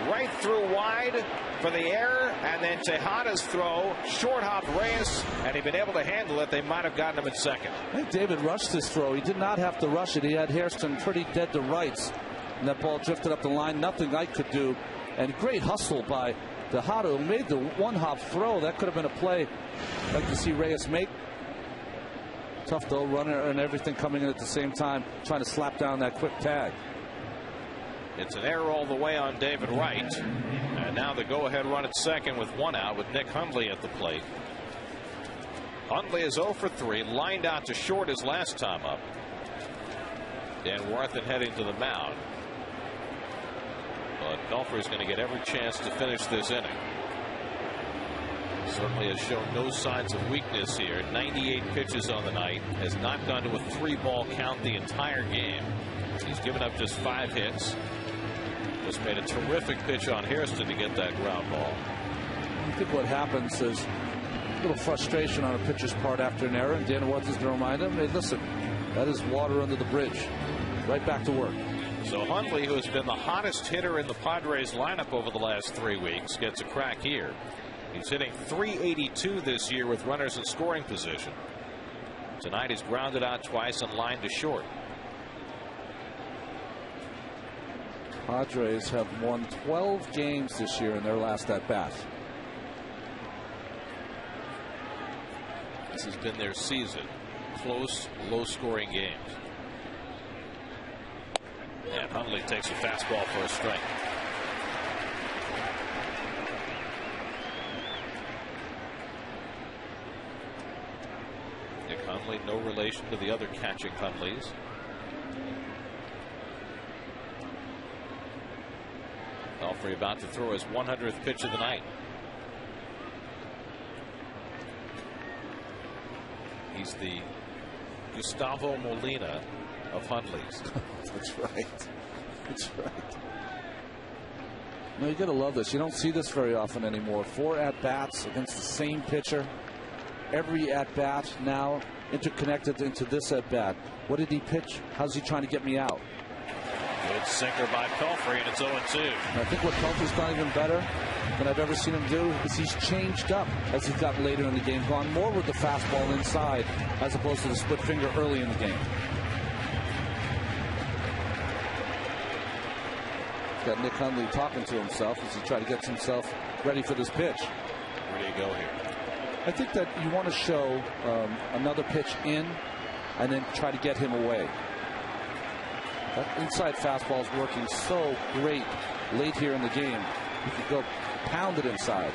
Right through wide for the error, and then Tejada's throw, short hop Reyes, and he'd been able to handle it. They might have gotten him at second. I think David rushed this throw. He did not have to rush it. He had Hairston pretty dead to rights. And that ball drifted up the line. Nothing I could do. And great hustle by Tejada, who made the 1-hop throw. That could have been a play I'd like to see Reyes make. Tough though, runner and everything coming in at the same time, trying to slap down that quick tag. It's an error all the way on David Wright. And now the go-ahead run at second with one out with Nick Hundley at the plate. Hundley is 0 for 3, lined out to short his last time up. Dan Warthen heading to the mound. But Pelfrey is going to get every chance to finish this inning. Certainly has shown no signs of weakness here. 98 pitches on the night. Has not gone to a 3-ball count the entire game. He's given up just 5 hits. Just made a terrific pitch on Hairston to get that ground ball. I think what happens is a little frustration on a pitcher's part after an error, and Dan Warthen's going to remind him, hey, listen, that is water under the bridge. Right back to work. So Hundley, who has been the hottest hitter in the Padres lineup over the last 3 weeks, gets a crack here. He's hitting .382 this year with runners in scoring position. Tonight he's grounded out twice and lined to short. Padres have won 12 games this year in their last at bat. This has been their season. Close, low-scoring games. And Hundley takes a fastball for a strike. Nick Hundley, no relation to the other catching Hundleys. Pelfrey about to throw his 100th pitch of the night. He's the Gustavo Molina of Hundleys. That's right. That's right. No, you gotta love this. You don't see this very often anymore. 4 at-bats against the same pitcher. Every at-bat now interconnected into this at-bat. What did he pitch? How's he trying to get me out? Good sinker by Pelfrey, and it's 0-2. And I think what Pelfrey's done even better than I've ever seen him do is he's changed up as he's gotten later in the game, gone more with the fastball inside as opposed to the split finger early in the game. Got Nick Hundley talking to himself as he tries to get himself ready for this pitch. Where do you go here? I think that you want to show another pitch in and then try to get him away. That inside fastball is working so great late here in the game. You could go pound it inside.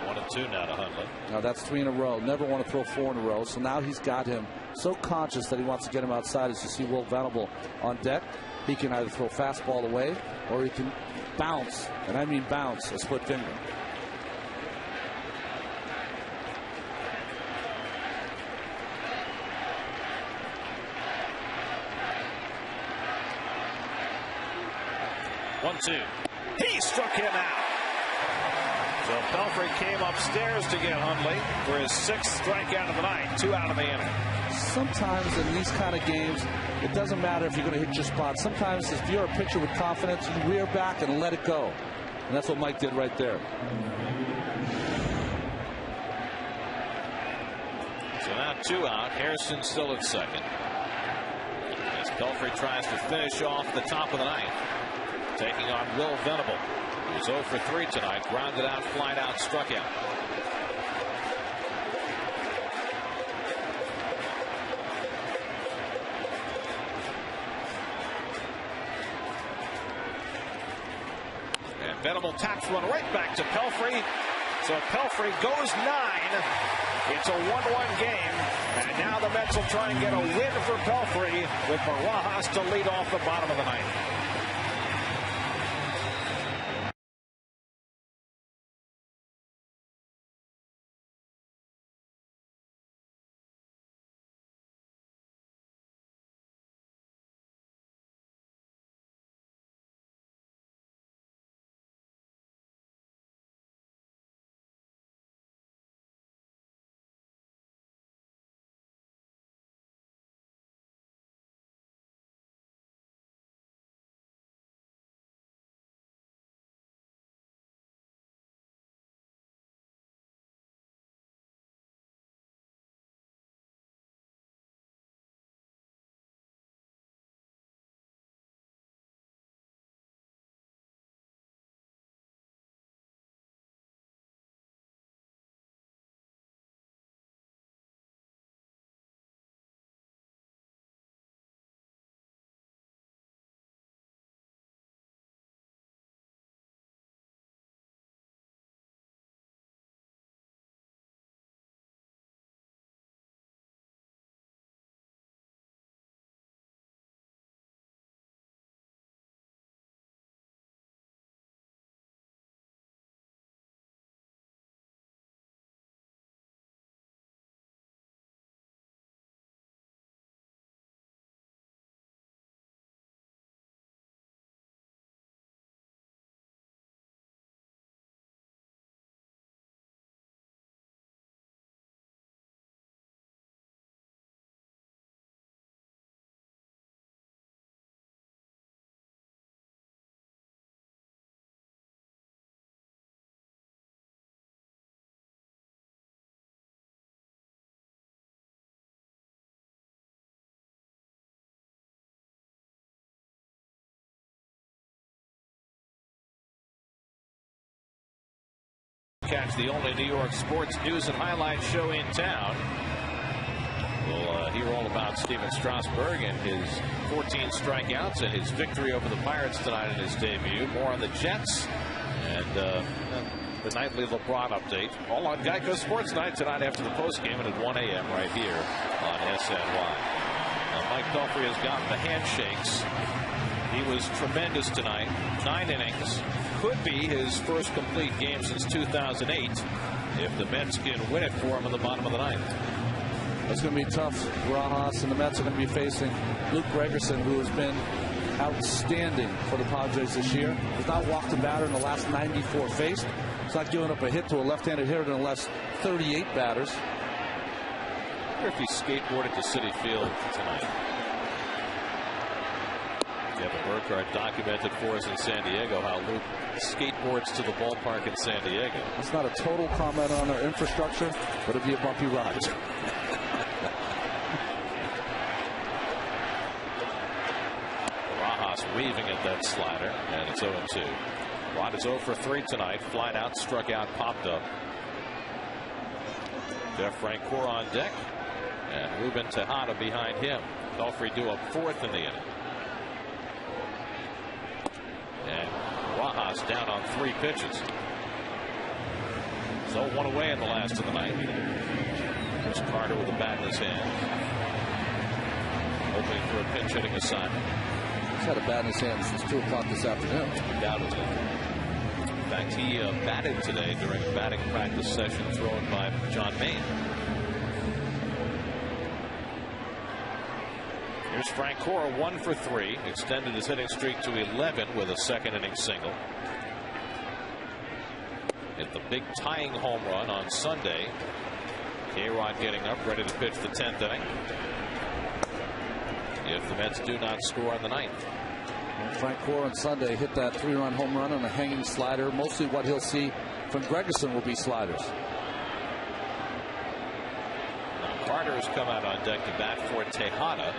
1-2 now to Hundley. Now that's 3 in a row. Never want to throw 4 in a row. So now he's got him so conscious that he wants to get him outside. As you see Will Venable on deck, he can either throw fastball away or he can bounce, and I mean bounce, a split finger. One-two. He struck him out. So Pelfrey came upstairs to get Hundley for his 6th strikeout of the night. 2 out of the inning. Sometimes in these kind of games, it doesn't matter if you're going to hit your spot. Sometimes if you're a pitcher with confidence, you rear back and let it go. And that's what Mike did right there. So now 2 out. Hairston still at second. As Pelfrey tries to finish off the top of the ninth. Taking on Will Venable, who's 0 for 3 tonight. Grounded out, flied out, struck out. And Venable taps one right back to Pelfrey. So Pelfrey goes 9. It's a 1-1 game. And now the Mets will try and get a win for Pelfrey with Barajas to lead off the bottom of the ninth. Times, the only New York sports news and highlights show in town. We'll hear all about Steven Strasburg and his 14 strikeouts and his victory over the Pirates tonight in his debut. More on the Jets and the nightly LeBron update. All on Geico Sports Night tonight after the postgame and at 1 a.m. right here on SNY. Mike Pelfrey has gotten the handshakes. He was tremendous tonight. 9 innings. Could be his first complete game since 2008 if the Mets can win it for him in the bottom of the ninth. It's going to be tough. Rojas and the Mets are going to be facing Luke Gregerson, who has been outstanding for the Padres this year. Has not walked a batter in the last 94 faced. He's not giving up a hit to a left-handed hitter in the last 38 batters. I wonder if he skateboarded to Citi Field tonight. Kevin Burkhardt documented for us in San Diego how Luke skateboards to the ballpark in San Diego. It's not a total comment on our infrastructure, but it'd be a bumpy ride. Rojas weaving at that slider, and it's 0-2. Rod is 0 for 3 tonight. Flied out, struck out, popped up. Jeff Francoeur on deck, and Ruben Tejada behind him. Pelfrey due up 4th in the inning. And Rojas down on 3 pitches. So 1 away in the last of the night. Here's Carter with a bat in his hand, hoping for a pinch hitting assignment. He's had a bat in his hand since 2 o'clock this afternoon. Undoubtedly. In fact, he batted today during a batting practice session thrown by John Maine. Here's Francoeur, 1 for 3, extended his hitting streak to 11 with a second inning single. Hit the big tying home run on Sunday. K-Rod getting up, ready to pitch the 10th inning if the Mets do not score on the 9th. Francoeur on Sunday hit that 3-run home run on a hanging slider. Mostly what he'll see from Gregerson will be sliders. Now Carter has come out on deck to bat for Tejada,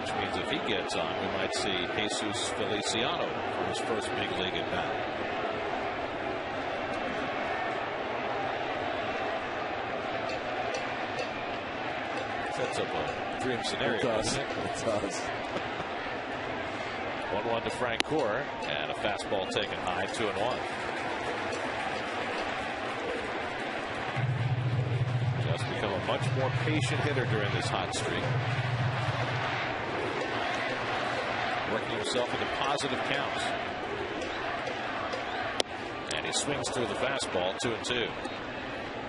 which means if he gets on, we might see Jesus Feliciano for his first big league at bat. Sets up a dream scenario. It does. Doesn't it? It does. 1-1 to Francoeur, and a fastball taken high, 2-1. Just become a much more patient hitter during this hot streak. Working himself into positive counts. And he swings through the fastball, 2-2.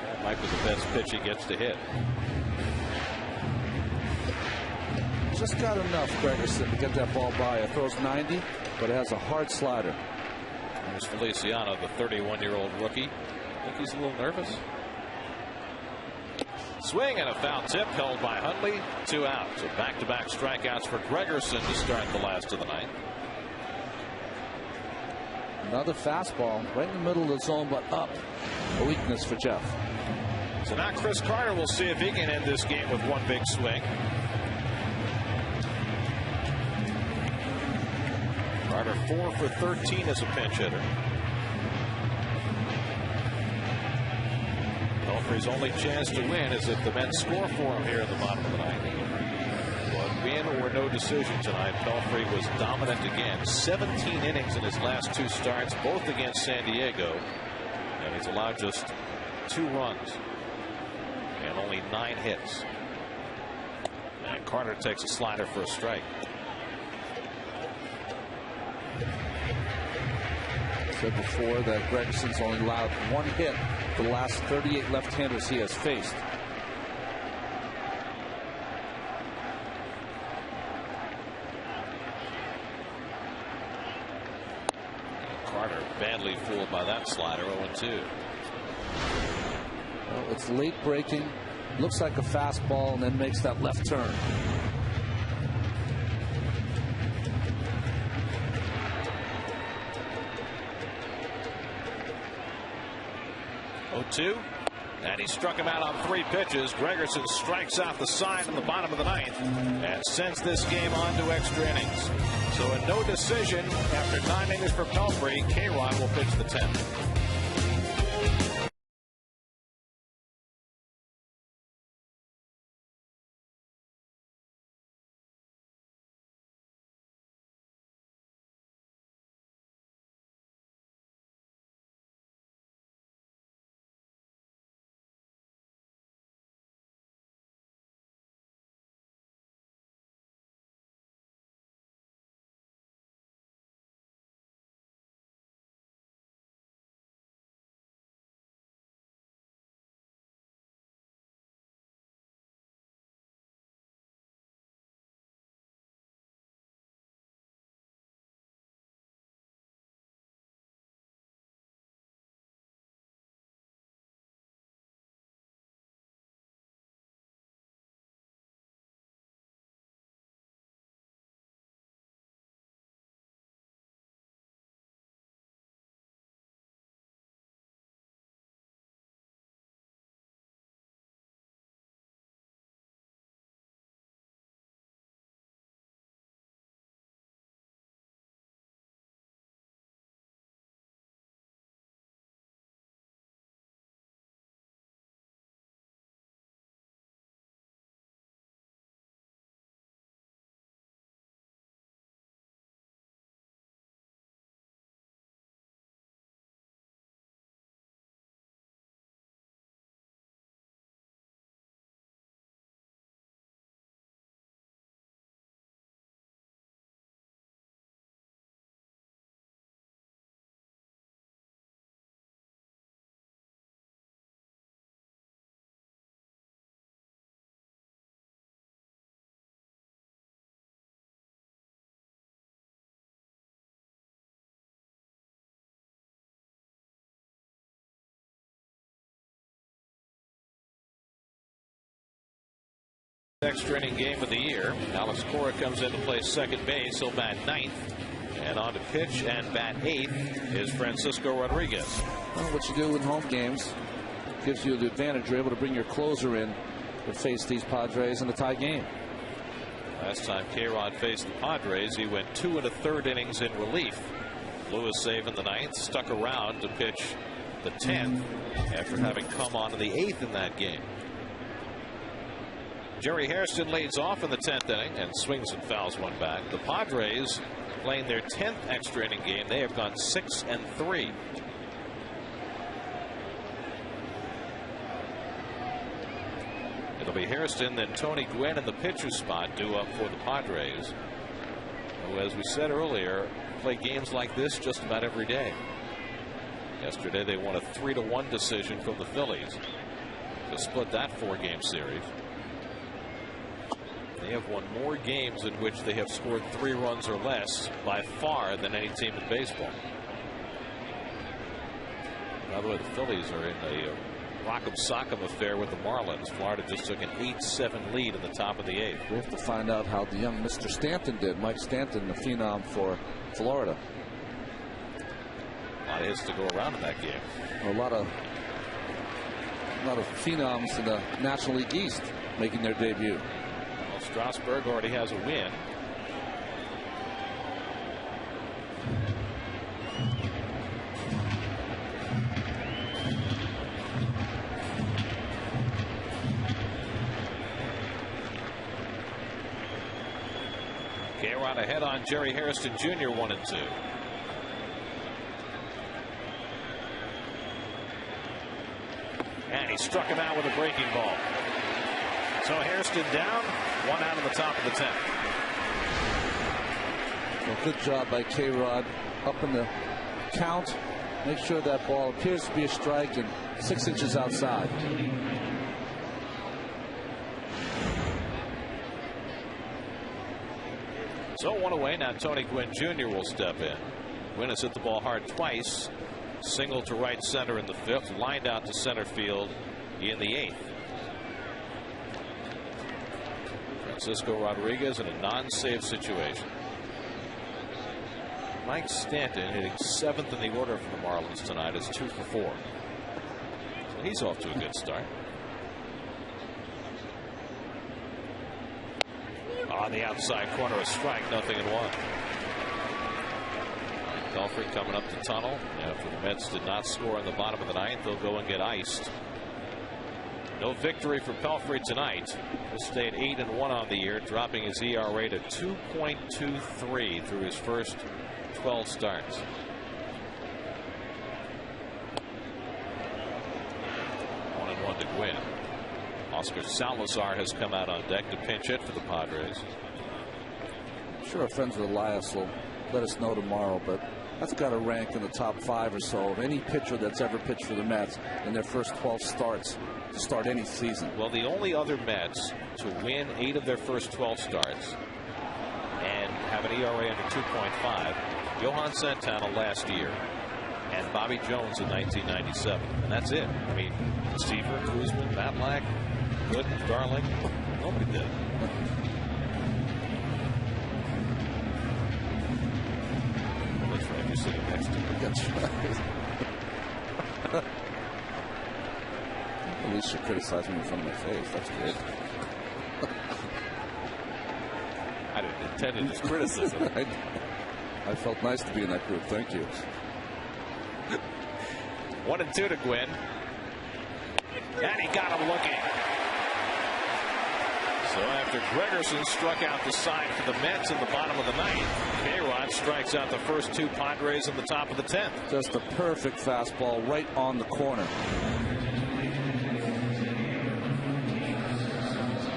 That might be the best pitch he gets to hit. Just got enough, Gregerson, to get that ball by. It throws 90, but it has a hard slider. There's Feliciano, the 31-year-old rookie. I think he's a little nervous. Swing and a foul tip held by Huntley. 2 out. So back-to-back strikeouts for Gregerson to start the last of the night. Another fastball right in the middle of the zone, but up. A weakness for Jeff. So now Chris Carter will see if he can end this game with one big swing. Carter 4 for 13 as a pinch hitter. Pelfrey's only chance to win is if the Mets score for him here in the bottom of the ninth. But win or no decision tonight, Pelfrey was dominant again. 17 innings in his last 2 starts, both against San Diego. And he's allowed just 2 runs and only 9 hits. And Carter takes a slider for a strike. Said before that Gregerson's only allowed 1 hit for the last 38 left-handers he has faced. Carter badly fooled by that slider. 0-2. Well, it's late breaking, looks like a fastball, and then makes that left turn. And he struck him out on 3 pitches. Gregerson strikes out the side in the bottom of the ninth and sends this game on to extra innings. So a no decision after 9 innings for Pelfrey. K-Rod will pitch the 10th. Extra inning game of the year. Alex Cora comes in to play second base. He'll bat ninth. And on to pitch and bat eighth is Francisco Rodriguez. Well, what you do in home games gives you the advantage. You're able to bring your closer in to face these Padres in a tie game. Last time K-Rod faced the Padres, he went 2 1/3 innings in relief. Lewis save in the ninth, stuck around to pitch the 10th after having come on in the 8th in that game. Jerry Hairston leads off in the 10th inning and swings and fouls one back. The Padres playing their 10th extra inning game. They have gone 6-3. It'll be Hairston, then Tony Gwynn in the pitcher's spot, due up for the Padres, who, as we said earlier, play games like this just about every day. Yesterday they won a 3-1 decision from the Phillies to split that 4-game series. They have won more games in which they have scored 3 runs or less by far than any team in baseball. By the way, the Phillies are in a rock'em sock'em affair with the Marlins. Florida just took an 8-7 lead in the top of the 8th. We have to find out how the young Mr. Stanton did. Mike Stanton, the phenom for Florida. A lot of hits to go around in that game. A lot of phenoms in the National League East making their debut. Well, Strasburg already has a win. K-Rod ahead on Jerry Hairston Jr. 1-2. And he struck him out with a breaking ball. So Hairston down, 1 out of the top of the 10th. Well, good job by K-Rod up in the count. Make sure that ball appears to be a strike and 6 inches outside. So 1 away. Now Tony Gwynn Jr. will step in. Gwynn has hit the ball hard twice. Single to right center in the 5th. Lined out to center field in the 8th. Francisco Rodriguez in a non-save situation. Mike Stanton hitting 7th in the order for the Marlins tonight is 2 for 4. So he's off to a good start. On the outside corner, a strike, 0-1. Pelfrey coming up the tunnel. After the Mets did not score in the bottom of the 9th, they'll go and get iced. No victory for Pelfrey tonight. He'll stay at 8-1 on the year, dropping his ERA to 2.23 through his first 12 starts. 1-1 to Gwynn. Oscar Salazar has come out on deck to pinch hit for the Padres. I'm sure our friends with Elias will let us know tomorrow, but that's got to rank in the top 5 or so of any pitcher that's ever pitched for the Mets in their first 12 starts to start any season. Well, the only other Mets to win 8 of their first 12 starts and have an ERA under 2.5, Johan Santana last year and Bobby Jones in 1997. And that's it. I mean, Seaver, Kuzman, Matlack, Good, Darling, nobody did. Well, that's right. You're sitting next to me. That's right. At least you criticize me in front of my face. That's good. I didn't intend it as criticism. I felt nice to be in that group. Thank you. 1-2 to Gwynn. And he got him looking. So after Gregerson struck out the side for the Mets in the bottom of the 9th, K-Rod strikes out the first 2 Padres in the top of the 10th. Just a perfect fastball right on the corner.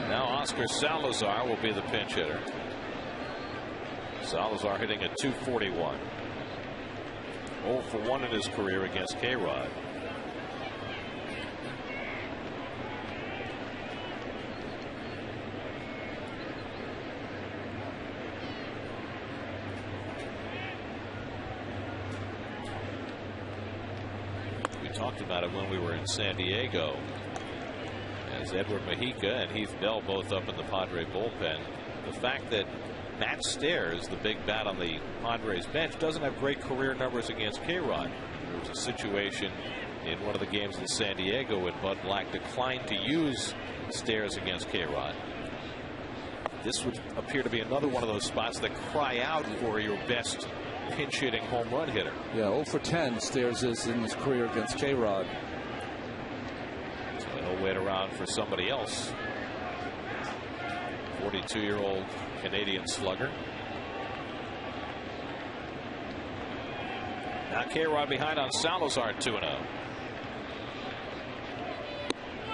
Now Oscar Salazar will be the pinch hitter. Salazar hitting at 241. 0 for 1 in his career against K-Rod. We talked about it when we were in San Diego. as Edward Mujica and Heath Bell both up in the Padre bullpen. The fact that Matt Stairs, the big bat on the Padres bench, doesn't have great career numbers against K-Rod. There was a situation in one of the games in San Diego when Bud Black declined to use Stairs against K-Rod. This would appear to be another one of those spots that cry out for your best pinch hitting home run hitter. Yeah, 0 for 10 Stairs is in his career against K-Rod. So he'll wait around for somebody else. 42-year-old Canadian slugger. Now K-Rod behind on Salazar 2-0.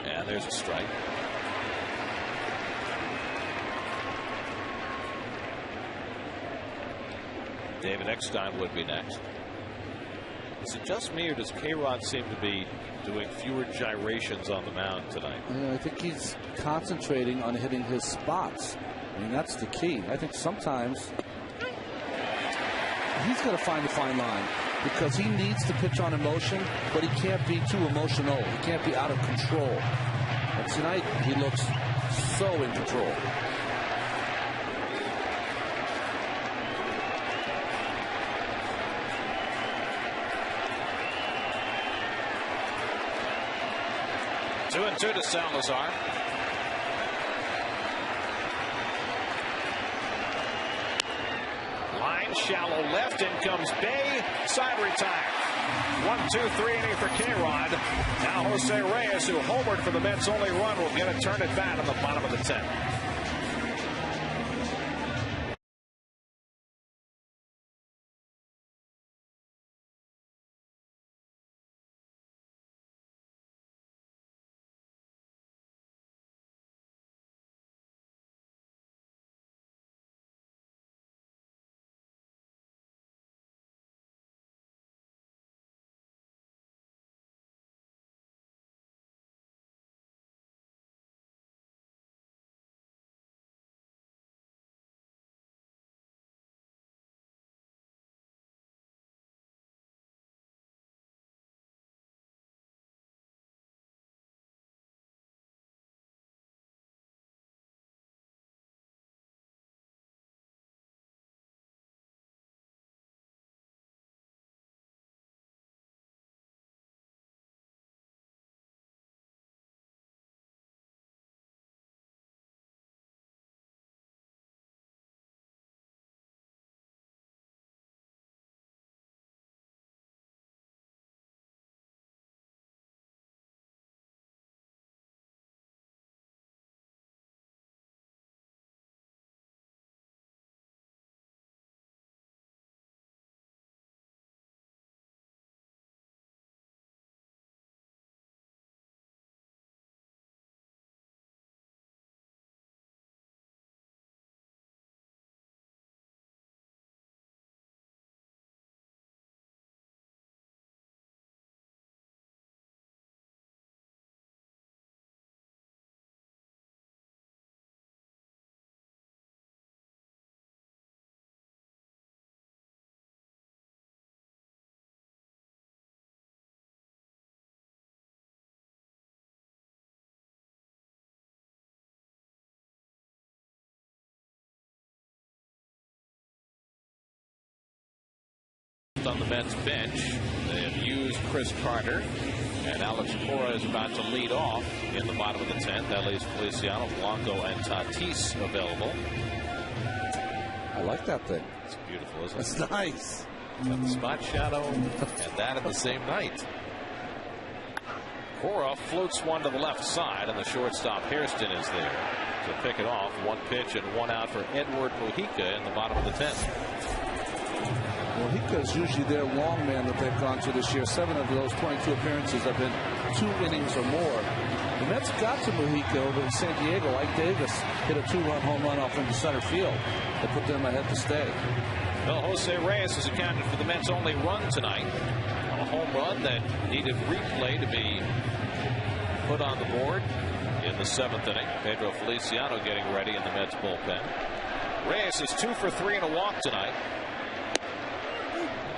And there's a strike. David Eckstein would be next. Is it just me, or does K-Rod seem to be doing fewer gyrations on the mound tonight? Yeah, I think he's concentrating on hitting his spots. I mean, that's the key. I think sometimes he's going to find a fine line because he needs to pitch on emotion, but he can't be too emotional. He can't be out of control. And tonight, he looks so in control. Two and two to Salazar. Line shallow left, in comes Bay. Side retire. 1-2-3 inning for K-Rod. Now Jose Reyes, who homered for the Mets' only run, will get a turn at bat in the bottom of the 10th. On the Mets bench, they have used Chris Carter, and Alex Cora is about to lead off in the bottom of the 10th. That leaves Feliciano, Blanco, and Tatis available. I like that thing. It's beautiful, isn't it? It's nice. Got the spot shadow and that in the same night. Cora floats one to the left side, and the shortstop Hairston is there to pick it off. One pitch and one out for Edward Mujica in the bottom of the 10th. Mujica's usually their long man that they've gone to this year. 7 of those 22 appearances have been 2 innings or more. The Mets got to Mujica over in San Diego. Ike Davis hit a 2-run home run off into center field that put them ahead to stay. Well, Jose Reyes has accounted for the Mets' only run tonight on a home run that needed replay to be put on the board in the 7th inning. Pedro Feliciano getting ready in the Mets bullpen. Reyes is 2 for 3 and a walk tonight.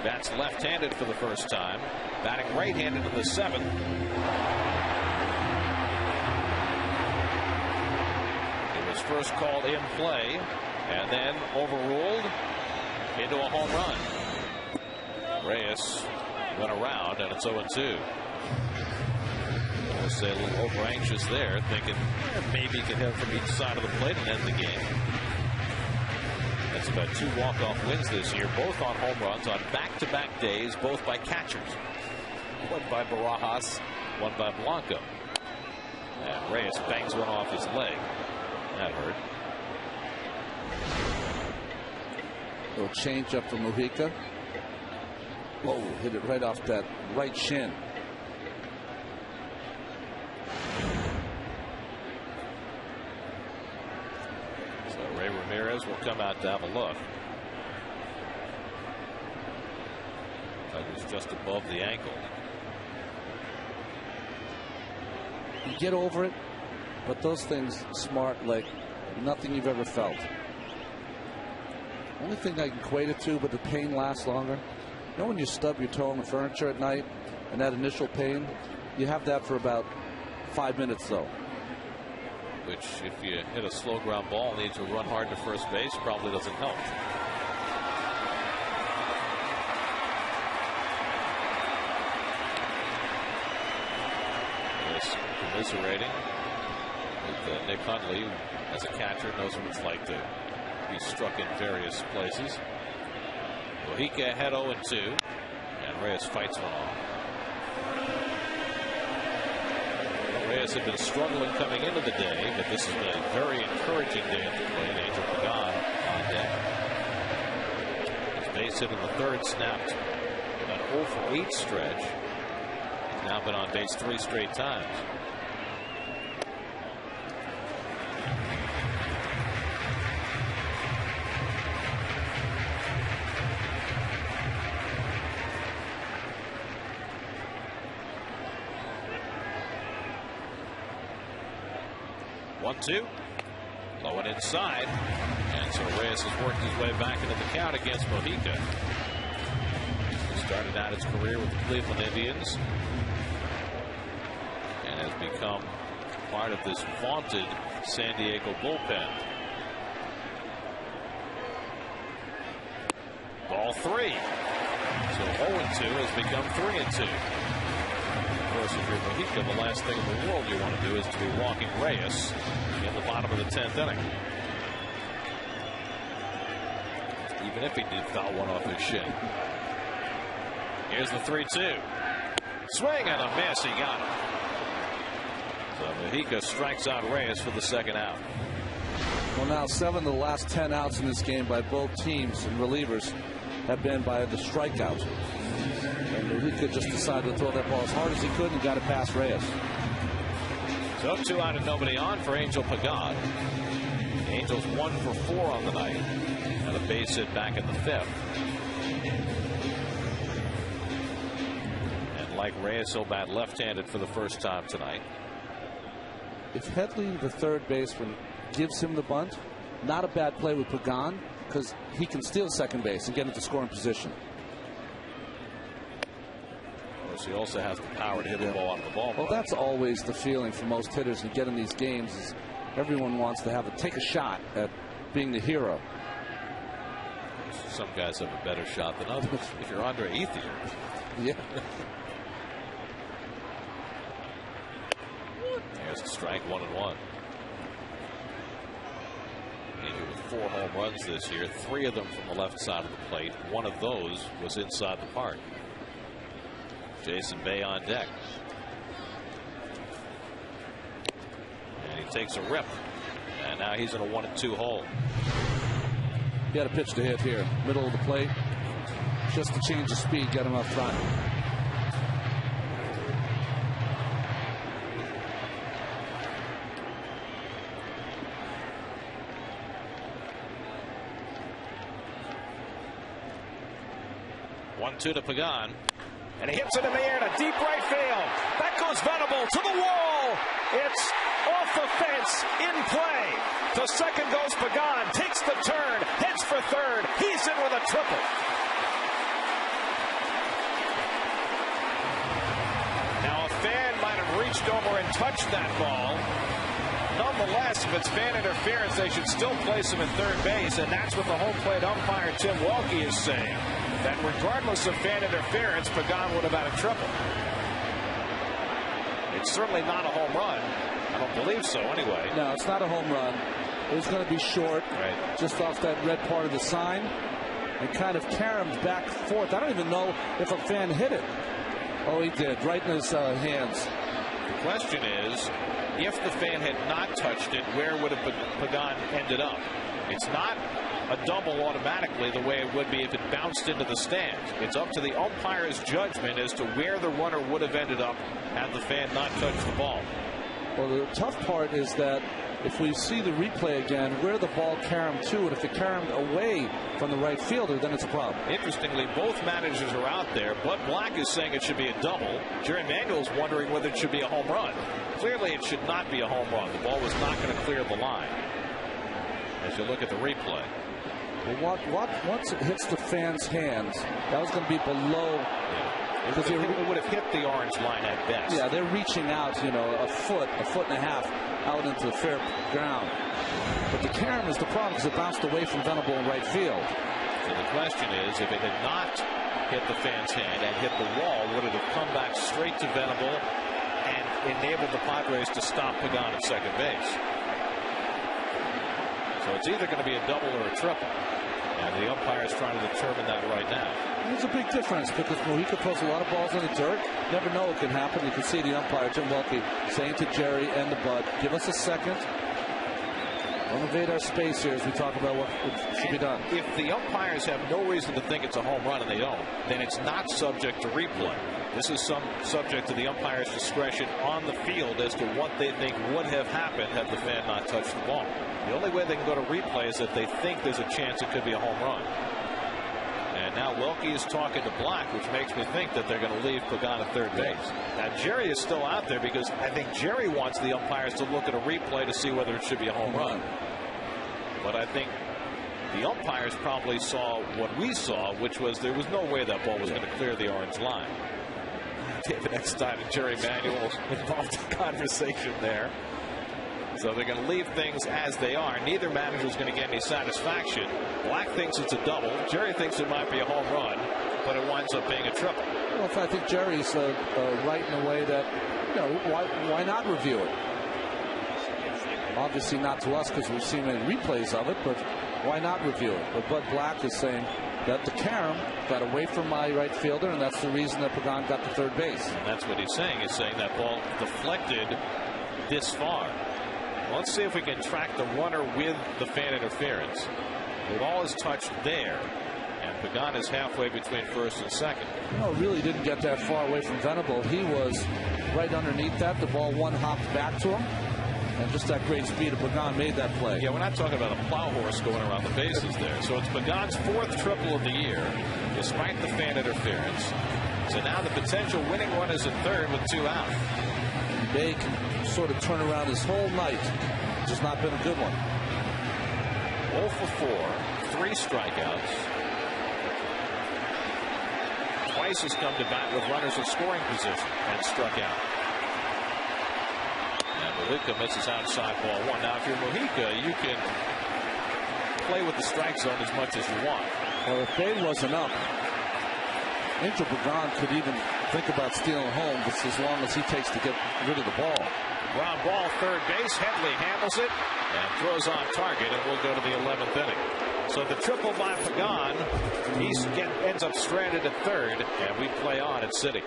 Bats left-handed for the first time. Batting right-handed in the 7th. first called in play and then overruled into a home run. Reyes went around, and it's 0-2. I'll say a little over anxious there, thinking maybe he could hit from each side of the plate and end the game. That's about 2 walk-off wins this year, both on home runs on back-to-back days, both by catchers. One by Barajas, one by Blanco. And Reyes bangs one off his leg. That hurt. Little change up from Mujica. Whoa, hit it right off that right shin. So Ray Ramirez will come out to have a look. That was just above the ankle. You get over it, but those things smart like nothing you've ever felt. Only thing I can equate it to, but the pain lasts longer. You know when you stub your toe on the furniture at night and that initial pain, you have that for about 5 minutes though. Which, if you hit a slow ground ball and need to run hard to first base, probably doesn't help. Just commiserating with Nick Hundley, who, as a catcher, knows what it's like to be struck in various places. Mujica had 0-2, and Reyes fights one off. Reyes had been struggling coming into the day, but this has been a very encouraging day at the plate. Angel Pagan on deck. His base hit in the third snapped an 0 for 8 stretch. He's now been on base 3 straight times. One-two, low and inside, and so Reyes has worked his way back into the count against Mujica. He started out his career with the Cleveland Indians and has become part of this vaunted San Diego bullpen. Ball 3. So 0-2 has become 3-2. Of course, if you're Mujica, the last thing in the world you want to do is to be walking Reyes in the bottom of the 10th inning. Even if he did foul one off his shin. Here's the 3-2. Swing and a miss. He got him. So Mujica strikes out Reyes for the second out. Well, now 7 of the last 10 outs in this game by both teams and relievers have been by the strikeout. And Mujica just decided to throw that ball as hard as he could and got it past Reyes. So 2 out and nobody on for Angel Pagan. The Angels 1 for 4 on the night, and a base hit back in the 5th. And like Reyes, so bad left-handed for the first time tonight. If Headley, the third baseman, gives him the bunt, not a bad play with Pagan, because he can steal second base and get into scoring position. He also has the power to hit the ball out of the ball. Well, that's always the feeling for most hitters who get in these games is everyone wants to take a shot at being the hero. Some guys have a better shot than others. If you're Andre Ethier. Yeah. There's a strike, 1-1. Angel with 4 home runs this year, 3 of them from the left side of the plate. 1 of those was inside the park. Jason Bay on deck. And he takes a rip. And now he's in a 1-2 hole. He had a pitch to hit here, middle of the plate. Just to change the speed, get him up front. One-two to Pagan. And he hits it in the air to deep right field. That goes Venable to the wall. It's off the fence, in play. To second goes Pagan, takes the turn, heads for third. He's in with a triple. Now a fan might have reached over and touched that ball. nonetheless, if it's fan interference, they should still place him at third base, and that's what the home plate umpire Tim Welke is saying, that regardless of fan interference, Pagan would have had a triple. It's certainly not a home run. I don't believe so anyway. No, it's not a home run. It was going to be short, right, just off that red part of the sign, and kind of caromed back and forth. I don't even know if a fan hit it. Oh, he did, right in his hands. The question is, if the fan had not touched it, where would have Pagan ended up? It's not a double automatically the way it would be if it bounced into the stands. It's up to the umpire's judgment as to where the runner would have ended up had the fan not touched the ball. Well, the tough part is that if we see the replay again, where the ball caromed to, and if it caromed away from the right fielder, then it's a problem. Interestingly, both managers are out there. Bud Black is saying it should be a double. Jerry Manuel's wondering whether it should be a home run. Clearly, it should not be a home run. The ball was not going to clear the line. As you look at the replay. Well, once it hits the fan's hands, that was going to be below. Yeah. It would have hit the orange line at best. Yeah, they're reaching out, a foot and a half out into the fair ground. But the carom is the problem because it bounced away from Venable in right field. So the question is, if it had not hit the fan's hand and hit the wall, would it have come back straight to Venable and enabled the Padres to stop Pagan at second base? So it's either going to be a double or a triple. And the umpire is trying to determine that right now. There's a big difference because Mojica throws a lot of balls in the dirt. Never know what can happen. You can see the umpire, Tim Welke, saying to Jerry and the Bud, give us a second. Don't invade our space here as we talk about what should be done. If the umpires have no reason to think it's a home run and they don't, then it's not subject to replay. This is subject to the umpire's discretion on the field as to what they think would have happened had the fan not touched the ball. The only way they can go to replay is if they think there's a chance it could be a home run. And now Welke is talking to Black, which makes me think that they're going to leave Pagan at third base. Now Jerry is still out there because I think Jerry wants the umpires to look at a replay to see whether it should be a home run. But I think the umpires probably saw what we saw, which was there was no way that ball was going to clear the orange line. David Eckstein and Jerry Manuel involved in conversation there. So they're going to leave things as they are. Neither manager is going to get any satisfaction. Black thinks it's a double. Jerry thinks it might be a home run, but it winds up being a triple. Well, I think Jerry's right in a way that, why not review it? Obviously not to us because we've seen many replays of it, but why not review it? But Bud Black is saying that the carom got away from my right fielder, and that's the reason that Pagan got to third base. And that's what he's saying. He's saying that ball deflected this far. Well, let's see if we can track the runner with the fan interference. The ball is touched there, and Pagan is halfway between first and second. No, really didn't get that far away from Venable. He was right underneath that. The ball one-hopped back to him. And just that great speed of Pagan made that play. Yeah, we're not talking about a plow horse going around the bases there. So it's Pagan's fourth triple of the year, despite the fan interference. So now the potential winning run is at third with 2 out. Bay can sort of turn around his whole night. Just not been a good one. 0 for 4, 3 strikeouts. Twice has come to bat with runners in scoring position and struck out. Mojica misses outside ball 1. Now, if you're Mojica, you can play with the strike zone as much as you want. Well, if Bay wasn't up, Angel Pagan could even think about stealing home just as long as he takes to get rid of the ball. Ground ball, third base. Headley handles it and throws on target, and we'll go to the 11th inning. So the triple by Pagan, he ends up stranded at third, and we play on at City.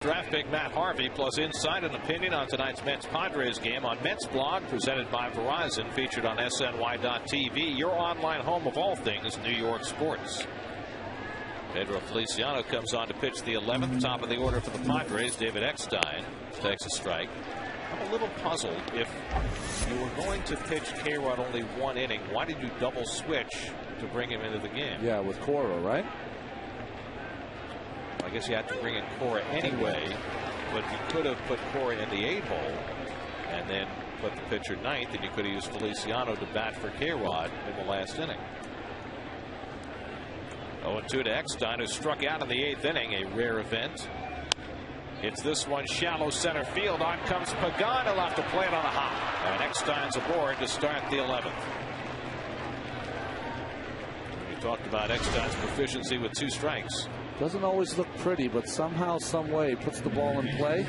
Draft pick Matt Harvey plus insight and opinion on tonight's Mets-Padres game on Mets Blog, presented by Verizon, featured on SNY.TV, your online home of all things New York sports. Pedro Feliciano comes on to pitch the 11th, top of the order for the Padres. David Eckstein takes a strike. I'm a little puzzled. If you were going to pitch K-Rod only one inning, why did you double switch to bring him into the game? Yeah, with Cora, right? I guess you have to bring in Cora anyway, but you could have put Cora in the 8-hole and then put the pitcher 9th, and you could have used Feliciano to bat for K-Rod in the last inning. 0-2 to Eckstein, who struck out in the 8th inning, a rare event. Hits this one shallow center field. On comes Pagan. He'll have to play it on a hop. And Eckstein's aboard to start the 11th. We talked about Eckstein's proficiency with 2 strikes. Doesn't always look pretty, but somehow, some way, puts the ball in play.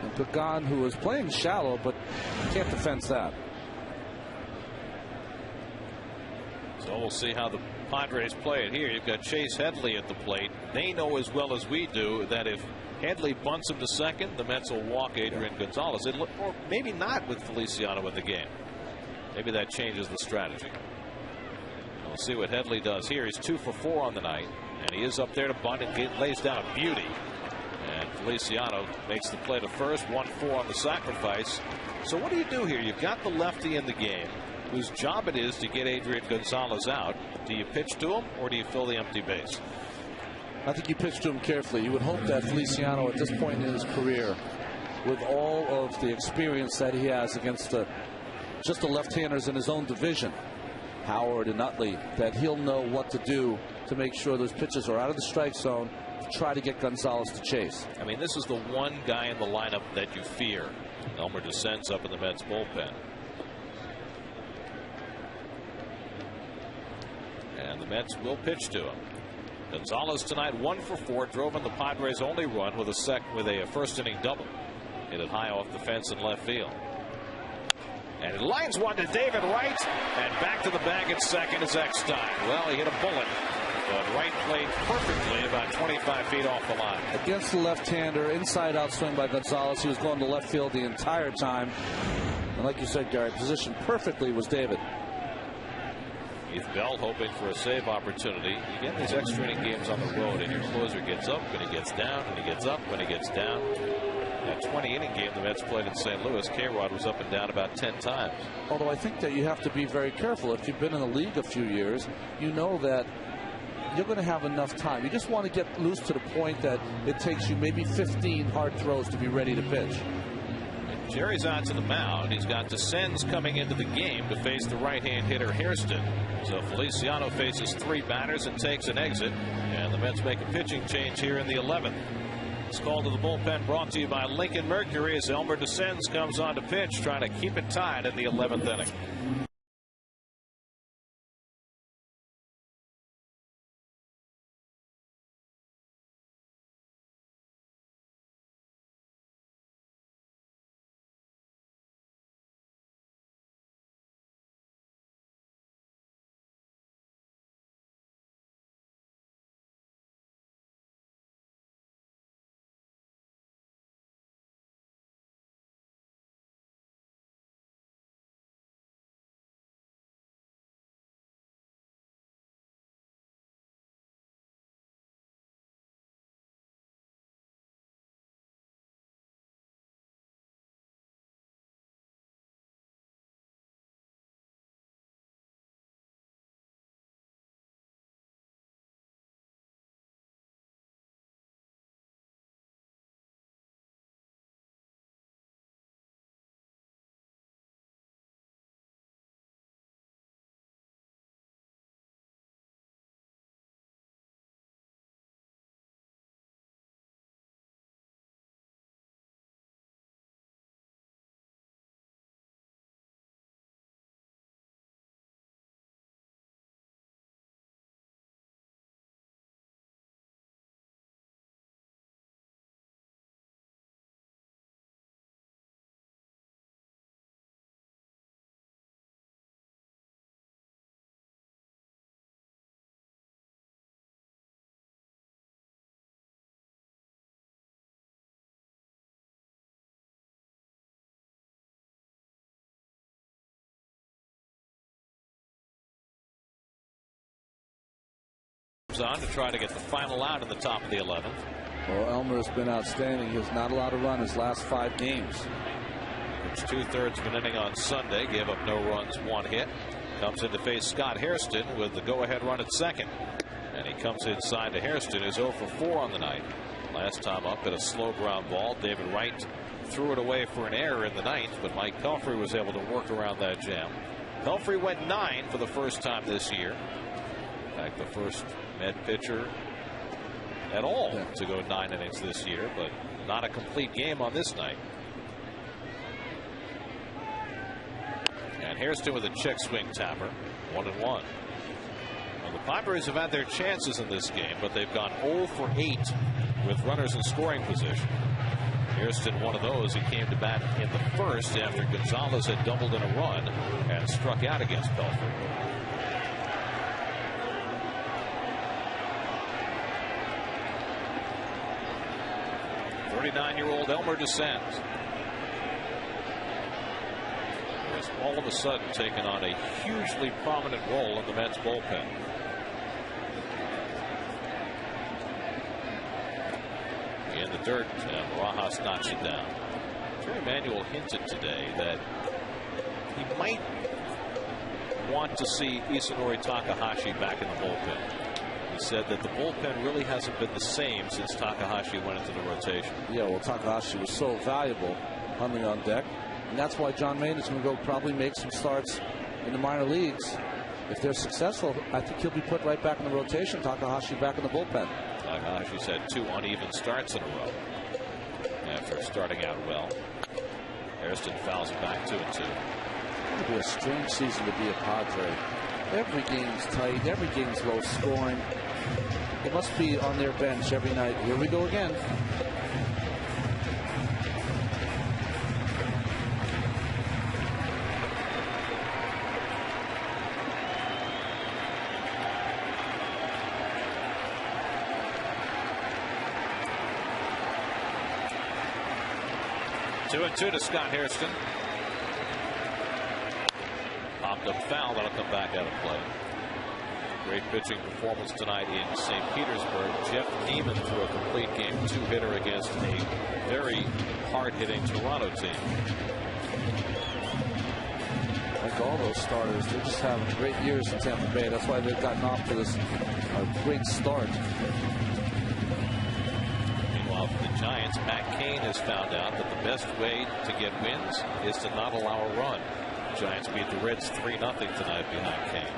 And Pagan, who is playing shallow, but can't defense that. So we'll see how the Padres play it here. You've got Chase Headley at the plate. They know as well as we do that if Headley bunts him to second, the Mets will walk Adrian Gonzalez. Or maybe not with Feliciano in the game. Maybe that changes the strategy. We'll see what Headley does here. He's 2 for 4 on the night, and he is up there to bunt and lays down a beauty. And Feliciano makes the play to first. 1-4 on the sacrifice. So what do you do here? You've got the lefty in the game, whose job it is to get Adrian Gonzalez out. Do you pitch to him, or do you fill the empty base? I think you pitch to him carefully. You would hope that Feliciano, at this point in his career, with all of the experience that he has against just the left-handers in his own division, Howard and Utley, that he'll know what to do to make sure those pitches are out of the strike zone to try to get Gonzalez to chase. I mean, this is the one guy in the lineup that you fear. Elmer descends up in the Mets bullpen. And the Mets will pitch to him. Gonzalez tonight 1 for 4, drove in the Padres' only run with a first inning double. Hit it high off the fence in left field. And it lines one to David Wright, and back to the bag at second is Eckstein. Well, he hit a bullet, but Wright played perfectly about 25 feet off the line. Against the left-hander, inside-out swing by Gonzalez. He was going to left field the entire time. And like you said, Gary, positioned perfectly was David. Keith Bell hoping for a save opportunity. You get these extra inning games on the road, and your closer gets up, and he gets down, and he gets up, and he gets down. That 20-inning game the Mets played in St. Louis, K-Rod was up and down about 10 times. Although I think that you have to be very careful. If you've been in the league a few years, you know that you're going to have enough time. You just want to get loose to the point that it takes you maybe 15 hard throws to be ready to pitch. Jerry's out to the mound. He's got Descends coming into the game to face the right-hand hitter Hairston. So Feliciano faces 3 batters and takes an exit. And the Mets make a pitching change here in the 11th. This call to the bullpen brought to you by Lincoln Mercury as Elmer Descends comes on to pitch, trying to keep it tied in the 11th inning. comes on to try to get the final out in the top of the 11th. Well, Elmer's been outstanding. He has not allowed a run his last 5 games. It's 2/3 of an inning on Sunday. Gave up no runs, 1 hit. Comes in to face Scott Hairston with the go-ahead run at second. And he comes inside to Hairston, who's 0 for 4 on the night. Last time up at a slow ground ball. David Wright threw it away for an error in the 9th, but Mike Pelfrey was able to work around that jam. Pelfrey went 9 for the first time this year. In fact, the first Met pitcher at all to go 9 innings this year, but not a complete game on this night. And Hairston with a check swing tapper, 1-1. Well, the Padres have had their chances in this game, but they've gone 0 for 8 with runners in scoring position. Hairston, one of those. He came to bat in the first after Gonzalez had doubled in a run and struck out against Pelfrey. "39-year-old Elmer descends. Has all of a sudden taken on a hugely prominent role in the Mets bullpen. In the dirt, Barajas knocks it down. Jerry Manuel hinted today that he might want to see Isanori Takahashi back in the bullpen. He said that the bullpen really hasn't been the same since Takahashi went into the rotation. Yeah, well, Takahashi was so valuable coming on deck. And that's why John Maine is going to go probably make some starts in the minor leagues. If they're successful, I think he'll be put right back in the rotation. Takahashi back in the bullpen. Takahashi's had 2 uneven starts in a row after starting out well. Hairston fouls it back 2-2. It's going to be a strange season to be a Padre. Every game's tight. Every game's low scoring. They must be on their bench every night. Here we go again. Two and 2 to Scott Hairston. Popped up foul. That'll come back out of play. Great pitching performance tonight in St. Petersburg. Jeff Neiman threw a complete game 2-hitter against a very hard-hitting Toronto team. Like all those starters, they're just having great years in Tampa Bay. That's why they've gotten off to this great start. Meanwhile, for the Giants, Matt Cain has found out that the best way to get wins is to not allow a run. The Giants beat the Reds 3-0 tonight behind Cain.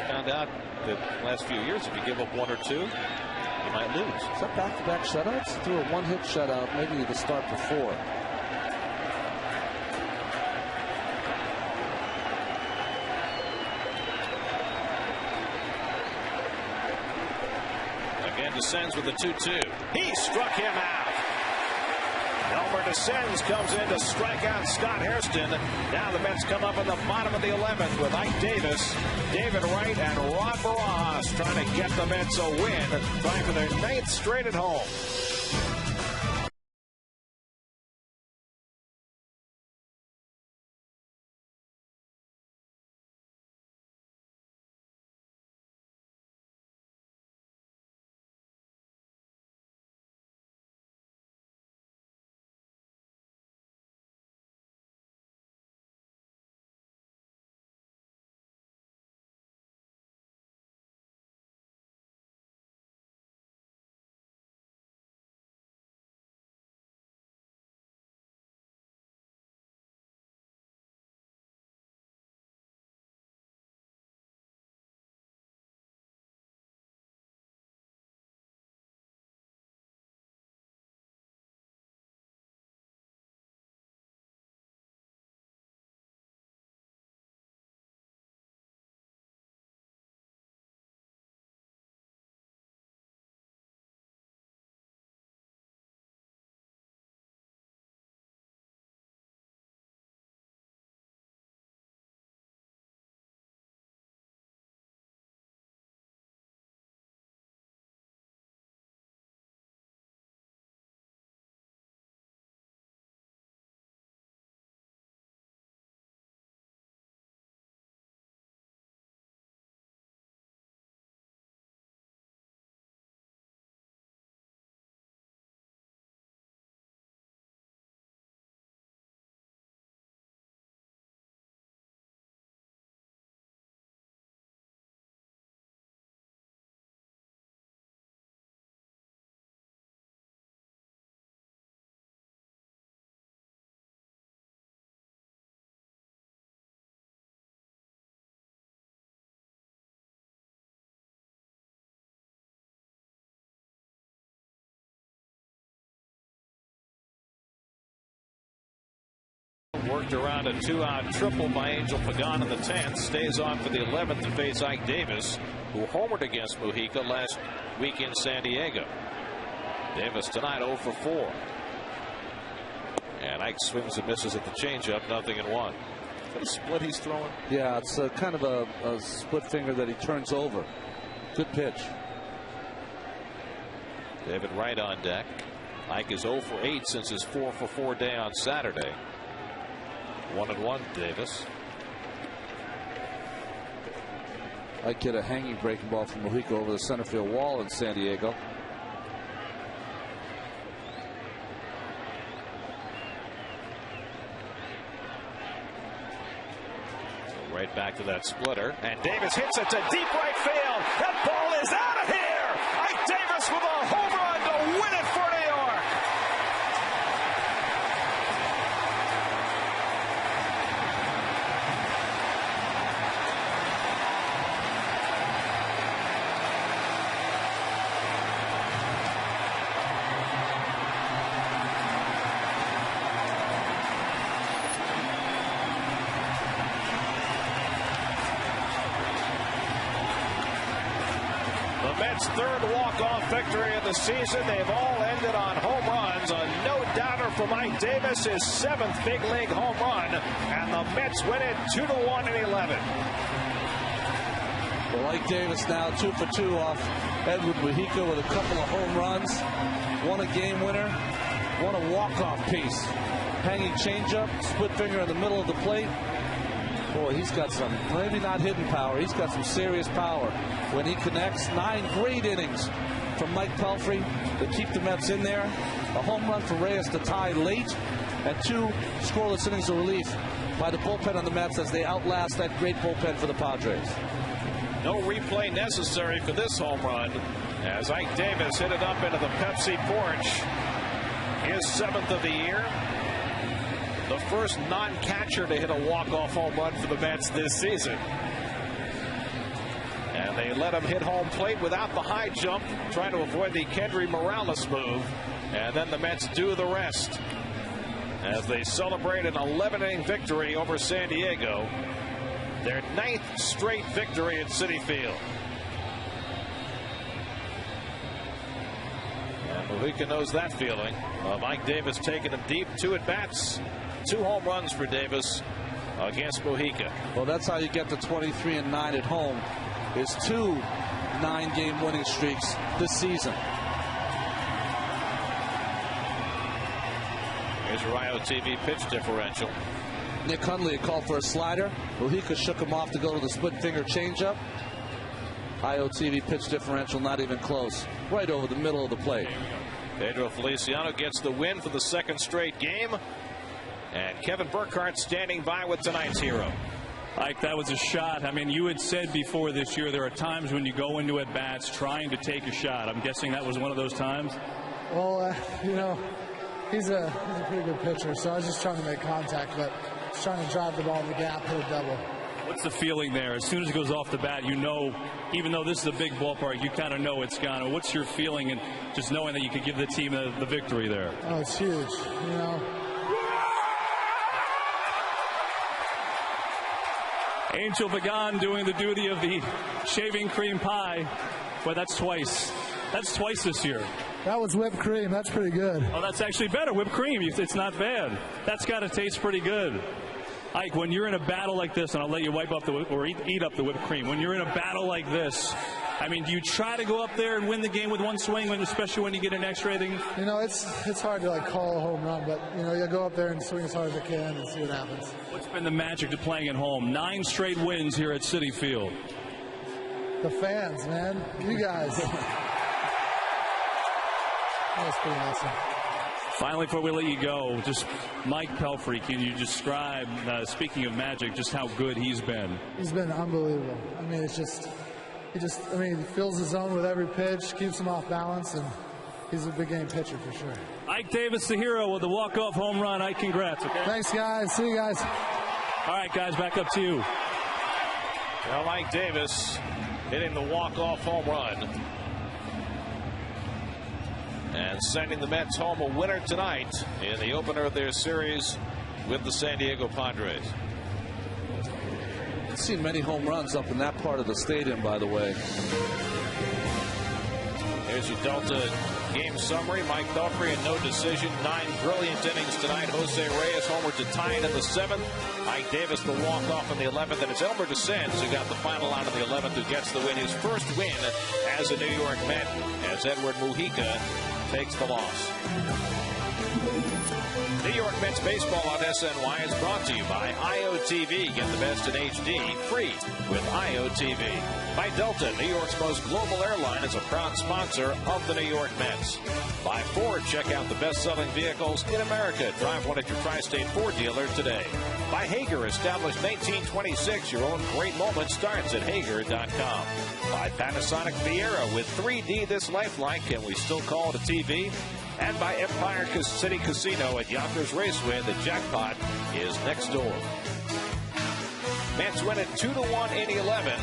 Found out that the last few years, if you give up 1 or 2, you might lose. Is that back-to-back shutouts? Threw a 1-hit shutout, maybe the start before. Again, descends with a 2-2. He struck him out. Elmer descends, comes in to strike out Scott Hairston. Now the Mets come up in the bottom of the 11th with Ike Davis, David Wright, and Ron Barajas trying to get the Mets a win, trying for their 9th straight at home. Worked around a 2-out triple by Angel Pagan in the 10th. Stays on for the 11th to face Ike Davis, who homered against Mujica last week in San Diego. Davis tonight 0 for 4. And Ike swings and misses at the changeup, 0-1. Is that a split he's throwing? Yeah, it's kind of a split finger that he turns over. Good pitch. David Wright on deck. Ike is 0 for 8 since his 4 for 4 day on Saturday. 1-1 Davis. Ike hit a hanging breaking ball from Mujica over the center field wall in San Diego. So right back to that splitter. And Davis hits it to deep right field. That ball is out of here. Ike Davis with a home run to win it for New York. The Mets' third walk-off victory of the season. They've all ended on home runs. A no-doubter for Mike Davis, his 7th big league home run. And the Mets win it 2-1 in 11. Well, Ike Davis now 2 for 2 off Edward Mujica with a couple of home runs. One a game winner, one a walk-off piece. Hanging changeup, split finger in the middle of the plate. Boy, he's got some, maybe not hidden power, he's got some serious power when he connects. 9 great innings from Mike Pelfrey to keep the Mets in there. A home run for Reyes to tie late, and 2 scoreless innings of relief by the bullpen on the Mets as they outlast that great bullpen for the Padres. No replay necessary for this home run as Ike Davis hit it up into the Pepsi porch. His 7th of the year. The first non-catcher to hit a walk-off home run for the Mets this season. And they let him hit home plate without the high jump, trying to avoid the Kendry Morales move. And then the Mets do the rest as they celebrate an 11-inning victory over San Diego. Their 9th straight victory at Citi Field. And Mujica knows that feeling. Mike Davis taking him deep, 2 at-bats. 2 home runs for Davis against Mujica. Well, that's how you get to 23-9 at home, is 2 9-game winning streaks this season. Here's your IOTV pitch differential. Nick Hundley called for a slider. Mujica shook him off to go to the split finger changeup. IOTV pitch differential not even close. Right over the middle of the plate. Pedro Feliciano gets the win for the 2nd straight game. And Kevin Burkhardt standing by with tonight's hero. Ike, that was a shot. I mean, you had said before this year there are times when you go into at-bats trying to take a shot. I'm guessing that was one of those times? Well, you know, he's a pretty good pitcher, so I was just trying to make contact, but just trying to drive the ball in the gap, hit a double. What's the feeling there? As soon as it goes off the bat, you know, even though this is a big ballpark, you kind of know it's gone. What's your feeling in just knowing that you could give the team the victory there? Oh, it's huge, you know. Angel Pagan doing the duty of the shaving cream pie. Well, that's twice. That's twice this year. That was whipped cream. That's pretty good. Oh, that's actually better. Whipped cream. It's not bad. That's got to taste pretty good. Ike, when you're in a battle like this, and I'll let you wipe up or eat up the whipped cream. When you're in a battle like this, I mean, do you try to go up there and win the game with one swing, especially when you get an X rating? You know, it's hard to call a home run, but you know, you go up there and swing as hard as I can and see what happens. What's been the magic to playing at home? 9 straight wins here at Citi Field. The fans, man, you guys. That's pretty awesome. Finally, before we let you go, just Mike Pelfrey, can you describe, speaking of magic, just how good he's been? He's been unbelievable. I mean, he fills the zone with every pitch, keeps him off balance, and he's a big game pitcher for sure. Ike Davis, the hero with the walk-off home run. Ike, congrats. Okay? Thanks, guys. See you guys. All right, guys, back up to you. Well, Ike Davis hitting the walk-off home run. And sending the Mets home a winner tonight in the opener of their series with the San Diego Padres. I've seen many home runs up in that part of the stadium, by the way. Here's your Delta game summary. Mike Belfry in no decision. 9 brilliant innings tonight. Jose Reyes homered to tie it in the 7th. Ike Davis the walk-off in the 11th. And it's Elmer DeSantis who got the final out in the 11th, who gets the win. His first win as a New York Met, as Edward Mujica takes the loss. New York Mets baseball on SNY is brought to you by IOTV. Get the best in HD free with IOTV. By Delta, New York's most global airline, is a proud sponsor of the New York Mets. By Ford, check out the best-selling vehicles in America. Drive one at your Tri-State Ford dealer today. By Hager, established 1926. Your own great moment starts at Hager.com. By Panasonic Viera, with 3D this lifelike, can we still call it a TV? And by Empire City Casino at Yonkers Raceway, the jackpot is next door. Mets win it 2-1 in 11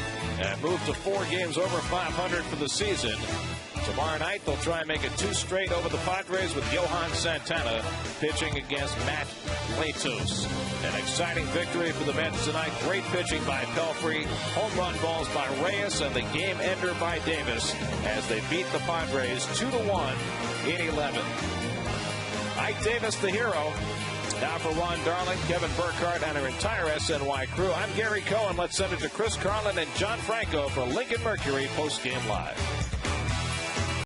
and move to 4 games over 500 for the season. Tomorrow night, they'll try and make it 2 straight over the Padres with Johan Santana pitching against Matt Latos. An exciting victory for the Mets tonight. Great pitching by Pelfrey, home run balls by Reyes, and the game ender by Davis as they beat the Padres 2-1 in 11. Ike Davis, the hero. Now for Ron Darling, Kevin Burkhardt, and our entire SNY crew, I'm Gary Cohen. Let's send it to Chris Carlin and John Franco for Lincoln Mercury Postgame Live.